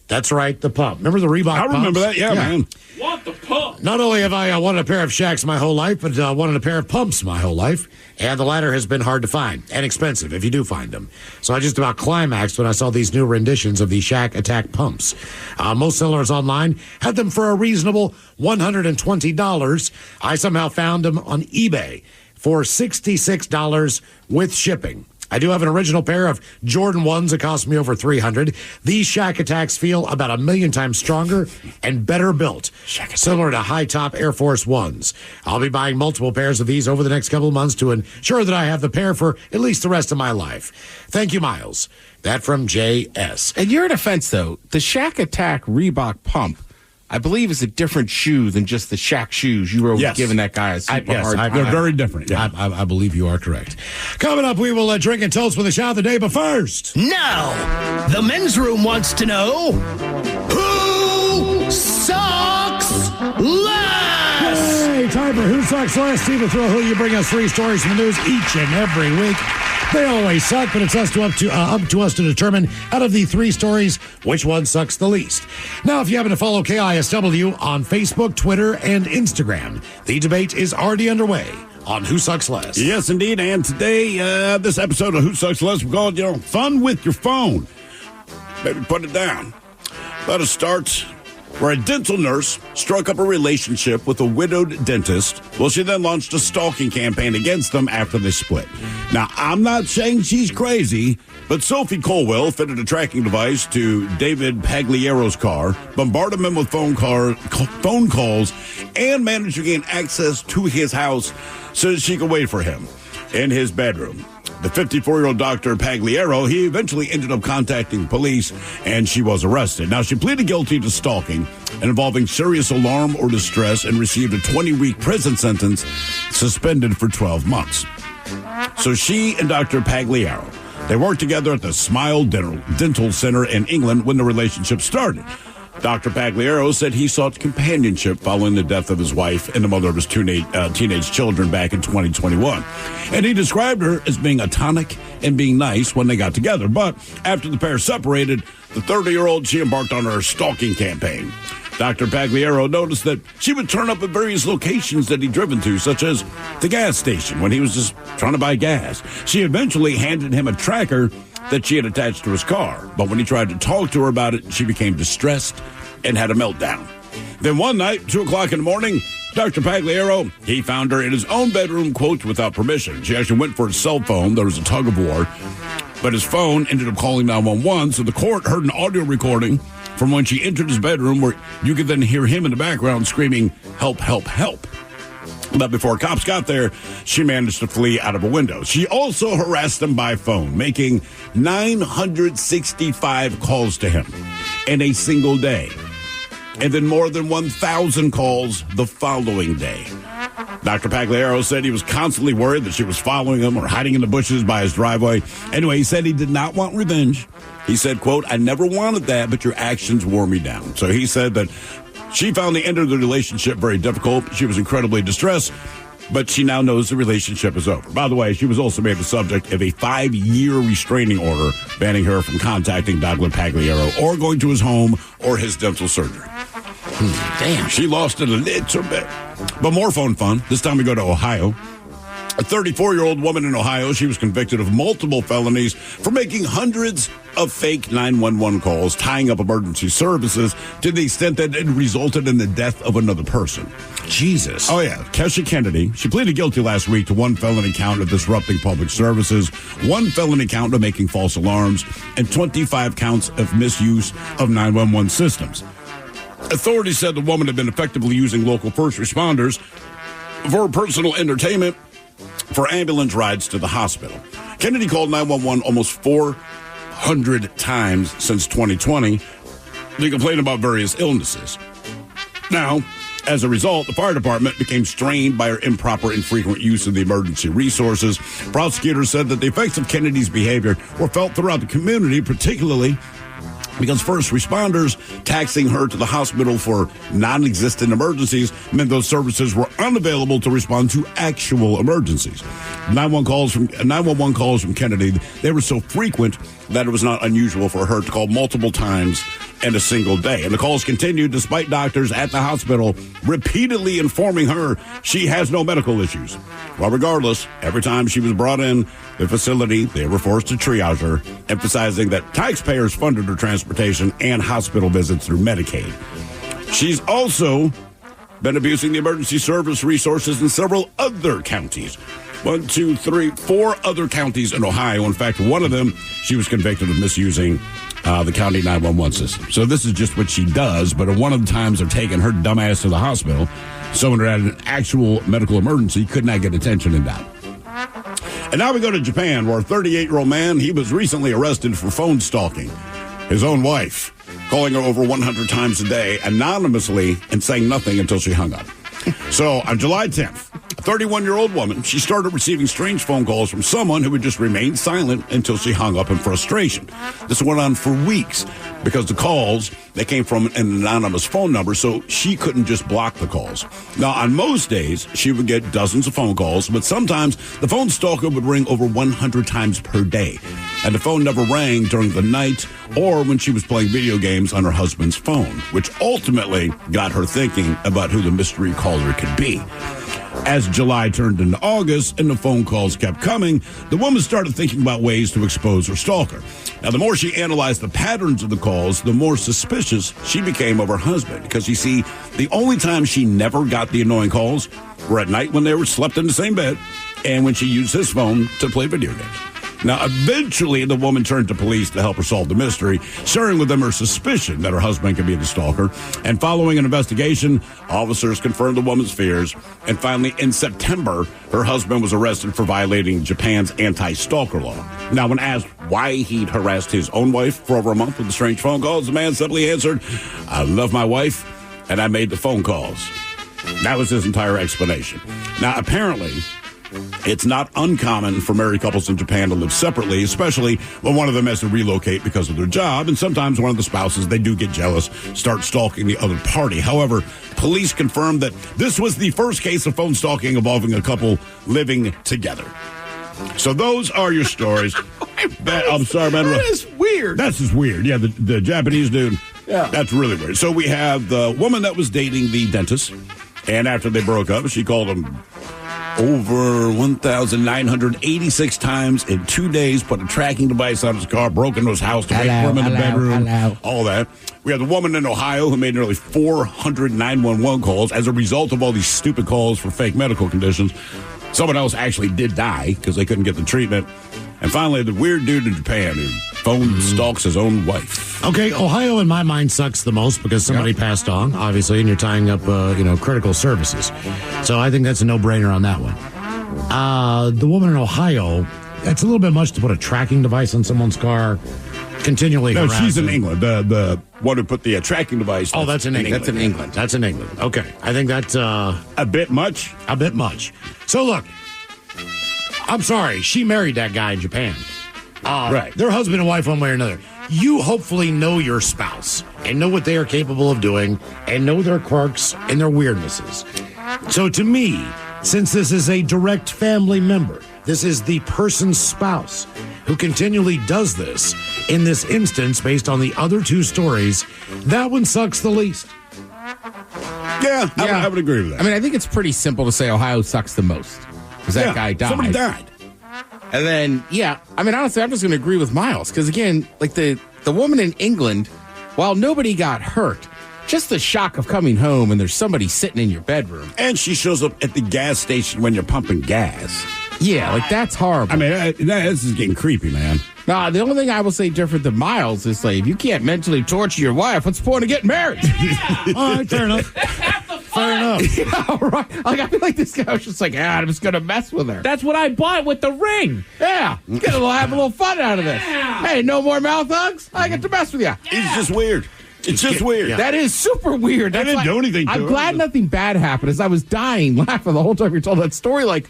H: That's right, the pump. Remember the Reebok
G: I remember
H: pumps?
G: that, man.
C: What the pump?
H: Not only have I wanted a pair of Shaqs my whole life, but wanted a pair of pumps my whole life. And the latter has been hard to find and expensive if you do find them. So I just about climaxed when I saw these new renditions of the Shaq Attack pumps. Most sellers online had them for a reasonable $120. I somehow found them on eBay for $66 with shipping. I do have an original pair of Jordan 1s that cost me over $300. These Shaq Attacks feel about 1,000,000 times stronger and better built, similar to high-top Air Force 1s. I'll be buying multiple pairs of these over the next couple of months to ensure that I have the pair for at least the rest of my life. Thank you, Miles. That from J.S.
I: In your defense, though, the Shaq Attack Reebok pump, I believe, is a different shoe than just the Shaq shoes you were giving that guy a super hard time.
G: They're very different. Yeah.
H: I believe you are correct. Coming up, we will drink and toast with a shot of the day, but first...
V: Now, the men's room wants to know, who sucks less?
H: Hey, time for Who Sucks Less. Steve Thrill, who you bring us 3 stories from the news each and every week. They always suck, but it's up to us to determine out of the 3 stories which one sucks the least. Now, if you happen to follow KISW on Facebook, Twitter, and Instagram, the debate is already underway on Who Sucks Less.
G: Yes, indeed. And today, this episode of Who Sucks Less, we're called, Fun with Your Phone. Maybe put it down. Let us start where a dental nurse struck up a relationship with a widowed dentist. Well, she then launched a stalking campaign against them after they split. Now, I'm not saying she's crazy, but Sophie Colwell fitted a tracking device to David Pagliero's car, bombarded him with phone calls, and managed to gain access to his house so that she could wait for him in his bedroom. The 54-year-old Dr. Pagliaro, he eventually ended up contacting police, and she was arrested. Now, she pleaded guilty to stalking and involving serious alarm or distress and received a 20-week prison sentence, suspended for 12 months. So she and Dr. Pagliaro, they worked together at the Smile Dental Center in England when the relationship started. Dr. Pagliaro said he sought companionship following the death of his wife and the mother of his teenage children back in 2021. And he described her as being a tonic and being nice when they got together. But after the pair separated, the 30-year-old, she embarked on her stalking campaign. Dr. Pagliaro noticed that she would turn up at various locations that he'd driven to, such as the gas station when he was just trying to buy gas. She eventually handed him a tracker that she had attached to his car. But when he tried to talk to her about it, she became distressed and had a meltdown. Then one night, 2 o'clock in the morning, Dr. Pagliaro, he found her in his own bedroom, quote, without permission. She actually went for his cell phone. There was a tug of war. But his phone ended up calling 911, so the court heard an audio recording from when she entered his bedroom where you could then hear him in the background screaming, "Help, help, help." But before cops got there, she managed to flee out of a window. She also harassed him by phone, making 965 calls to him in a single day. And then more than 1,000 calls the following day. Dr. Pagliaro said he was constantly worried that she was following him or hiding in the bushes by his driveway. Anyway, he said he did not want revenge. He said, quote, "I never wanted that, but your actions wore me down." So he said that she found the end of the relationship very difficult. She was incredibly distressed, but she now knows the relationship is over. By the way, she was also made the subject of a 5-year restraining order banning her from contacting Dr. Pagliaro or going to his home or his dental surgery. Damn. She lost it a little bit. But more phone fun. This time we go to Ohio. A 34-year-old woman in Ohio, she was convicted of multiple felonies for making hundreds of fake 911 calls, tying up emergency services to the extent that it resulted in the death of another person.
H: Jesus.
G: Oh, yeah. Kesha Kennedy, she pleaded guilty last week to 1 felony count of disrupting public services, 1 felony count of making false alarms, and 25 counts of misuse of 911 systems. Authorities said the woman had been effectively using local first responders for personal entertainment for ambulance rides to the hospital. Kennedy called 911 almost 400 times since 2020 to complain about various illnesses. Now, as a result, the fire department became strained by her improper and frequent use of the emergency resources. Prosecutors said that the effects of Kennedy's behavior were felt throughout the community, particularly because first responders taxing her to the hospital for non-existent emergencies meant those services were unavailable to respond to actual emergencies. 911 calls from Kennedy, they were so frequent that it was not unusual for her to call multiple times in a single day. And the calls continued despite doctors at the hospital repeatedly informing her she has no medical issues. Well, regardless, every time she was brought in the facility, they were forced to triage her, emphasizing that taxpayers funded her transportation and hospital visits through Medicaid. She's also been abusing the emergency service resources in several other counties. 1, 2, 3, 4 other counties in Ohio. In fact, one of them, she was convicted of misusing the county 911 system. So this is just what she does, but at one of the times they're taking her dumbass to the hospital, someone who had an actual medical emergency could not get attention in that. And now we go to Japan, where a 38-year-old man, he was recently arrested for phone stalking his own wife, calling her over 100 times a day anonymously and saying nothing until she hung up. So on July 10th, a 31-year-old woman, she started receiving strange phone calls from someone who would just remain silent until she hung up in frustration. This went on for weeks because the calls, they came from an anonymous phone number, so she couldn't just block the calls. Now, on most days, she would get dozens of phone calls, but sometimes the phone stalker would ring over 100 times per day. And the phone never rang during the night or when she was playing video games on her husband's phone, which ultimately got her thinking about who the mystery caller could be. As July turned into August and the phone calls kept coming, the woman started thinking about ways to expose her stalker. Now, the more she analyzed the patterns of the calls, the more suspicious she became of her husband. Because, you see, the only time she never got the annoying calls were at night when they were slept in the same bed and when she used his phone to play video games. Now, eventually, the woman turned to police to help her solve the mystery, sharing with them her suspicion that her husband could be the stalker. And following an investigation, officers confirmed the woman's fears. And finally, in September, her husband was arrested for violating Japan's anti-stalker law. Now, when asked why he'd harassed his own wife for over a month with the strange phone calls, the man simply answered, "I love my wife, and I made the phone calls." That was his entire explanation. Now, apparently, it's not uncommon for married couples in Japan to live separately, especially when one of them has to relocate because of their job. And sometimes one of the spouses, they do get jealous, start stalking the other party. However, police confirmed that this was the first case of phone stalking involving a couple living together. So those are your stories. I'm sorry, man.
I: That is weird.
G: That's just weird. Yeah, the Japanese dude.
I: Yeah.
G: That's really weird. So we have the woman that was dating the dentist. And after they broke up, she called him over 1,986 times in 2 days, put a tracking device on his car, broke into his house to wait for him in the bedroom, all that. We have the woman in Ohio who made nearly 400 911 calls as a result of all these stupid calls for fake medical conditions. Someone else actually did die because they couldn't get the treatment. And finally, the weird dude in Japan who phone stalks his own wife.
H: Okay, Ohio in my mind sucks the most because somebody passed on, obviously, and you're tying up, critical services. So I think that's a no-brainer on that one. The woman in Ohio, it's a little bit much to put a tracking device on someone's car continually.
G: No, she's in England. The one who put the tracking device.
H: Oh, that's in England.
G: That's in England.
H: That's in England. Okay, I think that's
G: a bit much.
H: A bit much. So look, I'm sorry, she married that guy in Japan.
G: Right.
H: They're husband and wife one way or another. You hopefully know your spouse and know what they are capable of doing and know their quirks and their weirdnesses. So to me, since this is a direct family member, this is the person's spouse who continually does this. In this instance, based on the other two stories, that one sucks the least.
G: Yeah, I would agree with that.
I: I mean, I think it's pretty simple to say Ohio sucks the most because that guy died.
G: Somebody died.
I: And then, I mean, honestly, I'm just going to agree with Miles because, again, like the woman in England, while nobody got hurt, just the shock of coming home and there's somebody sitting in your bedroom.
G: And she shows up at the gas station when you're pumping gas.
I: Yeah, like that's horrible.
G: I mean, this is getting creepy, man.
I: Nah, the only thing I will say different than Miles is, like, if you can't mentally torture your wife, what's the point of getting married?
H: All right, fair enough. Fair enough.
I: Yeah, right. Like, I feel like this guy was just like, I'm just going to mess with her.
C: That's what I bought with the ring.
I: Yeah. Have a little fun out of this. Hey, no more mouth hugs? I get to mess with you.
G: It's just weird. It's just weird.
I: Yeah. That is super weird.
G: I didn't do anything to
I: I'm
G: her.
I: glad nothing bad happened as I was dying laughing the whole time you told that story. Like,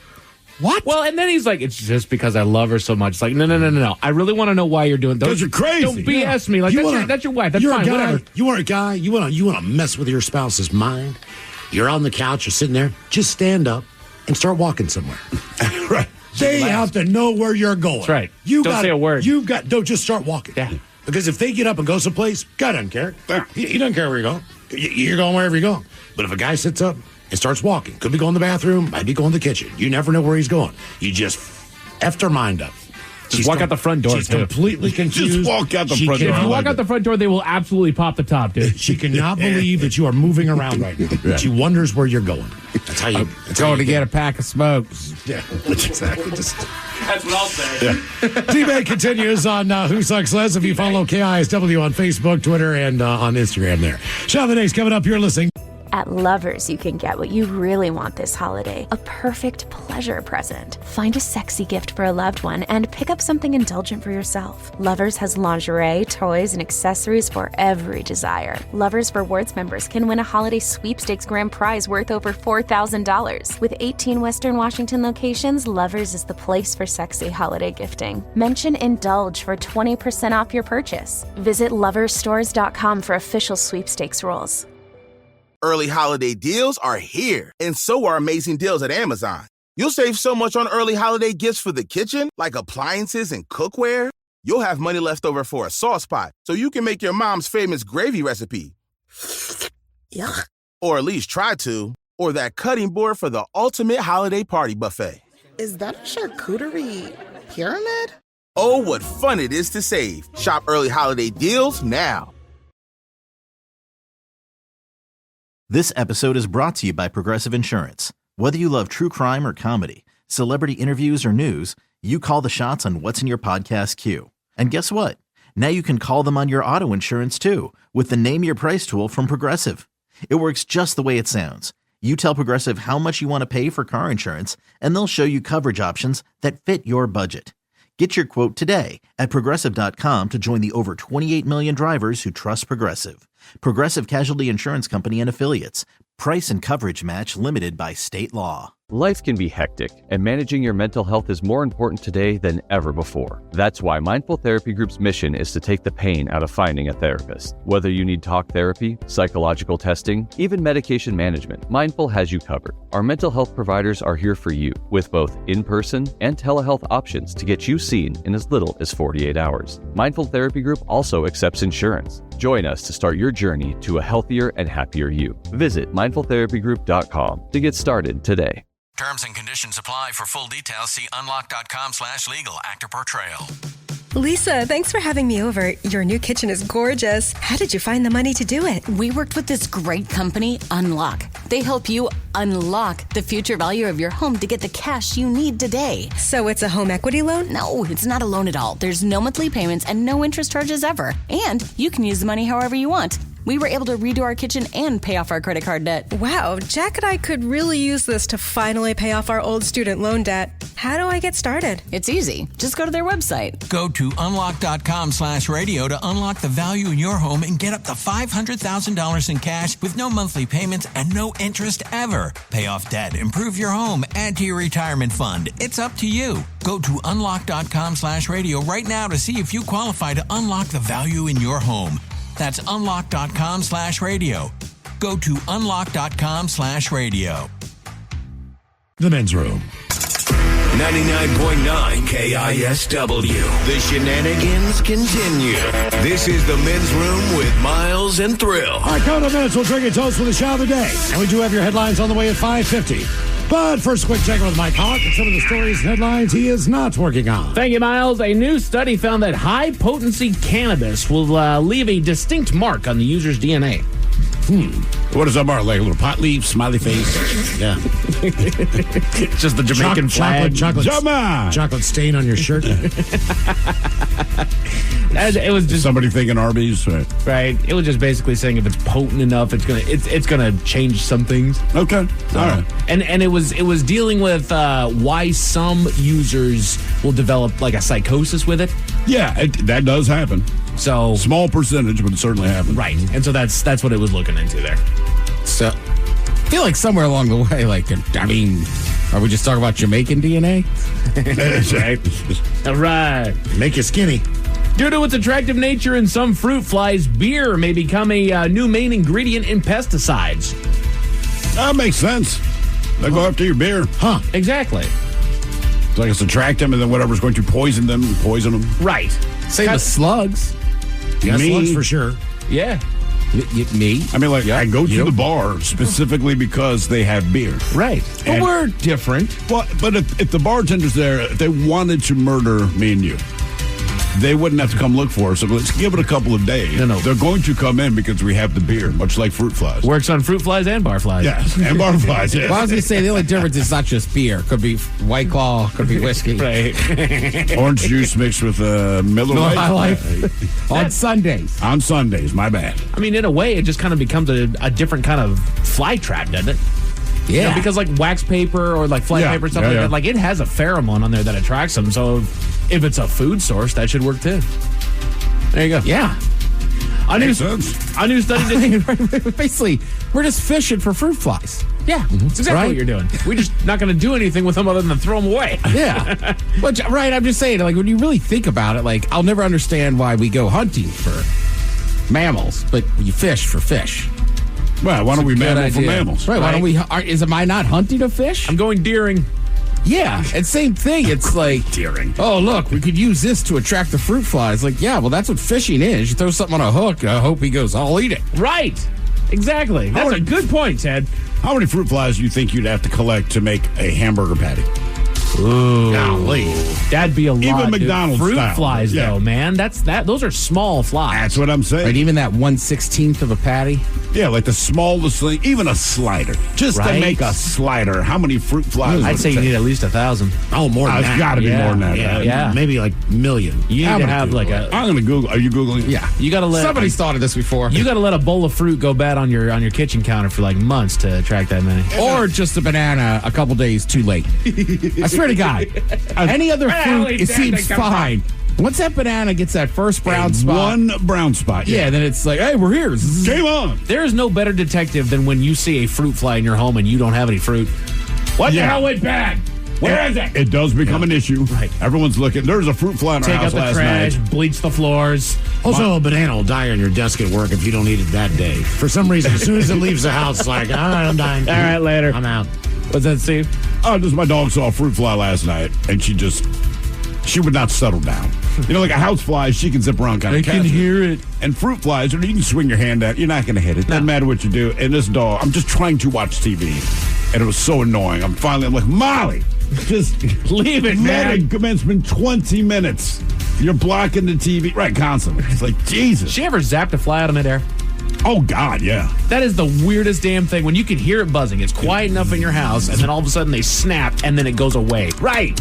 I: what?
C: Well, and then he's like, it's just because I love her so much. It's like, no. I really want to know why you're doing that.
G: Because you're crazy.
C: Don't BS me. Like, that's your wife. That's
H: you're
C: fine.
H: A guy,
C: Whatever.
H: You are a guy. You want to mess with your spouse's mind. You're on the couch. You're sitting there. Just stand up and start walking somewhere.
G: Right.
H: They have to know where you're going.
C: That's right.
H: Don't
C: say a word.
H: Don't just start walking.
C: Yeah.
H: Because if they get up and go someplace, God doesn't care. He doesn't care where you're going. You're going wherever you're going. But if a guy sits up and starts walking, could be going to the bathroom, might be going to the kitchen. You never know where he's going. You just effed her mind up.
C: Just walk out the front door,
H: She's
C: too.
H: completely confused.
G: Just walk out the front door.
C: If you walk out the front door, they will absolutely pop the top, dude.
H: She cannot believe that you are moving around right now.
G: Yeah.
H: She wonders where you're going. That's how you.
I: Going to get a pack of smokes.
H: Yeah, exactly.
C: That's what I'll say.
H: Debate continues on Who Sucks Less. If you follow KISW on Facebook, Twitter, and on Instagram there. Shot of the Day's coming up. You're listening.
A: At Lovers, you can get what you really want this holiday, a perfect pleasure present. Find a sexy gift for a loved one and pick up something indulgent for yourself. Lovers has lingerie, toys, and accessories for every desire. Lovers Rewards members can win a holiday sweepstakes grand prize worth over $4,000. With 18 Western Washington locations, Lovers is the place for sexy holiday gifting. Mention Indulge for 20% off your purchase. Visit loversstores.com for official sweepstakes rules.
B: Early holiday deals are here, and so are amazing deals at Amazon. You'll save so much on early holiday gifts for the kitchen, like appliances and cookware. You'll have money left over for a sauce pot, so you can make your mom's famous gravy recipe.
O: Yuck.
B: Or at least try to. Or that cutting board for the ultimate holiday party buffet.
O: Is that a charcuterie pyramid?
B: Oh, what fun it is to save. Shop early holiday deals now.
K: This episode is brought to you by Progressive Insurance. Whether you love true crime or comedy, celebrity interviews or news, you call the shots on what's in your podcast queue. And guess what? Now you can call them on your auto insurance too with the Name Your Price tool from Progressive. It works just the way it sounds. You tell Progressive how much you want to pay for car insurance, and they'll show you coverage options that fit your budget. Get your quote today at Progressive.com to join the over 28 million drivers who trust Progressive. Progressive Casualty Insurance Company and Affiliates. Price and coverage match limited by state law.
D: Life can be hectic, and managing your mental health is more important today than ever before. That's why Mindful Therapy Group's mission is to take the pain out of finding a therapist. Whether you need talk therapy, psychological testing, even medication management, Mindful has you covered. Our mental health providers are here for you, with both in-person and telehealth options to get you seen in as little as 48 hours. Mindful Therapy Group also accepts insurance. Join us to start your journey to a healthier and happier you. Visit mindfultherapygroup.com to get started today.
L: Terms and conditions apply. For full details, see unlock.com/legal. Actor portrayal.
M: Lisa, thanks for having me over. Your new kitchen is gorgeous. How did you find the money to do it?
N: We worked with this great company, Unlock. They help you unlock the future value of your home to get the cash you need today.
M: So it's a home equity loan?
N: No, it's not a loan at all. There's no monthly payments and no interest charges ever. And you can use the money however you want. We were able to redo our kitchen and pay off our credit card debt.
M: Wow, Jack and I could really use this to finally pay off our old student loan debt. How do I get started?
N: It's easy. Just go to their website.
L: Go to unlock.com/radio to unlock the value in your home and get up to $500,000 in cash with no monthly payments and no interest ever. Pay off debt, improve your home, add to your retirement fund. It's up to you. Go to unlock.com/radio right now to see if you qualify to unlock the value in your home. That's unlock.com/radio. Go to unlock.com/radio.
H: The Men's Room.
V: 99.9 KISW. The shenanigans continue. This is the Men's Room with Miles and Thrill.
H: All right, coming up in minutes, we'll drink a toast for the shot of the day. And we do have your headlines on the way at 5:50. But first, a quick check with Mike Hawk and some of the stories and headlines he is not working on.
C: Thank you, Miles. A new study found that high-potency cannabis will leave a distinct mark on the user's DNA.
G: What is that mark? Like a little pot leaf, smiley face? Yeah.
C: Just the Jamaican flag.
H: Chocolate stain on your shirt.
C: It was just
G: somebody thinking Arby's, right?
C: Right. It was just basically saying if it's potent enough, it's gonna change some things.
G: Okay.
C: So,
G: all right.
C: And it was dealing with why some users will develop like a psychosis with it.
G: Yeah, that does happen.
C: So
G: small percentage, but it certainly happens.
C: Right. And so that's what it was looking into there.
I: So I feel like somewhere along the way, are we just talking about Jamaican DNA?
C: That's right. All right.
H: Make you skinny.
C: Due to its attractive nature in some fruit flies, beer may become a new main ingredient in pesticides.
G: That makes sense. They go after your beer.
C: Huh. Exactly.
G: It's like it's attract them, and then whatever's going to poison them.
C: Right.
I: Say the slugs.
H: Yeah, slugs for sure.
C: Yeah.
I: Me?
G: I mean, I go to the bar specifically because they have beer.
C: Right.
I: But we're different.
G: Well, but if the bartender's there, if they wanted to murder me and you, they wouldn't have to come look for us. So let's give it a couple of days.
C: No.
G: They're going to come in because we have the beer, much like fruit flies.
C: Works on fruit flies and bar flies.
G: Yes, and bar flies, yes.
I: Well, I was going to say, the only difference is not just beer. Could be White Claw, could be whiskey.
C: Right.
G: Orange juice mixed with Miller Lite.
I: High Life. On Sundays.
G: On Sundays, my bad.
C: I mean, in a way, it just kind of becomes a different kind of fly trap, doesn't it?
I: Yeah.
C: You know, because like wax paper or like fly paper, stuff like that, like it has a pheromone on there that attracts them. So if it's a food source, that should work too. There you go.
I: Yeah.
C: A new study
I: basically, we're just fishing for fruit flies.
C: Yeah, that's exactly what you're doing. We're just not going to do anything with them other than throw them away.
I: Yeah. Right, I'm just saying, when you really think about it, I'll never understand why we go hunting for mammals, but you fish for fish.
G: Well, why don't we mammal for mammals?
I: Right, why don't we? Am I not hunting a fish?
C: I'm going deering.
I: Yeah, and same thing. It's like
G: deering.
I: Oh, look, we could use this to attract the fruit flies. Yeah, well, that's what fishing is. You throw something on a hook, I hope he goes, I'll eat it.
C: Right. Exactly. That's a good point, Ted.
G: How many fruit flies do you think you'd have to collect to make a hamburger patty?
C: Ooh.
G: Golly.
C: That'd be a lot.
G: Even McDonald's
C: fruit
G: style.
C: flies, though, man. Those are small flies.
G: That's what I'm saying.
I: Right, even that 1/16 of a patty?
G: Yeah, like the smallest thing, even a slider. Just to make a slider, how many fruit flies?
C: I'd say you need at least 1,000.
H: Oh, more than that.
G: It's got to be more than that.
C: Yeah.
H: Maybe like million.
C: You need to have like a...
G: I'm going to Google. Are you Googling?
I: Yeah.
C: You got to let...
I: Somebody's thought of this before.
C: You got to let a bowl of fruit go bad on your kitchen counter for like months to attract that many.
I: Or just a banana a couple days too late. I swear to God. Any other fruit, it seems fine. Once that banana gets that first brown spot.
G: One brown spot.
I: Yeah, then it's like, hey, we're here.
G: Game on.
C: There is no better detective than when you see a fruit fly in your home and you don't have any fruit. What the hell went bad? Where is it?
G: It does become an issue.
C: Right.
G: Everyone's looking. There's a fruit fly in our
C: Take out
G: house
C: the
G: last
C: trash,
G: night.
C: bleach the floors.
H: Also, a banana will die on your desk at work if you don't eat it that day. For some reason, as soon as it leaves the house, it's like, all right, I'm dying.
C: All right, later.
H: I'm out.
C: What's that, Steve?
G: Oh, just my dog saw a fruit fly last night, and she would not settle down. You know, like a house fly, she can zip around kind of.
C: I can hear it.
G: And fruit flies, you can swing your hand at. You're not going to hit it. Doesn't matter what you do. And this dog, I'm just trying to watch TV, and it was so annoying. I'm like, Molly, just
C: leave it, man.
G: It's been 20 minutes. You're blocking the TV, right? Constantly. It's like Jesus.
C: She ever zapped a fly out of midair?
G: Oh God, yeah.
C: That is the weirdest damn thing. When you can hear it buzzing, it's quiet enough in your house, and then all of a sudden they snap, and then it goes away. Right.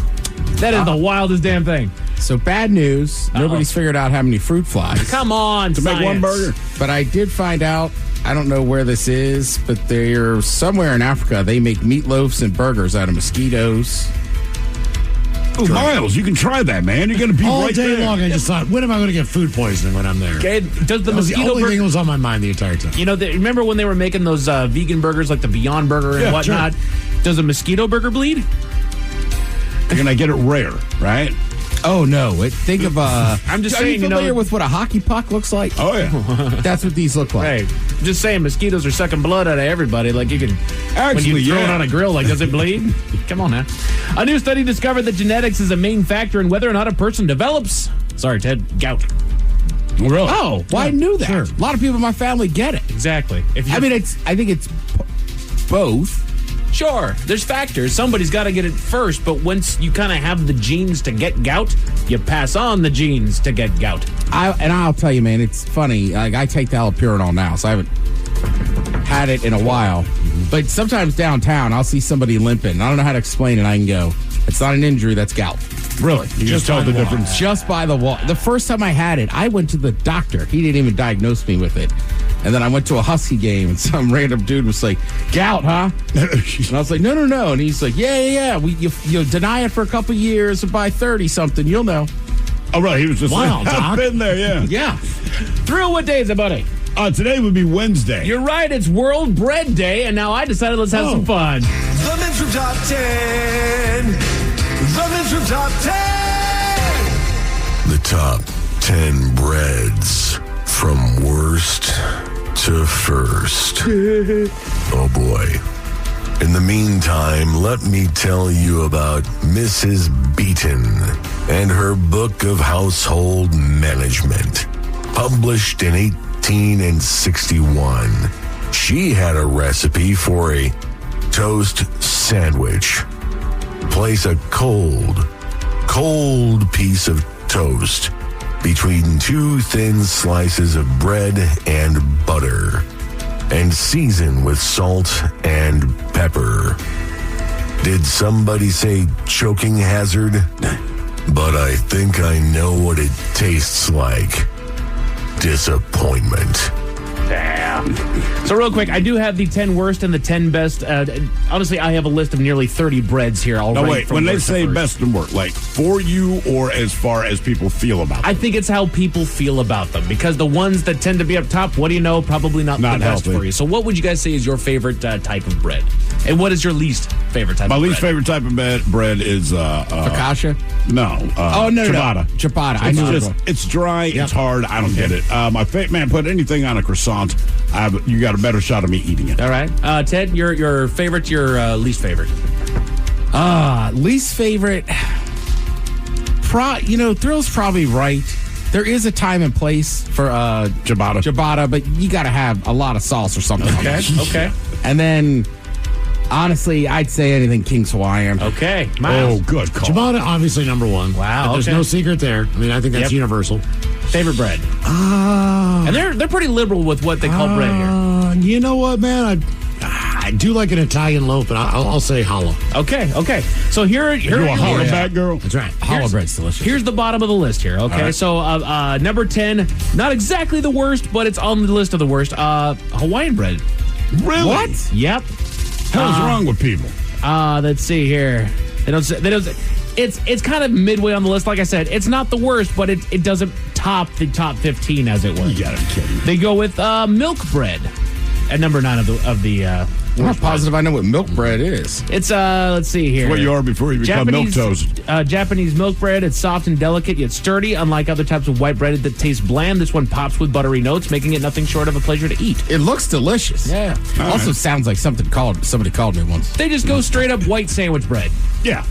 C: That is the wildest damn thing.
I: So bad news. Nobody's figured out how many fruit flies.
C: Come on,
G: to make one burger.
I: But I did find out, I don't know where this is, but they're somewhere in Africa. They make meatloafs and burgers out of mosquitoes.
G: Oh, Miles, you can try that, man. You're going to be
H: all
G: right
H: day
G: there.
H: long. I just thought, when am I going to get food poisoning when I'm there?
C: Okay, does the
H: that was the
C: mosquito
H: only
C: burger...
H: thing that was on my mind the entire time.
C: You know, remember when they were making those vegan burgers, like the Beyond Burger and whatnot? Sure. Does a mosquito burger bleed?
G: You're going to get it rare, right?
I: Oh no! Think of
C: I'm just saying,
I: Are you familiar with what a hockey puck looks like?
G: Oh yeah,
I: that's what these look like.
C: Hey, just saying, mosquitoes are sucking blood out of everybody. Like you can,
G: actually,
C: when you throw it on a grill, like does it bleed? Come on now. A new study discovered that genetics is a main factor in whether or not a person develops. Sorry, Ted, gout.
G: Really?
I: Oh, well, I knew that.
C: Sure.
I: A lot of people in my family get it.
C: Exactly. I
I: think it's both.
C: Sure, there's factors. Somebody's got to get it first, but once you kind of have the genes to get gout, you pass on the genes to get gout.
I: I'll tell you, man, it's funny. Like, I take the allopurinol now, so I haven't had it in a while. But sometimes downtown, I'll see somebody limping. I don't know how to explain it. I can go, it's not an injury, that's gout.
G: Really? You just tell the difference?
I: Just by the wall. The first time I had it, I went to the doctor. He didn't even diagnose me with it. And then I went to a Husky game, and some random dude was like, gout, huh? And I was like, no. And he's like, yeah. You'll deny it for a couple years, and by 30-something, you'll know.
G: Oh, right. He was just
C: wow,
G: like,
C: Doc.
G: I've been there, yeah.
C: Yeah. Thrill, what day is it, buddy?
G: Today would be Wednesday.
C: You're right. It's World Bread Day, and now I decided let's have some fun.
E: The Men's Room Top 10. The Men's Room Top 10.
F: The top 10 breads from worst to first. Oh boy. In the meantime, let me tell you about Mrs. Beaton and her book of household management. Published in 1861, she had a recipe for a toast sandwich. Place a cold piece of toast between two thin slices of bread and butter, and season with salt and pepper. Did somebody say choking hazard? But I think I know what it tastes like. Disappointment.
C: Damn. So real quick, I do have the 10 worst and the 10 best. Honestly, I have a list of nearly 30 breads here already.
G: No, wait. When they say best and worst, like for you or as far as people feel about them?
C: I think it's how people feel about them, because the ones that tend to be up top, what do you know? Probably not the best
G: healthy
C: for you. So what would you guys say is your favorite type of bread? And what is your least favorite type of bread?
G: My least favorite type of bread is...
I: focaccia?
G: No. Ciabatta.
I: Ciabatta.
G: It's dry. Yep. It's hard. I don't get it. My man, put anything on a croissant, you got a better shot of me eating it.
C: All right. Ted, your favorite, your least favorite?
I: Least favorite... Thrill's probably right. There is a time and place for ciabatta, but you got to have a lot of sauce or something.
C: Okay.
I: And then... honestly, I'd say anything King's Hawaiian.
C: Okay. Miles.
G: Oh, good call.
H: Ciabatta, obviously number one.
C: Wow.
H: There's no secret there. I mean, I think that's universal.
C: Favorite bread? And they're pretty liberal with what they call bread here.
H: You know what, man? I do like an Italian loaf, but I'll say challah.
C: Okay. So here
G: you a challah back girl?
H: That's right. Challah bread's delicious.
C: Here's the bottom of the list here. Okay. Right. So number 10, not exactly the worst, but it's on the list of the worst. Hawaiian bread.
G: Really?
C: What? Yep.
G: Hell's wrong with people?
C: Let's see here. They don't. It's kind of midway on the list. Like I said, it's not the worst, but it doesn't top the top 15, as it were.
G: You gotta be kidding me.
C: They go with milk bread at number 9 of the.
I: I'm not positive I know what milk bread is.
C: It's let's see here.
G: It's what you are before you become milk toast.
C: Japanese milk bread. It's soft and delicate yet sturdy. Unlike other types of white bread that taste bland, this one pops with buttery notes, making it nothing short of a pleasure to eat.
I: It looks delicious.
C: Yeah.
I: Also sounds like somebody called me once.
C: They just go straight up white sandwich bread.
G: Yeah.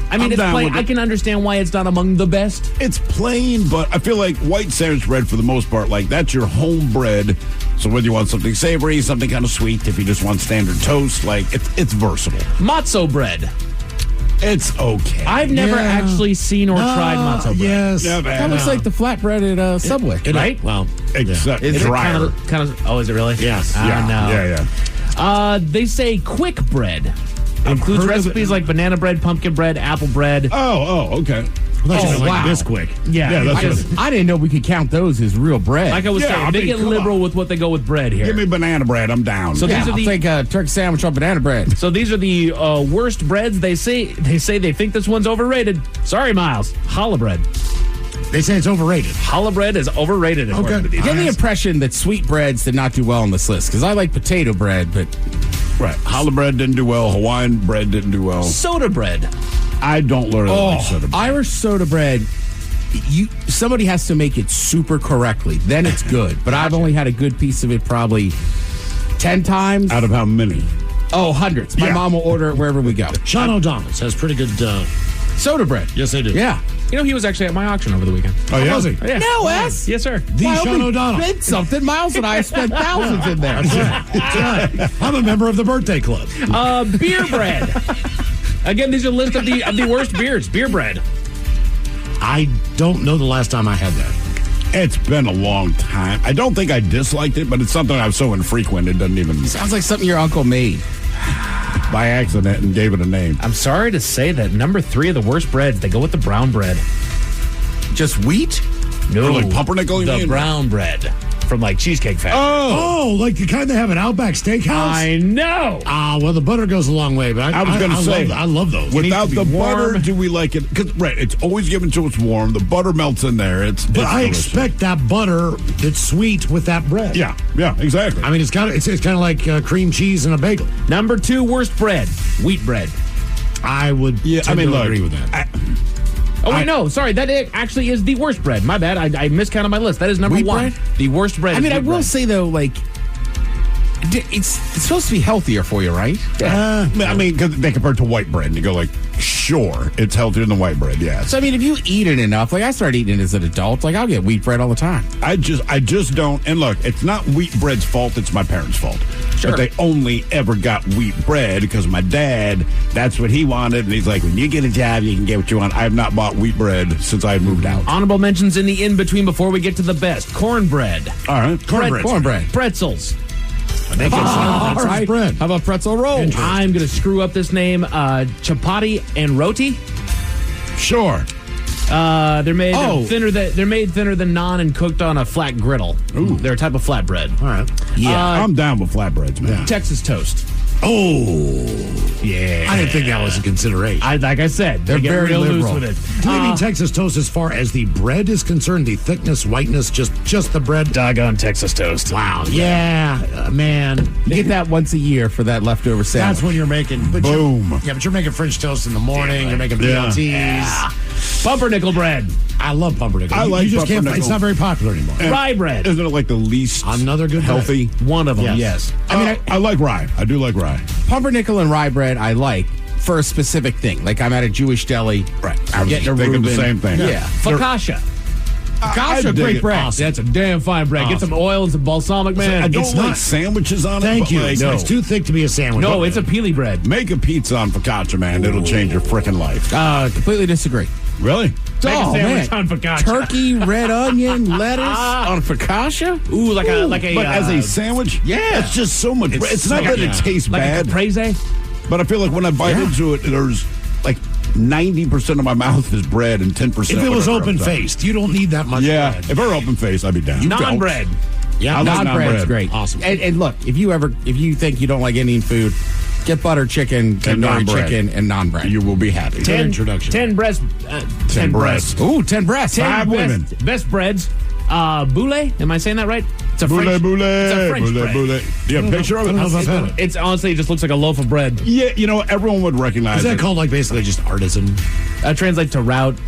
C: I mean, it's plain. I can understand why it's not among the best.
G: It's plain, but I feel like white sandwich bread, for the most part, like that's your home bread. So whether you want something savory, something kind of sweet, if you just want standard toast, like it's versatile.
C: Matzo bread.
G: It's okay.
C: I've never actually seen or tried matzo bread.
H: Yes.
I: That looks like the flatbread at Subway.
C: Right?
H: Well,
G: except
C: it's
G: drier.
C: Kind of. Oh, is it really?
H: Yes.
C: Yeah. They say quick bread. Includes recipes like banana bread, pumpkin bread, apple bread.
G: Oh, okay.
H: Like this quick.
C: Yeah,
I: I didn't know we could count those as real bread.
C: Like I was saying, they get liberal with what they go with bread here.
G: Give me banana bread, I'm down.
C: So these are
I: I'll take a turkey sandwich on banana bread.
C: So these are the worst breads. They say they think this one's overrated. Sorry, Miles. Challah bread.
H: They say it's overrated.
C: Challah bread is overrated.
H: Okay.
C: To these
I: Get the impression that sweet breads did not do well on this list, because I like potato bread, but...
G: Right. Challah bread didn't do well. Hawaiian bread didn't do well.
C: Soda bread.
G: I don't really like soda bread.
I: Irish soda bread. Somebody has to make it super correctly. Then it's good. But I've only had a good piece of it probably 10 times.
G: Out of how many?
I: Oh, hundreds. My mom will order it wherever we go.
H: Sean O'Donnell's has pretty good
I: soda bread.
H: Yes, they do.
I: Yeah.
C: You know, he was actually at my auction over the weekend.
G: Oh, yeah?
H: Was he?
C: Oh, yeah.
I: No, Wes.
C: Yes, sir.
H: The Sean O'Donnell.
I: Bid something. Miles and I have spent thousands in there.
H: That's right. I'm a member of the birthday club.
C: Beer bread. Again, these are a list of the worst beers. Beer bread.
H: I don't know the last time I had that.
G: It's been a long time. I don't think I disliked it, but it's something I was so infrequent it doesn't even...
I: Sounds like something your uncle made.
G: By accident and gave it a name.
C: I'm sorry to say that number 3 of the worst breads, they go with the brown bread.
I: Just wheat?
C: No.
G: Or like pumpernickel, you
C: the
G: mean?
C: brown bread from like Cheesecake Factory.
H: Oh, like the kind they have at Outback Steakhouse?
C: I know.
H: Well, the butter goes a long way, but
G: I was going to say,
H: I love those.
G: Without the butter, do we like it? Because, right, it's always given to us warm. The butter melts in there.
H: But I expect that butter that's sweet with that bread.
G: Yeah, exactly.
H: I mean, it's kind of like cream cheese and a bagel.
C: Number 2 worst bread, wheat bread.
H: I would agree with that.
C: No, sorry. That actually is the worst bread. My bad. I miscounted my list. That is number
I: Wheat
C: 1.
I: bread?
C: The worst bread.
I: I mean, I will
C: bread.
I: say, though, like, it's supposed to be healthier for you, right?
G: I mean, because they compare it to white bread, and you go like, sure, it's healthier than white bread, yes.
I: So, I mean, if you eat it enough, like I started eating it as an adult, like I'll get wheat bread all the time.
G: I just don't. And look, it's not wheat bread's fault. It's my parents' fault.
C: Sure.
G: But they only ever got wheat bread because my dad, that's what he wanted. And he's like, when you get a job, you can get what you want. I have not bought wheat bread since I moved out.
C: Honorable mentions in the in-between before we get to the best. Cornbread.
G: All right.
I: Cornbread.
C: Pretzels.
I: That's right.
H: Bread.
I: How about pretzel rolls?
C: I'm going to screw up this name. Chapati and roti.
G: Sure.
C: They're made thinner. They're made thinner than naan and cooked on a flat griddle.
G: Ooh.
C: They're a type of flatbread.
H: All right.
G: Yeah, I'm down with flatbreads, man.
C: Texas toast.
H: Oh,
C: yeah.
H: I didn't think that was a consideration.
C: Like I said,
I: they're
C: get
I: very
C: real
I: liberal.
C: loose with it.
H: Do you mean Texas toast as far as the bread is concerned? The thickness, whiteness, just the bread?
C: Doggone Texas toast.
H: Wow. Yeah, man.
I: You get that once a year for that leftover sandwich.
H: That's when you're making.
G: Boom.
H: But you're making French toast in the morning. You're making BLTs.
C: Yeah. Pumpernickel bread.
H: I love pumpernickel.
G: I like
H: you just
G: pumpernickel.
H: can't. It's not very popular anymore.
G: And
C: Rye bread.
G: Isn't it like the least
H: Another good
G: healthy?
C: One of them, yes.
G: I like rye. I do like rye.
I: Pumpernickel and rye bread I like for a specific thing. Like I'm at a Jewish deli.
G: Right. I was
I: getting a
G: thinking the
I: Reuben.
G: same thing.
I: Yeah.
C: Focaccia.
I: Focaccia,
G: dig
I: great
G: it.
I: bread.
G: Awesome.
C: That's a damn fine bread. Get some oil and some balsamic, man.
G: I don't
H: It's
G: like
H: not-
G: sandwiches on it.
H: Thank
G: but
H: you.
G: like,
H: It's too thick to be a sandwich.
C: No, it's a peely bread.
G: Make a pizza on focaccia, man. It'll change your freaking life.
I: Completely disagree.
G: Really?
C: Make a sandwich on focaccia.
I: Turkey, red onion, lettuce on focaccia.
C: Ooh, like a
G: But as a sandwich,
I: yeah.
G: it's just so much. It's not that it tastes
C: like
G: bad,
C: a caprese.
G: but I feel like when I bite into it, there's like 90% of my mouth is bread and 10%.
H: If it was
G: whatever
H: open
G: else.
H: faced, you don't need that much
G: Yeah,
H: bread.
G: if it were open faced, I'd be down.
C: Non bread.
H: Yeah,
G: I like
I: Non-bread's
G: non-bread.
I: great.
H: Awesome.
I: And look, if you think you don't like Indian food, get butter chicken, tandoori
G: non-bread.
I: chicken, and non-bread.
G: You will be happy.
H: Good introduction.
C: 10 breasts. 10 breasts.
I: Ooh, 10 breasts.
C: 10
G: 5 women.
C: Best breads. Boule. Am I saying that right? It's a
G: Boule,
C: French.
G: boule,
C: It's a French
G: boule,
C: bread.
G: boule. Do you have a picture of
H: I don't know
G: it?
H: if I've had it.
C: It's honestly, it just looks like a loaf of bread.
G: Yeah, you know, everyone would recognize
H: Is that
G: it.
H: called like basically just artisan?
C: Translates to round,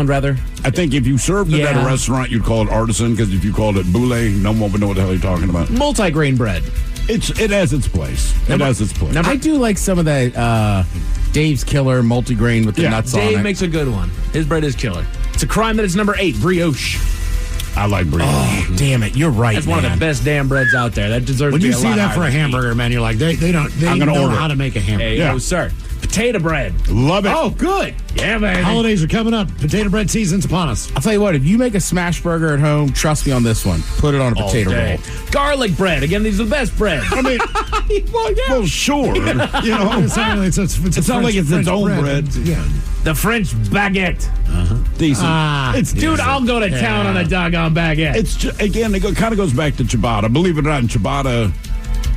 C: rather.
G: I think if you served it at
C: Yeah.
G: a restaurant, you'd call it artisan, because if you called it boule, no one would know what the hell you're talking about.
C: Multigrain bread.
G: It has its place. It has its place.
I: I do like some of that Dave's Killer multigrain with the nuts on
C: Dave
I: it.
C: makes a good one. His bread is killer. It's a crime that it's number 8, brioche.
G: I like brioche.
I: Oh, damn it. You're right,
C: That's one of the best damn breads out there. That deserves
H: When
C: to be
H: you
C: a
H: see
C: lot
H: that
C: higher
H: for a
C: than
H: hamburger, man, you're like, they don't
G: I'm gonna
H: know
G: order
H: how
G: it.
H: to make a hamburger.
C: Hey,
G: Yeah.
C: no, sir. Potato bread.
G: Love it.
C: Oh, good. Yeah, man.
H: Holidays are coming up. Potato bread season's upon us.
I: I'll tell you what, if you make a smash burger at home, trust me on this one. Put it on a
C: All
I: potato
C: day.
I: roll.
C: Garlic bread. Again, these are the best breads.
G: I mean, well, sure. You know,
H: It's not really-
G: it's not like it's its own bread.
H: Yeah.
C: The French baguette.
G: Decent.
H: It's
C: Dude, I'll go to town on a doggone baguette.
G: It's just, again, it kind of goes back to ciabatta. Believe it or not, ciabatta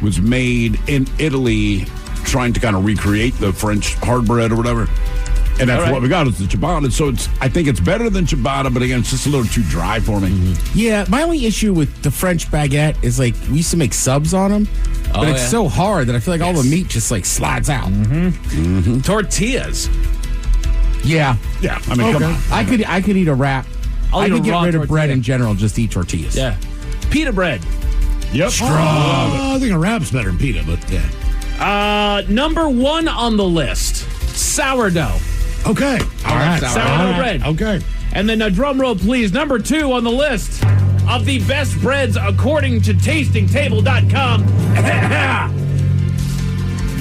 G: was made in Italy, trying to kind of recreate the French hard bread or whatever. And that's
C: All right.
G: what we got is the ciabatta. So I think it's better than ciabatta, but again, it's just a little too dry for me.
I: Yeah, my only issue with the French baguette is like we used to make subs on them, but
C: Oh,
I: it's
C: yeah.
I: so hard that I feel like all the meat just like slides out.
C: Tortillas.
I: Yeah.
G: Yeah. I mean, come on.
I: I could eat a wrap. I could get rid of bread in general, just eat tortillas.
C: Yeah. Pita bread.
G: Yep.
H: Strong. I think a wrap's better than pita, but yeah.
C: Number 1 on the list, sourdough.
H: Okay. All right.
C: Sourdough bread.
H: Okay.
C: And then drum roll, please. Number 2 on the list of the best breads according to tastingtable.com.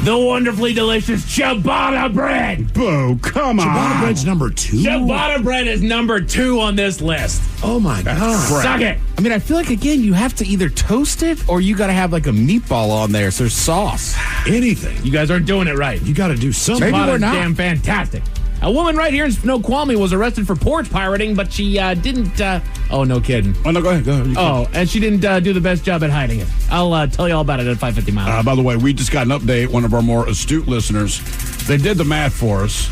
C: The wonderfully delicious ciabatta bread.
G: Boo, come on.
H: Ciabatta bread's number 2?
C: Ciabatta bread is number 2 on this list.
H: Oh, my God.
C: Suck it.
I: I mean, I feel like, again, you have to either toast it or you got to have like a meatball on there so there's sauce.
H: Anything.
C: You guys aren't doing it right.
H: You got to do something.
I: Maybe we're
C: Ciabatta's
I: not.
C: damn fantastic. A woman right here in Snoqualmie was arrested for porch pirating, but she didn't... oh, no kidding.
G: Oh, no, go ahead.
C: Oh, and she didn't do the best job at hiding it. I'll tell you all about it at 550 miles.
G: By the way, we just got an update. One of our more astute listeners, they did the math for us.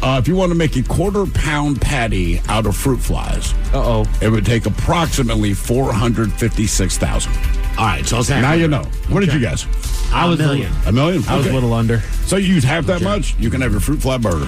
G: If you want to make a quarter-pound patty out of fruit flies, it would take approximately 456,000.
H: All right, so
G: now you know. What did you guess?
C: I was
H: $1 million.
G: $1 million?
C: I was a little under.
G: So you use half that much, you can have your fruit fly burger.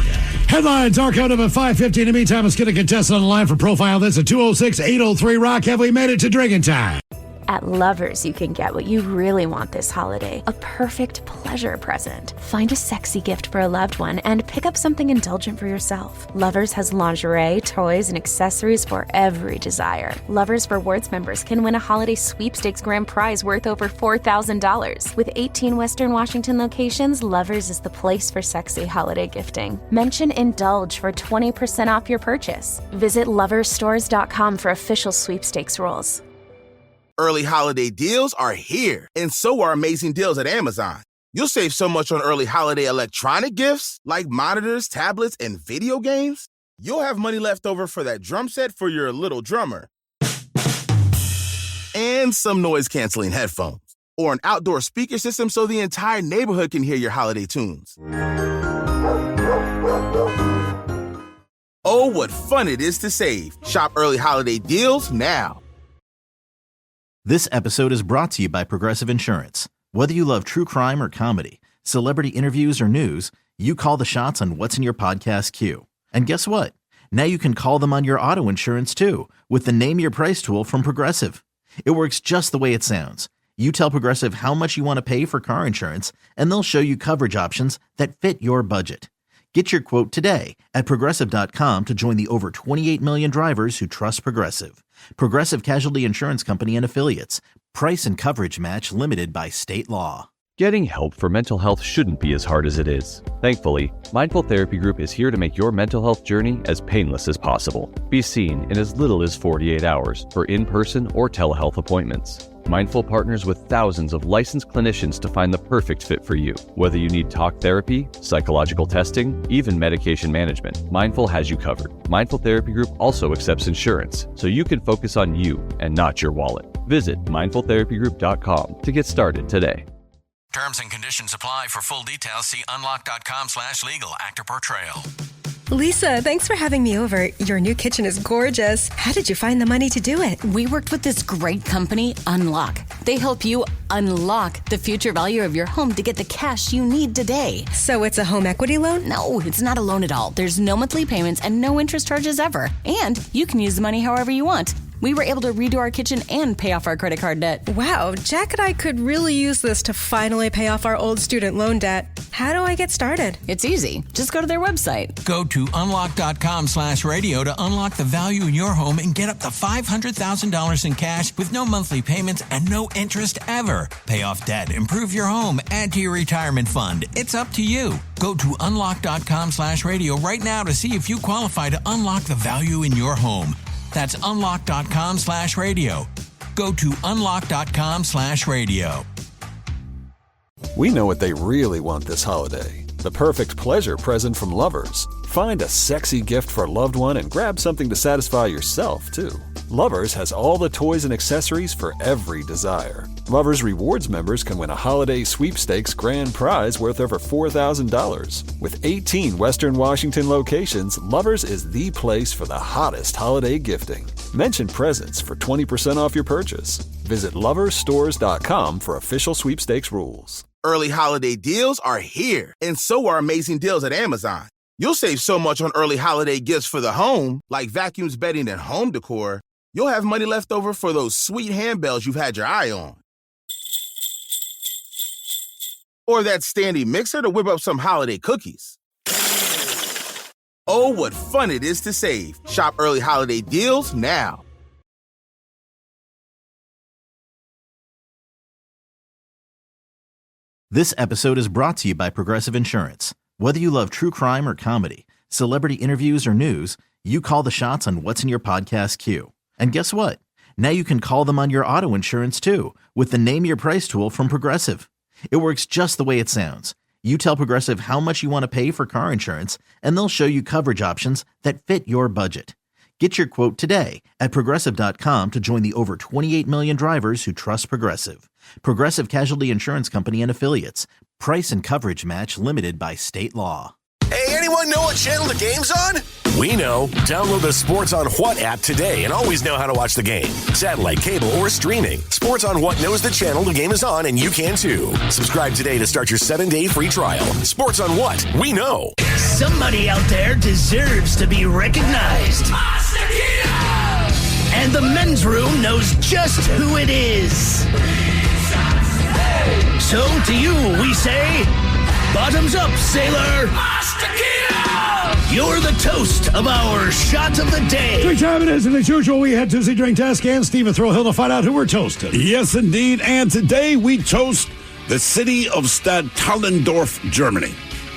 H: Headlines are coming up at 5:50. In the meantime, let's get a contestant on the line for Profile This at 206-803-ROCK. Have we made it to drinking time?
A: At Lovers, you can get what you really want this holiday, a perfect pleasure present. Find a sexy gift for a loved one and pick up something indulgent for yourself. Lovers has lingerie, toys, and accessories for every desire. Lovers Rewards members can win a holiday sweepstakes grand prize worth over $4,000. With 18 Western Washington locations, Lovers is the place for sexy holiday gifting. Mention Indulge for 20% off your purchase. Visit loversstores.com for official sweepstakes rules.
B: Early holiday deals are here, and so are amazing deals at Amazon. You'll save so much on early holiday electronic gifts like monitors, tablets, and video games. You'll have money left over for that drum set for your little drummer. And some noise-canceling headphones. Or an outdoor speaker system so the entire neighborhood can hear your holiday tunes. Oh, what fun it is to save. Shop early holiday deals now.
K: This episode is brought to you by Progressive Insurance. Whether you love true crime or comedy, celebrity interviews or news, you call the shots on what's in your podcast queue. And guess what? Now you can call them on your auto insurance too with the Name Your Price tool from Progressive. It works just the way it sounds. You tell Progressive how much you want to pay for car insurance, and they'll show you coverage options that fit your budget. Get your quote today at Progressive.com to join the over 28 million drivers who trust Progressive. Progressive Casualty Insurance Company and Affiliates. Price and coverage match limited by state law.
D: Getting help for mental health shouldn't be as hard as it is. Thankfully, Mindful Therapy Group is here to make your mental health journey as painless as possible. Be seen in as little as 48 hours for in-person or telehealth appointments. Mindful partners with thousands of licensed clinicians to find the perfect fit for you. Whether you need talk therapy, psychological testing, even medication management, Mindful has you covered. Mindful Therapy Group also accepts insurance, so you can focus on you and not your wallet. Visit mindfultherapygroup.com to get started today.
L: Terms and conditions apply. For full details, see unlock.com/legal. Actor portrayal.
M: Lisa, thanks for having me over. Your new kitchen is gorgeous. How did you find the money to do it?
N: We worked with this great company, Unlock. They help you unlock the future value of your home to get the cash you need today.
M: So it's a home equity loan?
N: No, it's not a loan at all. There's no monthly payments and no interest charges ever. And you can use the money however you want. We were able to redo our kitchen and pay off our credit card debt.
M: Wow, Jack and I could really use this to finally pay off our old student loan debt. How do I get started?
N: It's easy. Just go to their website.
L: Go to unlock.com/radio to unlock the value in your home and get up to $500,000 in cash with no monthly payments and no interest ever. Pay off debt, improve your home, add to your retirement fund. It's up to you. Go to unlock.com/radio right now to see if you qualify to unlock the value in your home. That's unlock.com/radio. Go to unlock.com/radio.
J: We know what they really want this holiday. The perfect pleasure present from Lovers. Find a sexy gift for a loved one and grab something to satisfy yourself, too. Lovers has all the toys and accessories for every desire. Lovers Rewards members can win a holiday sweepstakes grand prize worth over $4,000. With 18 Western Washington locations, Lovers is the place for the hottest holiday gifting. Mention presents for 20% off your purchase. Visit loversstores.com for official sweepstakes rules.
B: Early holiday deals are here, and so are amazing deals at Amazon. You'll save so much on early holiday gifts for the home, like vacuums, bedding, and home decor. You'll have money left over for those sweet handbells you've had your eye on. Or that standing mixer to whip up some holiday cookies. Oh, what fun it is to save. Shop early holiday deals now.
K: This episode is brought to you by Progressive Insurance. Whether you love true crime or comedy, celebrity interviews or news, you call the shots on what's in your podcast queue. And guess what? Now you can call them on your auto insurance too with the Name Your Price tool from Progressive. It works just the way it sounds. You tell Progressive how much you want to pay for car insurance, and they'll show you coverage options that fit your budget. Get your quote today at Progressive.com to join the over 28 million drivers who trust Progressive. Progressive Casualty Insurance Company and Affiliates. Price and coverage match limited by state law.
F: Hey, anyone know what channel the game's on? We know. Download the Sports on What app today and always know how to watch the game. Satellite, cable, or streaming. Sports on What knows the channel the game is on, and you can too. Subscribe today to start your 7-day free trial. Sports on What? We know.
P: Somebody out there deserves to be recognized. And the men's room knows just who it is. So to you, we say, bottoms up, sailor. You're the toast of our shot of the day.
H: Drink time it is, and as usual, we had Tuesday Drink Task and Stephen Throwhill to find out who we're toasting.
G: Yes, indeed. And today we toast the city of Stadtallendorf, Germany.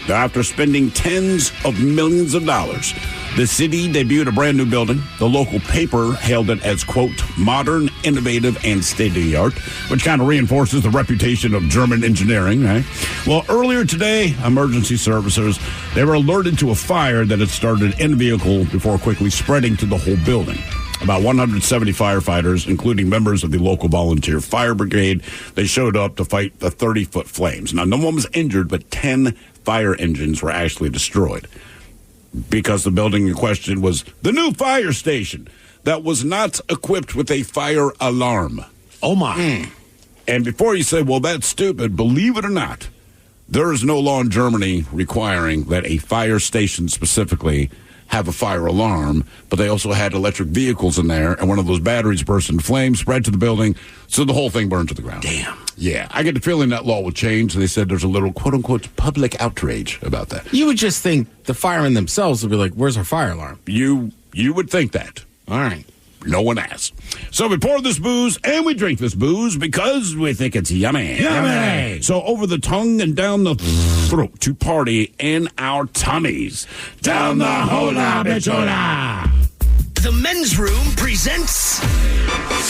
G: After spending tens of millions of dollars, the city debuted a brand new building. The local paper hailed it as, quote, modern, innovative, and state-of-the-art, which kind of reinforces the reputation of German engineering, right? Well, earlier today, emergency services, they were alerted to a fire that had started in the vehicle before quickly spreading to the whole building. About 170 firefighters, including members of the local volunteer fire brigade, they showed up to fight the 30-foot flames. Now, no one was injured, but 10 fire engines were actually destroyed because the building in question was the new fire station that was not equipped with a fire alarm.
H: Oh, my.
G: And before you say, well, that's stupid, believe it or not, there is no law in Germany requiring that a fire station specifically have a fire alarm, but they also had electric vehicles in there, and one of those batteries burst into flames, spread to the building, so the whole thing burned to the ground.
H: Damn.
G: Yeah, I get the feeling that law will change. They said there's a little, quote-unquote, public outrage about that.
I: You would just think the firemen themselves would be like, where's our fire alarm?
G: You would think that.
I: All right.
G: No one asked. So we pour this booze, and we drink this booze because we think it's yummy.
H: Yummy!
G: So over the tongue and down the throat to party in our tummies. Down the hola, bichola!
P: The men's room presents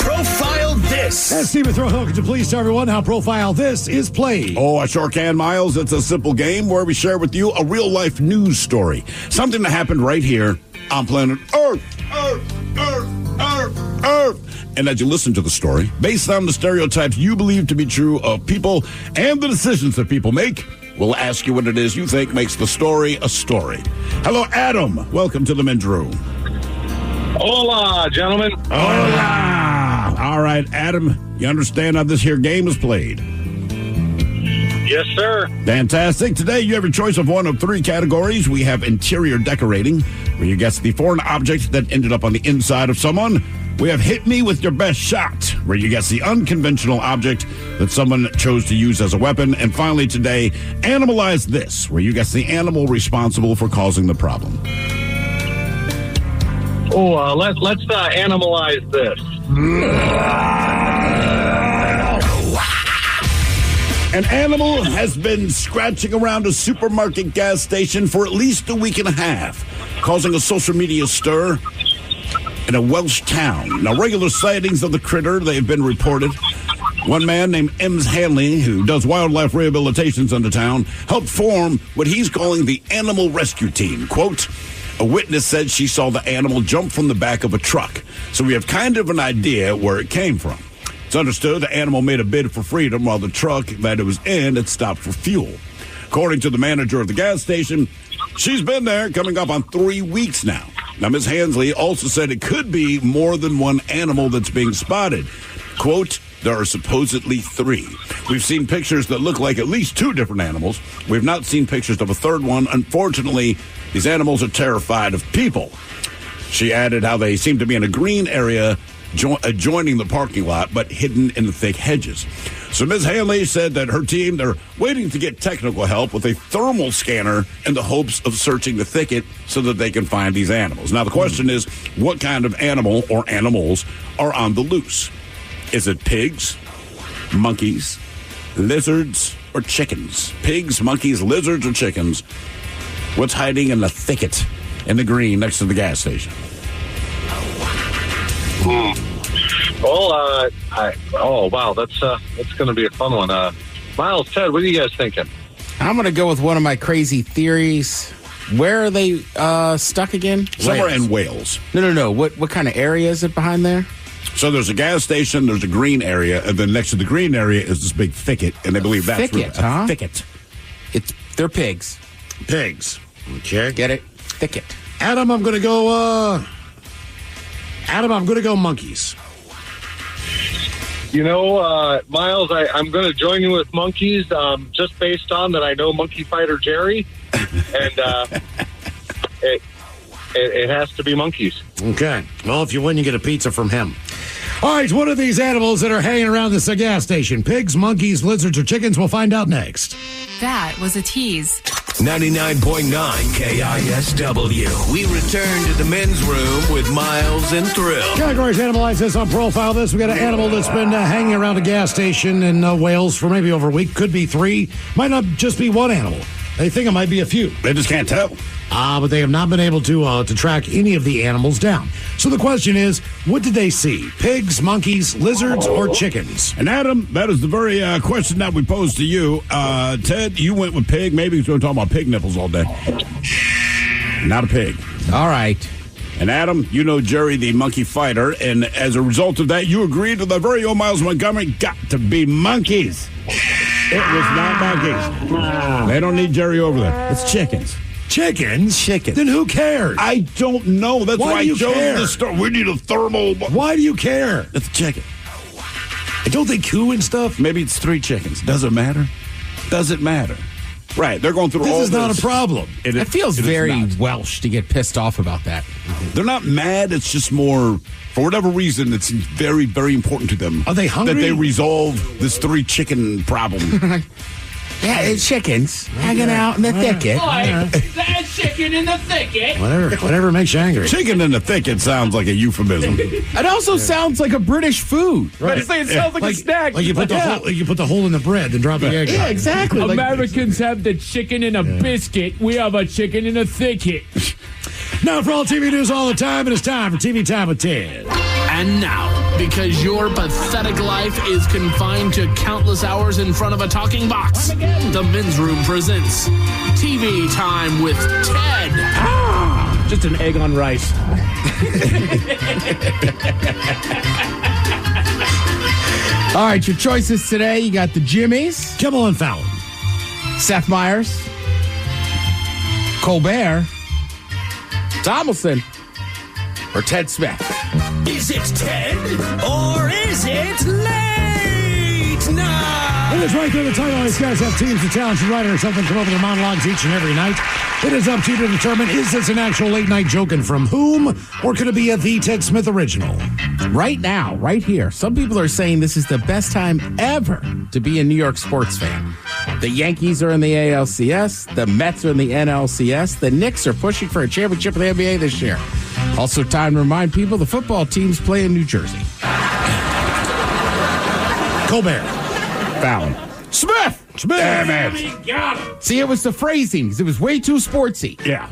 P: Profile This.
H: And Stephen Throwhill, could you please tell everyone how Profile This is played?
G: Oh, I sure can, Miles. It's a simple game where we share with you a real-life news story. Something that happened right here on planet Earth. And as you listen to the story, based on the stereotypes you believe to be true of people and the decisions that people make, we'll ask you what it is you think makes the story a story. Hello, Adam. Welcome to the men's room.
U: Hola, gentlemen.
G: Hola. All right, Adam, you understand how this here game is played?
U: Yes, sir.
G: Fantastic. Today, you have a choice of one of 3 categories. We have interior decorating, where you guess the foreign object that ended up on the inside of someone. We have hit me with your best shot, where you guess the unconventional object that someone chose to use as a weapon. And finally today, animalize this, where you guess the animal responsible for causing the problem.
U: Oh, let's animalize this.
G: An animal has been scratching around a supermarket gas station for at least a week and a half, causing a social media stir in a Welsh town. Now, regular sightings of the critter, they have been reported. One man named Ems Hanley, who does wildlife rehabilitations in the town, helped form what he's calling the Animal Rescue Team. Quote, a witness said she saw the animal jump from the back of a truck, so we have kind of an idea where it came from. It's understood the animal made a bid for freedom while the truck that it was in had stopped for fuel. According to the manager of the gas station, she's been there coming up on 3 weeks now. Now, Ms. Hansley also said it could be more than one animal that's being spotted. Quote, there are supposedly 3. We've seen pictures that look like at least 2 different animals. We've not seen pictures of a third one. Unfortunately, these animals are terrified of people. She added how they seem to be in a green area adjoining the parking lot, but hidden in the thick hedges. So Ms. Hanley said that her team, they're waiting to get technical help with a thermal scanner in the hopes of searching the thicket so that they can find these animals. Now, the question is, what kind of animal or animals are on the loose? Is it pigs, monkeys, lizards, or chickens? Pigs, monkeys, lizards, or chickens? What's hiding in the thicket in the green next to the gas station?
Q: Well, wow, that's going to be a fun one. Miles, Ted, what are you guys thinking?
I: I'm going to go with one of my crazy theories. Where are they stuck again?
G: Somewhere in Wales.
I: No. What kind of area is it behind there?
G: So there's a gas station, there's a green area, and then next to the green area is this big thicket, and they believe that's
I: thicket, huh?
G: Thicket.
I: They're pigs.
H: Pigs. Okay.
I: Get it? Thicket.
H: Adam, I'm going to go monkeys.
Q: You know, Miles, I'm going to join you with monkeys just based on that I know Monkey Fighter Jerry, and it has to be monkeys.
H: Okay. Well, if you win, you get a pizza from him. All right, what are these animals that are hanging around this gas station? Pigs, monkeys, lizards, or chickens? We'll find out next.
T: That was a tease.
V: 99.9 KISW. We return to the men's room with Miles and Thrill.
H: Categories analyze this on Profile This. We got an animal that's been hanging around a gas station in Wales for maybe over a week. Could be 3. Might not just be one animal. They think it might be a few.
G: They just can't tell.
H: But they have not been able to track any of the animals down. So the question is, what did they see? Pigs, monkeys, lizards, or chickens?
G: And Adam, that is the very question that we posed to you. Ted, you went with pig. Maybe we're talking about pig nipples all day. Not a pig.
I: All right.
G: And Adam, you know Jerry the monkey fighter, and as a result of that, you agreed with the very old Miles Montgomery, got to be monkeys. It was not monkeys. They don't need Jerry over there. It's chickens.
H: Chickens?
G: Chickens.
H: Then who cares?
G: I don't know. That's why I chose
H: care?
G: the story. We need a thermal.
H: Why do you care?
G: It's a chicken.
H: Don't they coo and stuff?
G: Maybe it's 3 chickens. Does it matter? Does it matter? Right. They're going through all
H: this. This is not a problem.
I: It feels very Welsh to get pissed off about that.
G: They're not mad. It's just more, for whatever reason, it's very, very important to them.
H: Are they hungry?
G: That they resolve this 3 chicken problem.
I: Yeah, it's chickens hanging out in the thicket.
C: That chicken in the thicket.
H: Whatever makes you angry.
G: Chicken in the thicket sounds like a euphemism.
I: It also sounds like a British food.
C: Right. It sounds like a snack.
H: Like you put the hole in the bread and drop the egg.
I: Yeah, exactly.
C: Americans have the chicken in a biscuit. We have a chicken in a thicket.
H: Now, for all TV news all the time, it is time for TV Time with Ted.
W: And now, because your pathetic life is confined to countless hours in front of a talking box, the Men's Room presents TV Time with Ted.
C: Just an egg on rice.
I: All right, your choices today. You got the Jimmies.
H: Kimmel and Fallon.
I: Seth Meyers. Colbert. Tomlinson. Or Ted Smith.
P: Is it Ted or is it late night?
H: It is right there. The title. These guys have teams of talented writers or something come over their monologues each and every night. It is up to you to determine, is this an actual late night joke and from whom, or could it be a The Ted Smith original?
I: Right now, right here, some people are saying this is the best time ever to be a New York sports fan. The Yankees are in the ALCS. The Mets are in the NLCS. The Knicks are pushing for a championship in the NBA this year. Also, time to remind people the football teams play in New Jersey.
H: Colbert.
G: Fallon.
I: Smith!
G: Damn it.
C: Got him.
I: See, it was the phrasings. It was way too sportsy.
G: Yeah.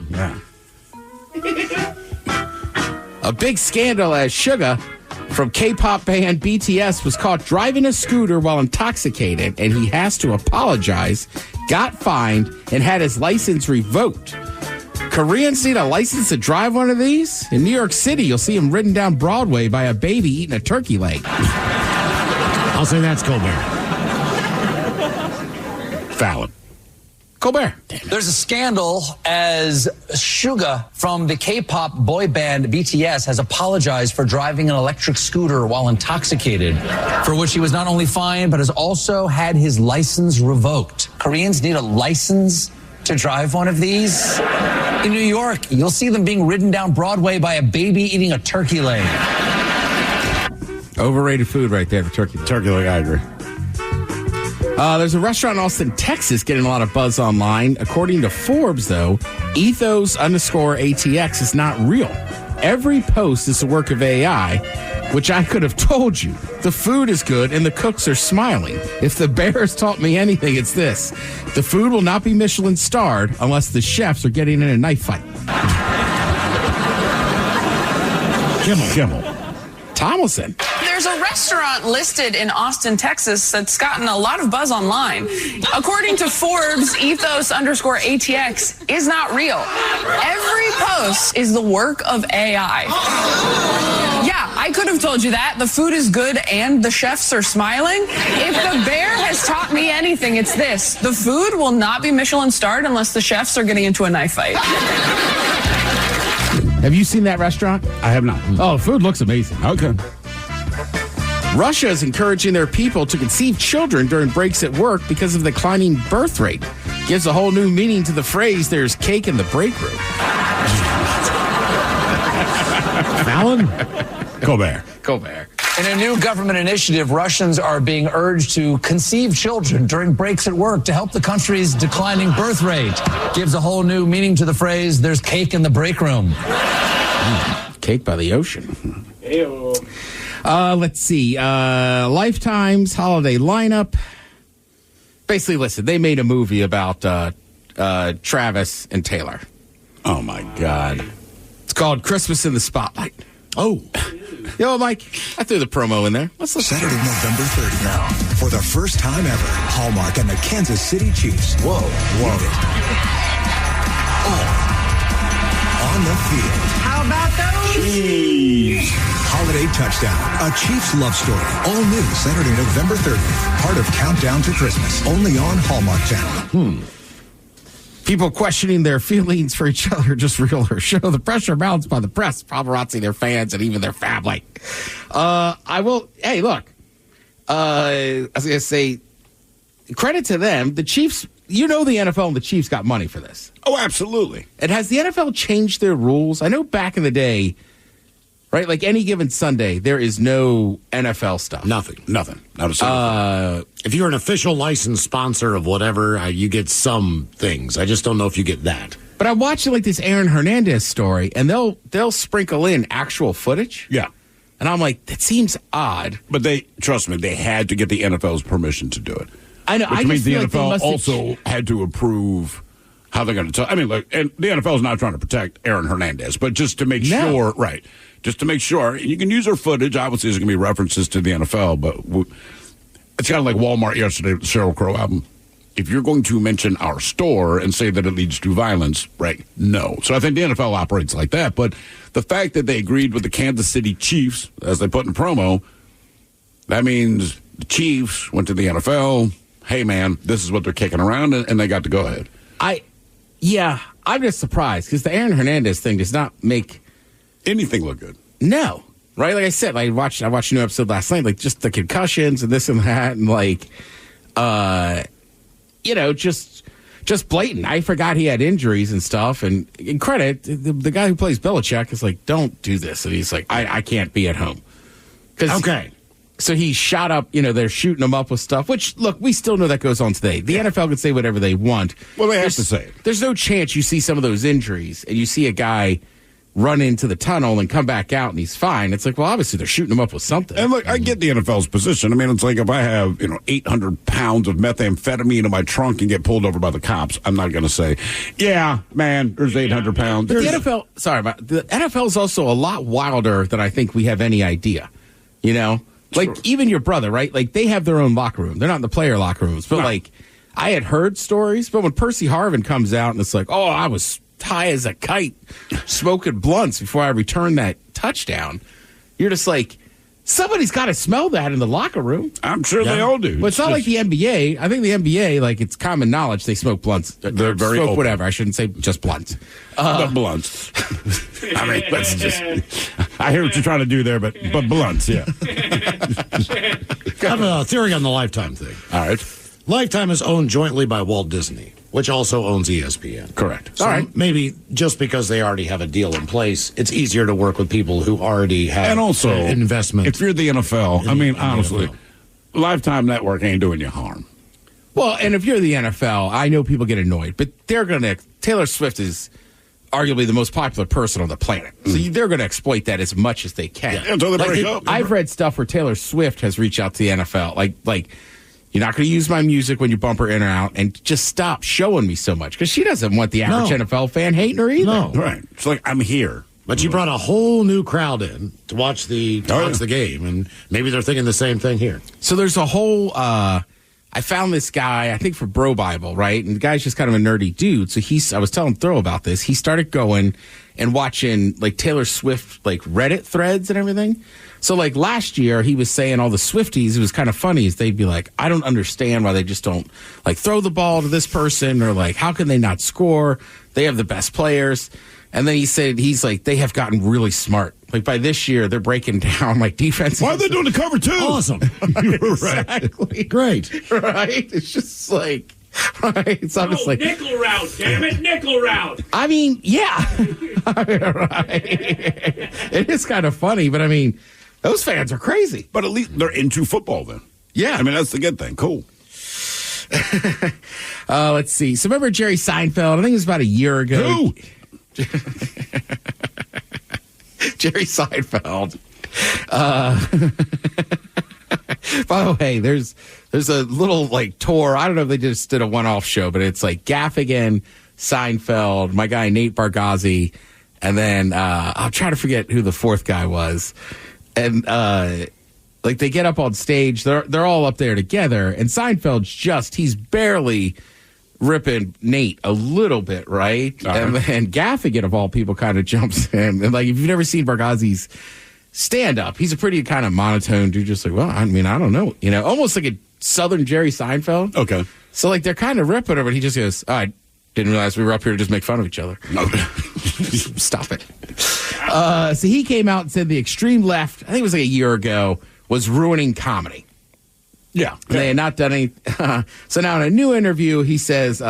I: A big scandal as Suga from K-pop band BTS was caught driving a scooter while intoxicated, and he has to apologize, got fined, and had his license revoked. Koreans need a license to drive one of these? In New York City, you'll see him ridden down Broadway by a baby eating a turkey leg.
H: I'll say that's Colbert.
G: Fallon.
I: Colbert.
O: There's a scandal as Suga from the K-pop boy band BTS has apologized for driving an electric scooter while intoxicated, for which he was not only fined, but has also had his license revoked. Koreans need a license to drive one of these. In New York, you'll see them being ridden down Broadway by a baby eating a turkey leg.
I: Overrated food right there, the turkey leg.
G: Turkey leg, I agree.
I: There's a restaurant in Austin, Texas, getting a lot of buzz online. According to Forbes, though, ethos_ATX is not real. Every post is the work of AI, which I could have told you. The food is good and the cooks are smiling. If the bear has taught me anything, it's this. The food will not be Michelin starred unless the chefs are getting in a knife fight.
G: Kimmel.
I: Tomlinson.
R: There's a restaurant listed in Austin, Texas that's gotten a lot of buzz online. According to Forbes, ethos_ATX is not real. Every post is the work of AI. Yeah, I could have told you that. The food is good and the chefs are smiling. If the bear has taught me anything, it's this. The food will not be Michelin starred unless the chefs are getting into a knife fight.
I: Have you seen that restaurant?
G: I have not.
I: Oh, food looks amazing.
G: Okay.
I: Russia is encouraging their people to conceive children during breaks at work because of the declining birth rate. Gives a whole new meaning to the phrase, there's cake in the break room.
G: Fallon? Colbert.
O: In a new government initiative, Russians are being urged to conceive children during breaks at work to help the country's declining birth rate. Gives a whole new meaning to the phrase, there's cake in the break room.
I: Cake by the ocean. Let's see. Lifetime's holiday lineup. Basically, listen, they made a movie about Travis and Taylor.
G: Oh, my God.
I: It's called Christmas in the Spotlight.
G: Oh.
I: Yo, Mike, I threw the promo in there. Let's listen.
S: Saturday, November 30th. Now, for the first time ever, Hallmark and the Kansas City Chiefs. Whoa. Love it. All on the field.
R: How about those?
S: Chiefs. Holiday Touchdown, a Chiefs love story. All new Saturday, November 30th. Part of Countdown to Christmas. Only on Hallmark Channel.
I: People questioning their feelings for each other just real or show the pressure mounted by the press, paparazzi, their fans, and even their family. Hey, look. I was going to say, credit to them. The Chiefs, the NFL and the Chiefs got money for this.
G: Oh, absolutely.
I: And has the NFL changed their rules? I know back in the day, right, like any given Sunday, there is no NFL stuff.
G: Nothing. Not a single thing.
H: If you're an official licensed sponsor of whatever, you get some things. I just don't know if you get that.
I: But I'm watching like this Aaron Hernandez story, and they'll sprinkle in actual footage.
G: Yeah.
I: And I'm like, that seems odd.
G: But trust me, they had to get the NFL's permission to do it.
I: I know.
G: Which means the NFL also
I: also
G: had to approve how they're going to tell. I mean, look, and the NFL is not trying to protect Aaron Hernandez, but just to make sure, right? Just to make sure. You can use their footage. Obviously, there's going to be references to the NFL, but it's kind of like Walmart yesterday with the Sheryl Crow album. If you're going to mention our store and say that it leads to violence, right? No. So I think the NFL operates like that. But the fact that they agreed with the Kansas City Chiefs, as they put in promo, that means the Chiefs went to the NFL. Hey, man, this is what they're kicking around, and they got to go ahead.
I: I'm just surprised because the Aaron Hernandez thing does not make
G: anything look good.
I: No. Right? Like I said, I watched a new episode last night, like just the concussions and this and that, and like, just blatant. I forgot he had injuries and stuff. And in credit, the guy who plays Belichick is like, don't do this. And he's like, I can't be at home.
G: Okay.
I: So he shot up, they're shooting him up with stuff, which, look, we still know that goes on today. The NFL can say whatever they want.
G: Well, they have to say it.
I: There's no chance you see some of those injuries and you see a guy run into the tunnel and come back out and he's fine. It's like, well, obviously they're shooting him up with something.
G: And look, I get the NFL's position. I mean, it's like if I have, 800 pounds of methamphetamine in my trunk and get pulled over by the cops, I'm not going to say, yeah, man, there's 800 pounds.
I: But the NFL is also a lot wilder than I think we have any idea, Like, even your brother, right? Like, they have their own locker room. They're not in the player locker rooms. But, like, I had heard stories. But when Percy Harvin comes out and it's like, oh, I was high as a kite smoking blunts before I returned that touchdown, you're just like, Somebody's got to smell that in the locker room.
G: I'm sure they all do.
I: But it's not like the NBA. I think the NBA, like, it's common knowledge they smoke blunts.
G: They're very
I: smoke
G: open.
I: whatever. I shouldn't say just blunts.
G: But blunts. I mean, let's just. I hear what you're trying to do there, but blunts, yeah.
H: I have a theory on the Lifetime thing.
G: All right.
H: Lifetime is owned jointly by Walt Disney, which also owns ESPN.
G: Correct.
H: So
I: All right.
H: maybe just because they already have a deal in place, it's easier to work with people who already have
G: And also,
H: investment.
G: if you're the NFL, I mean, honestly, Lifetime Network ain't doing you harm.
I: Well, and if you're the NFL, I know people get annoyed, but Taylor Swift is arguably the most popular person on the planet. So they're going to exploit that as much as they can.
G: Yeah, until they break up.
I: I've read stuff where Taylor Swift has reached out to the NFL, like you're not going to use my music when you bump her in or out, and just stop showing me so much, because she doesn't want the average NFL fan hating her either.
H: No.
G: Right. It's like, I'm here.
H: But you brought a whole new crowd in to watch the game, and maybe they're thinking the same thing here.
I: So there's a whole. I found this guy, I think for Bro Bible, right? And the guy's just kind of a nerdy dude. So I was telling Throw about this. He started going and watching like Taylor Swift like Reddit threads and everything. So like last year, he was saying all the Swifties, it was kind of funny, is they'd be like, I don't understand why they just don't like throw the ball to this person, or like, how can they not score? They have the best players. And then he said, he's like, they have gotten really smart. Like by this year, they're breaking down like defense.
G: Why are they doing the cover two?
H: Awesome.
I: Exactly.
H: Great.
I: Right? It's just like, right? It's obviously like,
P: nickel route, damn it, nickel route.
I: I mean, yeah. Right. It is kind of funny, but I mean, those fans are crazy.
G: But at least they're into football then.
I: Yeah.
G: I mean, that's the good thing. Cool.
I: Let's see. So remember Jerry Seinfeld? I think it was about a year ago.
G: Who?
I: Jerry Seinfeld. By the way, there's a little like tour. I don't know if they just did a one-off show, but it's like Gaffigan, Seinfeld, my guy Nate Bargatze, and then I'm trying to forget who the fourth guy was. And like they get up on stage, they're all up there together, and Seinfeld's he's barely ripping Nate a little bit, right? And then Gaffigan, of all people, kind of jumps in. And like, if you've never seen Bargatze's stand-up, he's a pretty kind of monotone dude, just like, well, I mean, I don't know. You know, almost like a Southern Jerry Seinfeld.
G: Okay.
I: So like, they're kind of ripping him, and he just goes, oh, I didn't realize we were up here to just make fun of each other. Stop it. So he came out and said the extreme left, I think it was like a year ago, was ruining comedy.
G: Yeah.
I: They had not done any. So now in a new interview, he says,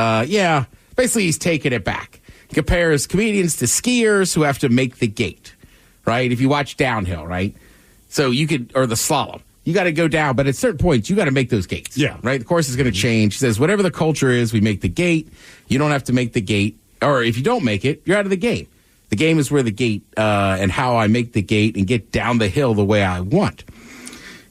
I: basically he's taking it back. He compares comedians to skiers who have to make the gate, right? If you watch downhill, right? So you could, or the slalom, you got to go down, but at certain points, you got to make those gates.
G: Yeah.
I: Right? The course is going to change. He says, whatever the culture is, we make the gate. You don't have to make the gate. Or if you don't make it, you're out of the game. The game is where the gate and how I make the gate and get down the hill the way I want.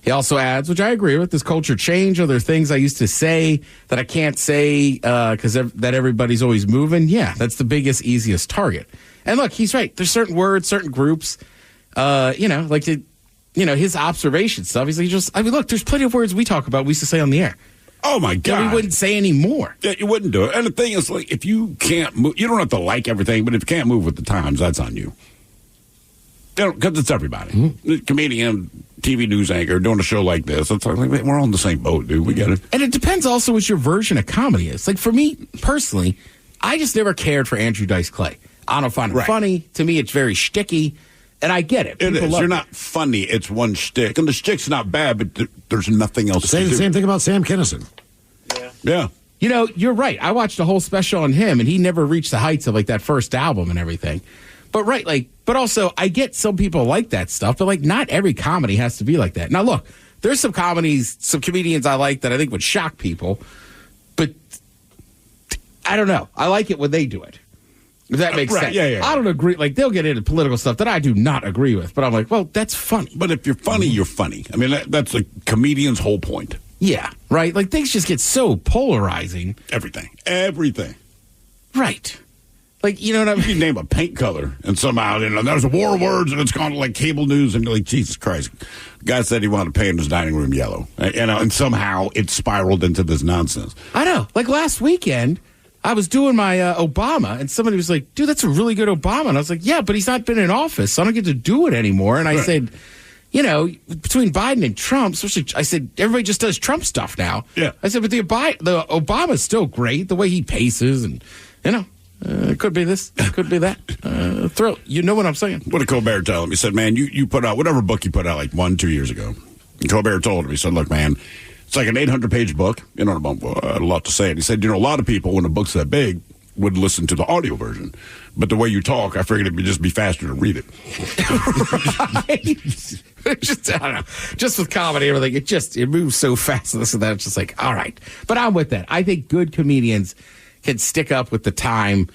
I: He also adds, which I agree with, this culture change. Are there things I used to say that I can't say because that everybody's always moving? Yeah, that's the biggest, easiest target. And look, he's right. There's certain words, certain groups, his observation stuff. He's like, look, there's plenty of words we talk about we used to say on the air.
G: Oh, my God.
I: Yeah, we wouldn't say any more.
G: Yeah, you wouldn't do it. And the thing is, like, if you can't move, you don't have to like everything, but if you can't move with the times, that's on you. Because it's everybody. Mm-hmm. Comedian, TV news anchor, doing a show like this. It's like, we're all in the same boat, dude. We get it.
I: And it depends also what your version of comedy is. Like, for me, personally, I just never cared for Andrew Dice Clay. I don't find it funny. To me, it's very shticky. And I get it.
G: It is. You're not funny. It's one shtick. And the shtick's not bad, but there's nothing else to do.
H: Same thing about Sam Kinison.
G: Yeah.
I: You know, you're right. I watched a whole special on him, and he never reached the heights of, like, that first album and everything. But, but also, I get some people like that stuff, but, like, not every comedy has to be like that. Now, look, there's some comedians I like that I think would shock people, but I don't know. I like it when they do it. If that makes sense.
G: Yeah.
I: I don't agree. Like, they'll get into political stuff that I do not agree with, but I'm like, well, that's funny.
G: But if you're funny, you're funny. I mean, that's a comedian's whole point.
I: Yeah, right? Like, things just get so polarizing.
G: Everything.
I: Right. Like, you know what I mean?
G: You can name a paint color, and somehow, there's a war of words, and it's gone to, like, cable news, and you're like, Jesus Christ. The guy said he wanted to paint his dining room yellow. And somehow it spiraled into this nonsense.
I: I know. Like, last weekend, I was doing my Obama, and somebody was like, dude, that's a really good Obama. And I was like, yeah, but he's not been in office, so I don't get to do it anymore. And I said, between Biden and Trump, especially, I said, everybody just does Trump stuff now.
G: Yeah.
I: I said, but the Obama's still great, the way he paces and, it could be this, it could be that. Thrill. You know what I'm saying?
G: What did Colbert tell him? He said, man, you put out whatever book you put out like 1-2 years ago. And Colbert told him, he said, look, man, it's like an 800-page book. I had a lot to say. And he said, a lot of people, when a book's that big, would listen to the audio version. But the way you talk, I figured it would just be faster to read it.
I: I don't know. Just with comedy and everything, it moves so fast and this and that. It's just like, all right. But I'm with that. I think good comedians can stick up with the time.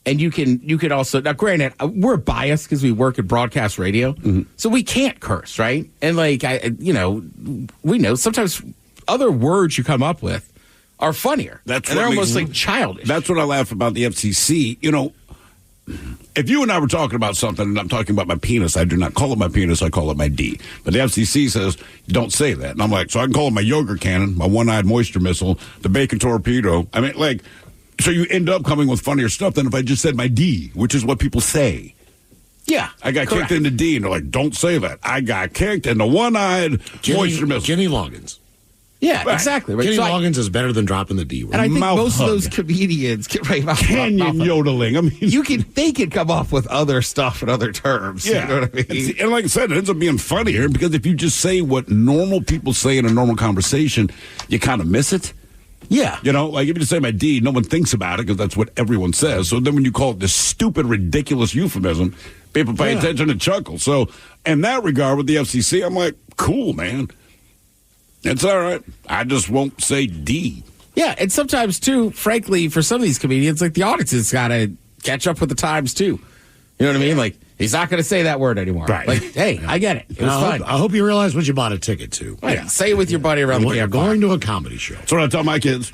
I: And you could also, now granted, we're biased because we work at broadcast radio. Mm-hmm. So we can't curse, right? And we know sometimes other words you come up with are funnier. They're almost like childish.
G: That's what I laugh about the FCC. If you and I were talking about something and I'm talking about my penis, I do not call it my penis, I call it my D. But the FCC says, don't say that. And I'm like, so I can call it my yogurt cannon, my one-eyed moisture missile, the bacon torpedo. I mean, so you end up coming with funnier stuff than if I just said my D, which is what people say.
I: Yeah.
G: I got kicked in the D, and they're like, don't say that. I got kicked in the one-eyed moisture missile.
H: Kenny Loggins.
I: Yeah, right. Exactly. Right.
H: Kenny Loggins is better than dropping the D word.
I: And I think most of those comedians
G: canyon yodeling. I mean,
I: they can come up with other stuff and other terms.
G: Yeah.
I: You know what I mean?
G: And like I said, it ends up being funnier because if you just say what normal people say in a normal conversation, you kind of miss it.
I: Yeah.
G: If you just say my D, no one thinks about it because that's what everyone says. So then when you call it this stupid, ridiculous euphemism, people pay attention and chuckle. So in that regard with the FCC, I'm like, cool, man. It's all right. I just won't say D.
I: Yeah, and sometimes, too, frankly, for some of these comedians, the audience has got to catch up with the times, too. You know what I mean? He's not going to say that word anymore.
G: Right.
I: Hey, I get it. It was fun.
H: I hope you realize what you bought a ticket to.
I: Right. Yeah. Say it with your buddy around the campfire.
H: Going to a comedy show.
G: That's what I tell my kids.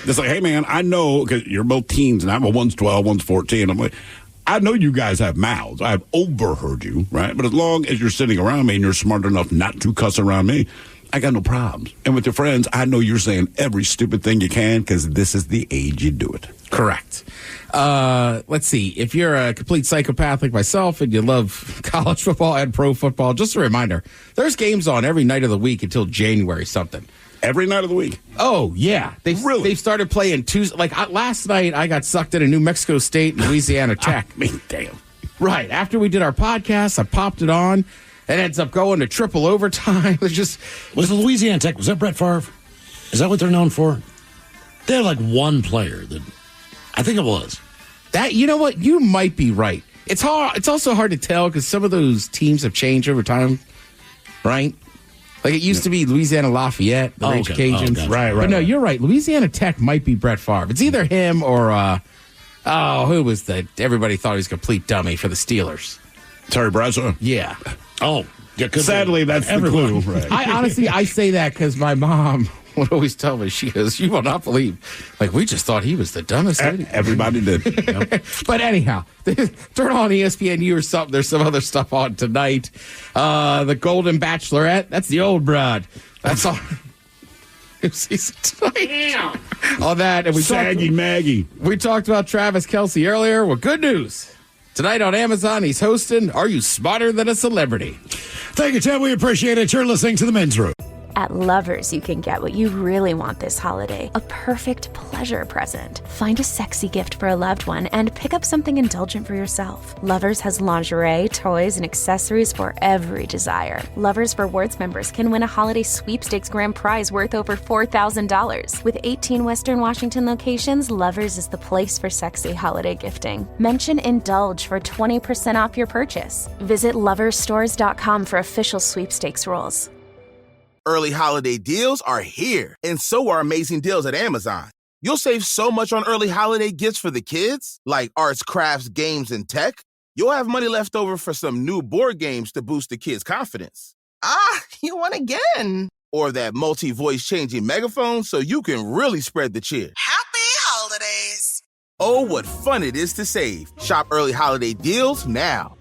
G: It's like, hey, man, I know, because you're both teens, and one's 12, one's 14. I'm like, I know you guys have mouths. I've overheard you, right? But as long as you're sitting around me and you're smart enough not to cuss around me, I got no problems. And with your friends, I know you're saying every stupid thing you can because this is the age you do it.
I: Correct. Let's see. If you're a complete psychopath like myself and you love college football and pro football, just a reminder, there's games on every night of the week until January something.
G: Every night of the week?
I: Oh, yeah. They've started playing Tuesday. Last night, I got sucked into New Mexico State and Louisiana Tech.
G: Damn.
I: Right. After we did our podcast, I popped it on. It ends up going to triple overtime. Was
H: Louisiana Tech, was that Brett Favre? Is that what they're known for? They had one player that, I think it was.
I: That, you know what? You might be right. It's hard. It's also hard to tell because some of those teams have changed over time, right? It used to be Louisiana Lafayette, the Rage Cajuns.
G: Right.
I: But no, you're right. Louisiana Tech might be Brett Favre. It's either him or, who was everybody thought he was a complete dummy for the Steelers.
G: Terry Bradshaw?
I: Yeah.
H: Oh,
G: sadly, that's the clue. Right.
I: I say that because my mom would always tell me, she goes, you will not believe. We just thought he was the dumbest idiot.
G: Everybody did.
I: But anyhow, turn on ESPNU or something. There's some other stuff on tonight. The Golden Bachelorette. That's the old broad. That's all. Season tonight. On that. And
G: Saggy Maggie.
I: We talked about Travis Kelce earlier. Well, good news. Tonight on Amazon, he's hosting Are You Smarter Than a Celebrity?
H: Thank you, Ted. We appreciate it. You're listening to The Men's Room.
A: At Lovers, you can get what you really want this holiday, a perfect pleasure present. Find a sexy gift for a loved one and pick up something indulgent for yourself. Lovers has lingerie, toys, and accessories for every desire. Lovers Rewards members can win a holiday sweepstakes grand prize worth over $4,000. With 18 Western Washington locations, Lovers is the place for sexy holiday gifting. Mention Indulge for 20% off your purchase. Visit loversstores.com for official sweepstakes rules.
B: Early holiday deals are here, and so are amazing deals at Amazon. You'll save so much on early holiday gifts for the kids, like arts, crafts, games, and tech. You'll have money left over for some new board games to boost the kids' confidence. You won again. Or that multi-voice changing megaphone so you can really spread the cheer.
D: Happy holidays.
B: Oh, what fun it is to save. Shop early holiday deals now.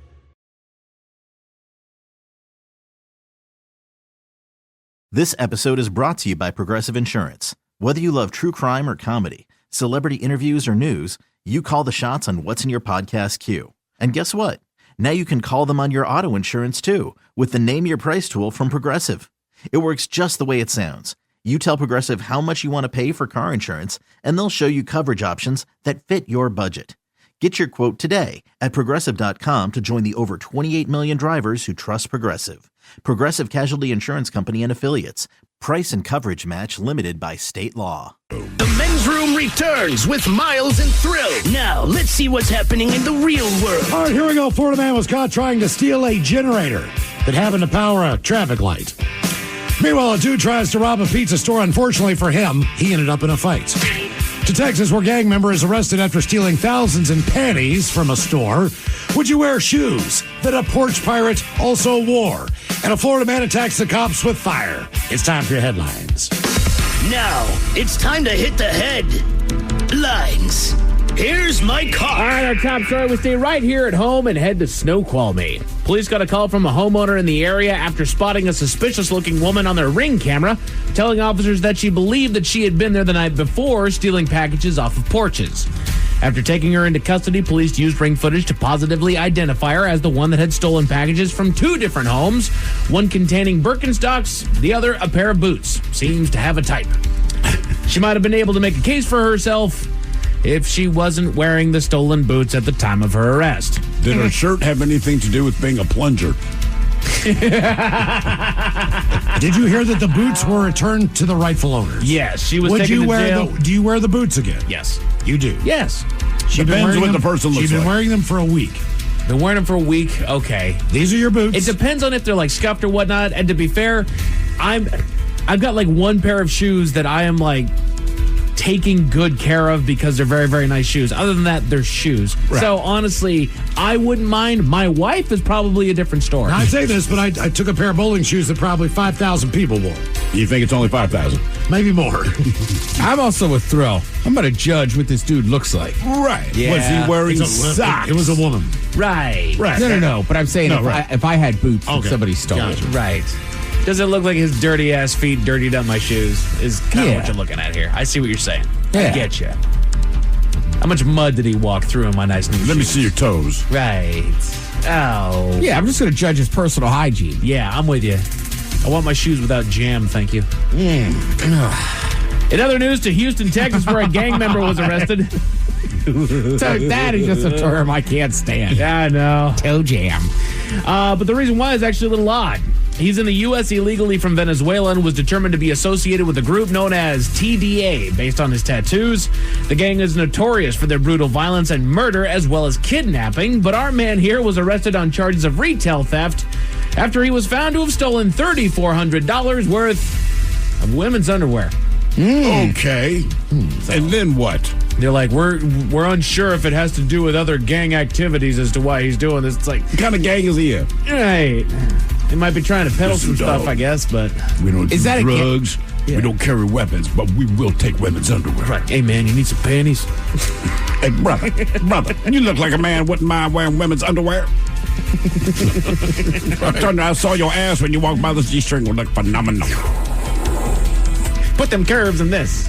K: This episode is brought to you by Progressive Insurance. Whether you love true crime or comedy, celebrity interviews or news, you call the shots on what's in your podcast queue. And guess what? Now you can call them on your auto insurance too with the Name Your Price tool from Progressive. It works just the way it sounds. You tell Progressive how much you want to pay for car insurance, and they'll show you coverage options that fit your budget. Get your quote today at Progressive.com to join the over 28 million drivers who trust Progressive. Progressive Casualty Insurance Company and Affiliates. Price and coverage match limited by state law.
P: The men's room returns with Miles and Thrill. Now, let's see what's happening in the real world.
H: All right, here we go. Florida man was caught trying to steal a generator that happened to power a traffic light. Meanwhile, a dude tries to rob a pizza store. Unfortunately for him, he ended up in a fight. To Texas, where gang member is arrested after stealing thousands in panties from a store. Would you wear shoes that a porch pirate also wore? And a Florida man attacks the cops with fire. It's time for your headlines.
P: Now, it's time to hit the headlines. Here's my car.
C: All right, our top story, we stay right here at home and head to Snoqualmie. Police got a call from a homeowner in the area after spotting a suspicious-looking woman on their Ring camera, telling officers that she believed that she had been there the night before, stealing packages off of porches. After taking her into custody, police used Ring footage to positively identify her as the one that had stolen packages from two different homes, one containing Birkenstocks, the other a pair of boots. Seems to have a type. She might have been able to make a case for herself if she wasn't wearing the stolen boots at the time of her arrest.
G: Did her shirt have anything to do with being a plunger?
H: Did you hear that the boots were returned to the rightful owners?
C: Yes, she was
H: Would
C: taken
H: you
C: to
H: wear
C: jail.
H: Do you wear the boots again?
C: Yes.
H: You do?
C: Yes.
G: Depends what the person looks
H: She's been
G: like.
H: wearing them for a week.
C: Been wearing them for a week. Okay.
H: These are your boots.
C: It depends on if they're like scuffed or whatnot. And to be fair, I've got like one pair of shoes that I am like taking good care of because they're very, very nice shoes. Other than that, they're shoes.
H: Right.
C: So honestly, I wouldn't mind. My wife is probably a different story.
H: Now, I say this, but I took a pair of bowling shoes that probably 5,000 people wore.
G: You think it's only 5,000?
H: Maybe more.
I: I'm also with Thrill. I'm going to judge what this dude looks like.
G: Right.
C: Yeah.
G: Was he wearing socks?
H: It was a woman.
C: Right.
G: Right.
I: No. But I'm saying if I had boots that somebody stole.
H: Gotcha.
C: Right. Does it look like his dirty ass feet dirtied up my shoes? Is kind of what you're looking at here. I see what you're saying.
I: Yeah.
C: I get you. How much mud did he walk through in my nice new shoes?
G: Let me see your toes.
C: Right. Oh.
I: Yeah, I'm just going to judge his personal hygiene.
C: Yeah, I'm with you. I want my shoes without jam, thank you. In other news, to Houston, Texas, where a gang member was arrested.
I: So that is just a term I can't stand.
C: I know.
I: Toe jam.
C: But the reason why is actually a little odd. He's in the U.S. illegally from Venezuela and was determined to be associated with a group known as TDA based on his tattoos. The gang is notorious for their brutal violence and murder as well as kidnapping, but our man here was arrested on charges of retail theft after he was found to have stolen $3,400 worth of women's underwear.
G: Okay. And then what?
C: They're like, we're unsure if it has to do with other gang activities as to why he's doing this. It's like,
G: What kind of gang is he in?
C: right. They might be trying to peddle some stuff, I guess, but
G: We don't do
I: Is that a
G: drugs.
C: Yeah.
G: We don't carry weapons, but we will take women's underwear.
C: right. Hey, man, you need some panties?
G: Hey, brother, you look like a man wouldn't mind wearing women's underwear. I saw your ass when you walked by. This G-string would look phenomenal.
C: Put them curves in this.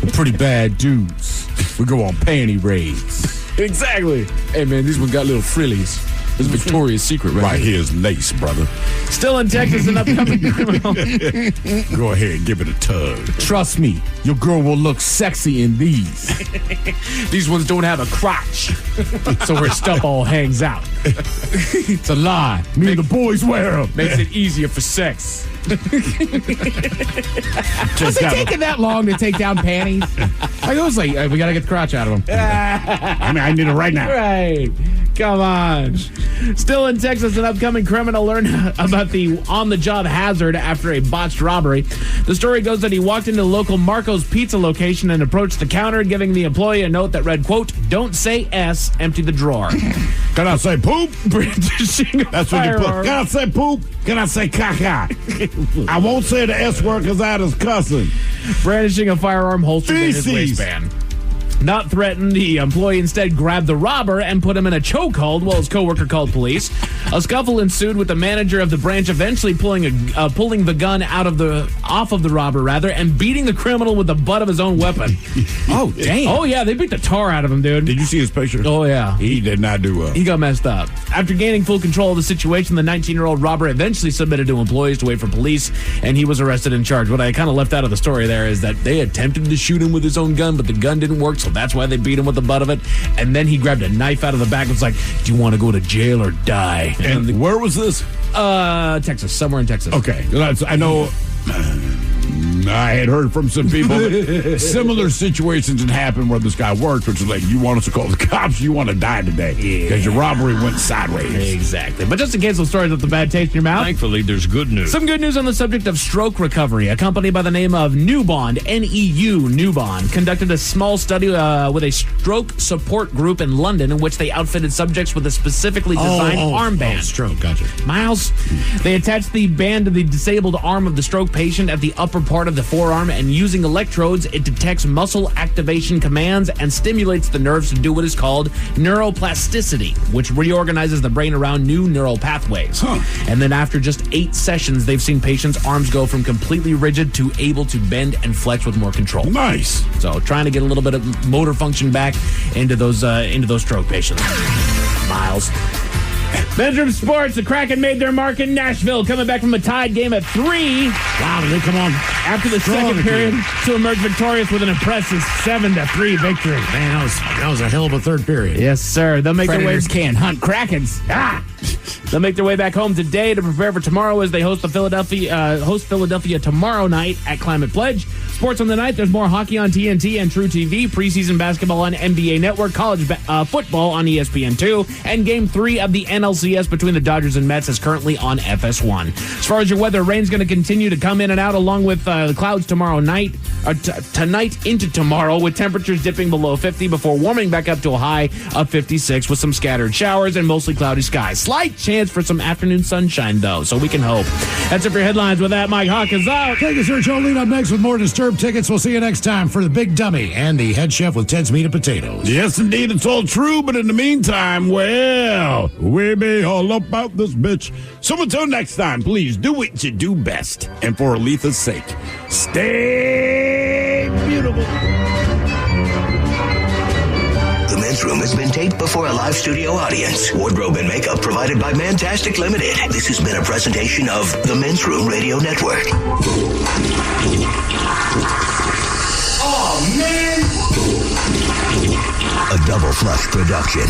I: We're pretty bad dudes. We go on panty raids.
C: Exactly.
I: Hey, man, these one got little frillies. It's Victoria's Secret
G: Right here's lace, brother.
C: Still in Texas, an upcoming criminal.
G: Go ahead and give it a tug.
I: Trust me, your girl will look sexy in these.
C: These ones don't have a crotch, so her stuff all hangs out.
I: It's a lie. Me and the boys wear them.
C: Makes it easier for sex.
I: Was it taking that long to take down panties? Like, it was like, we got to get the crotch out of them.
G: I need it right now.
C: Right. Come on. Still in Texas, an upcoming criminal learned about the on-the-job hazard after a botched robbery. The story goes that he walked into the local Marco's Pizza location and approached the counter, giving the employee a note that read, quote, "Don't say S, empty the drawer."
G: Can I say poop?
C: Brandishing a
G: That's what you put.
C: firearm.
G: Can I say poop? Can I say caca? I won't say the S word because that is cussing.
C: Brandishing a firearm holstered in his
G: Feces.
C: waistband. Not threatened, the employee instead grabbed the robber and put him in a chokehold while his coworker called police. A scuffle ensued with the manager of the branch eventually pulling the gun off of the robber and beating the criminal with the butt of his own weapon.
I: Oh, damn.
C: Oh, yeah, they beat the tar out of him, dude.
G: Did you see his picture?
C: Oh, yeah.
G: He did not do well.
C: He got messed up. After gaining full control of the situation, the 19-year-old robber eventually submitted to employees to wait for police, and he was arrested and charged. What I kind of left out of the story there is that they attempted to shoot him with his own gun, but the gun didn't work, so that's why they beat him with the butt of it. And then he grabbed a knife out of the back and was like, do you want to go to jail or die?
G: And where was this?
C: Texas. Somewhere in Texas.
G: Okay. I know... I had heard from some people that similar situations had happened where this guy worked, which is like, you want us to call the cops, you want to die today because your robbery went sideways.
C: Exactly. But just in case those stories with the bad taste in your mouth.
E: Thankfully, there's good news.
C: Some good news on the subject of stroke recovery. A company by the name of Newbond, N-E-U, Newbond, conducted a small study with a stroke support group in London in which they outfitted subjects with a specifically designed armband.
H: Stroke, gotcha.
C: Miles, they attached the band to the disabled arm of the stroke patient at the upper part of the forearm, and using electrodes, it detects muscle activation commands and stimulates the nerves to do what is called neuroplasticity, which reorganizes the brain around new neural pathways. And then after just 8 sessions, they've seen patients' arms go from completely rigid to able to bend and flex with more control.
G: Nice.
C: So trying to get a little bit of motor function back into those stroke patients. Miles. Bedroom Sports, the Kraken made their mark in Nashville, coming back from a tied game at 3.
H: Wow, did they come on
C: after the second period to emerge victorious with an impressive 7-3 victory.
H: Man, that was a hell of a third period.
C: Yes, sir. They'll make
I: Predators
C: their way.
I: can't hunt Krakens.
C: They'll make their way back home today to prepare for tomorrow as they host Philadelphia tomorrow night at Climate Pledge. Sports on the night. There's more hockey on TNT and True TV, preseason basketball on NBA Network, college football on ESPN2, and Game 3 of the NLCS between the Dodgers and Mets is currently on FS1. As far as your weather, rain's going to continue to come in and out along with the clouds tomorrow night, tonight into tomorrow, with temperatures dipping below 50 before warming back up to a high of 56 with some scattered showers and mostly cloudy skies. Slight chance for some afternoon sunshine, though, so we can hope. That's it for your headlines. With that, Mike Hawk is out.
H: Thank you, sir. Joe Lead up next with more Disturbed tickets. We'll see you next time for The Big Dummy and the Head Chef with Ted's Meat and Potatoes.
G: Yes, indeed, it's all true, but in the meantime, well, we be all about this bitch. So until next time, please do what you do best. And for Aletha's sake, stay beautiful.
P: The Men's Room has been taped before a live studio audience. Wardrobe and makeup provided by Mantastic Limited. This has been a presentation of the Men's Room Radio Network. Oh, man! A Double Flush production.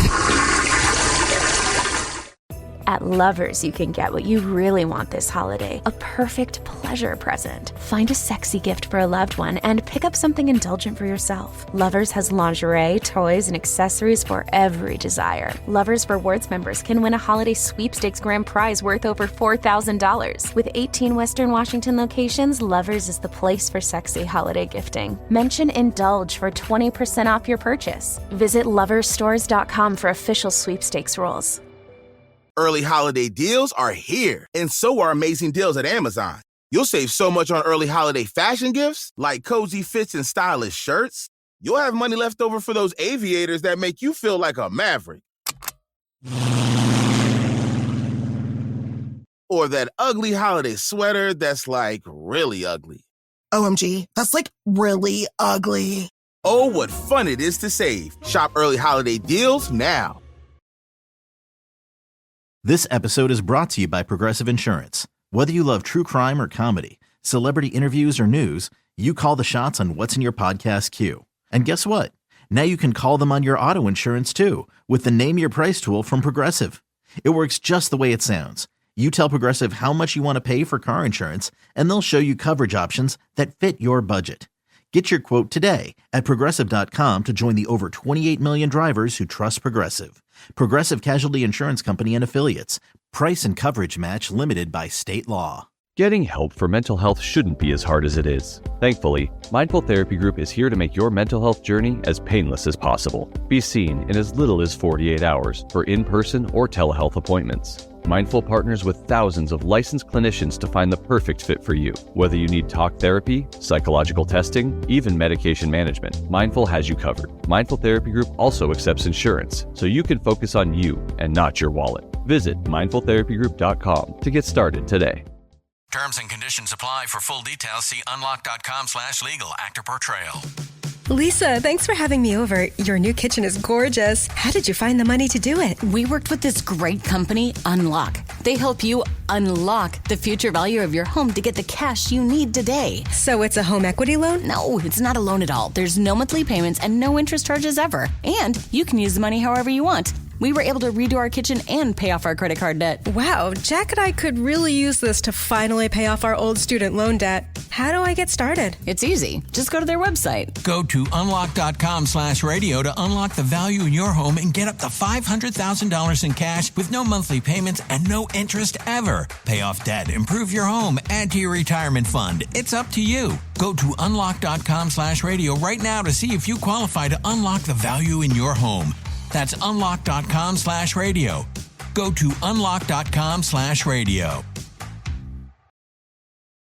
A: At Lovers, you can get what you really want this holiday, a perfect pleasure present. Find a sexy gift for a loved one and pick up something indulgent for yourself. Lovers has lingerie, toys, and accessories for every desire. Lovers Rewards members can win a holiday sweepstakes grand prize worth over $4,000. With 18 Western Washington locations, Lovers is the place for sexy holiday gifting. Mention Indulge for 20% off your purchase. Visit loversstores.com for official sweepstakes rules.
B: Early holiday deals are here, and so are amazing deals at Amazon. You'll save so much on early holiday fashion gifts, like cozy fits and stylish shirts. You'll have money left over for those aviators that make you feel like a maverick. Or that ugly holiday sweater that's like really ugly.
D: OMG, that's like really ugly.
B: Oh, what fun it is to save. Shop early holiday deals now.
K: This episode is brought to you by Progressive Insurance. Whether you love true crime or comedy, celebrity interviews or news, you call the shots on what's in your podcast queue. And guess what? Now you can call them on your auto insurance too with the Name Your Price tool from Progressive. It works just the way it sounds. You tell Progressive how much you want to pay for car insurance, and they'll show you coverage options that fit your budget. Get your quote today at Progressive.com to join the over 28 million drivers who trust Progressive. Progressive Casualty Insurance Company and Affiliates. Price and coverage match limited by state law.
M: Getting help for mental health shouldn't be as hard as it is. Thankfully, Mindful Therapy Group is here to make your mental health journey as painless as possible. Be seen in as little as 48 hours for in-person or telehealth appointments. Mindful partners with thousands of licensed clinicians to find the perfect fit for you. Whether you need talk therapy, psychological testing, even medication management, Mindful has you covered. Mindful Therapy Group also accepts insurance, so you can focus on you and not your wallet. Visit mindfultherapygroup.com to get started today.
E: Terms and conditions apply. For full details, see unlock.com/legal. Actor portrayal.
L: Lisa, thanks for having me over. Your new kitchen is gorgeous. How did you find the money to do it?
N: We worked with this great company, Unlock. They help you unlock the future value of your home to get the cash you need today.
L: So it's a home equity loan?
N: No, it's not a loan at all. There's no monthly payments and no interest charges ever. And you can use the money however you want. We were able to redo our kitchen and pay off our credit card debt.
L: Wow, Jack and I could really use this to finally pay off our old student loan debt. How do I get started?
N: It's easy. Just go to their website.
E: Go to unlock.com/radio to unlock the value in your home and get up to $500,000 in cash with no monthly payments and no interest ever. Pay off debt, improve your home, add to your retirement fund. It's up to you. Go to unlock.com/radio right now to see if you qualify to unlock the value in your home. That's unlock.com/radio. Go to unlock.com/radio.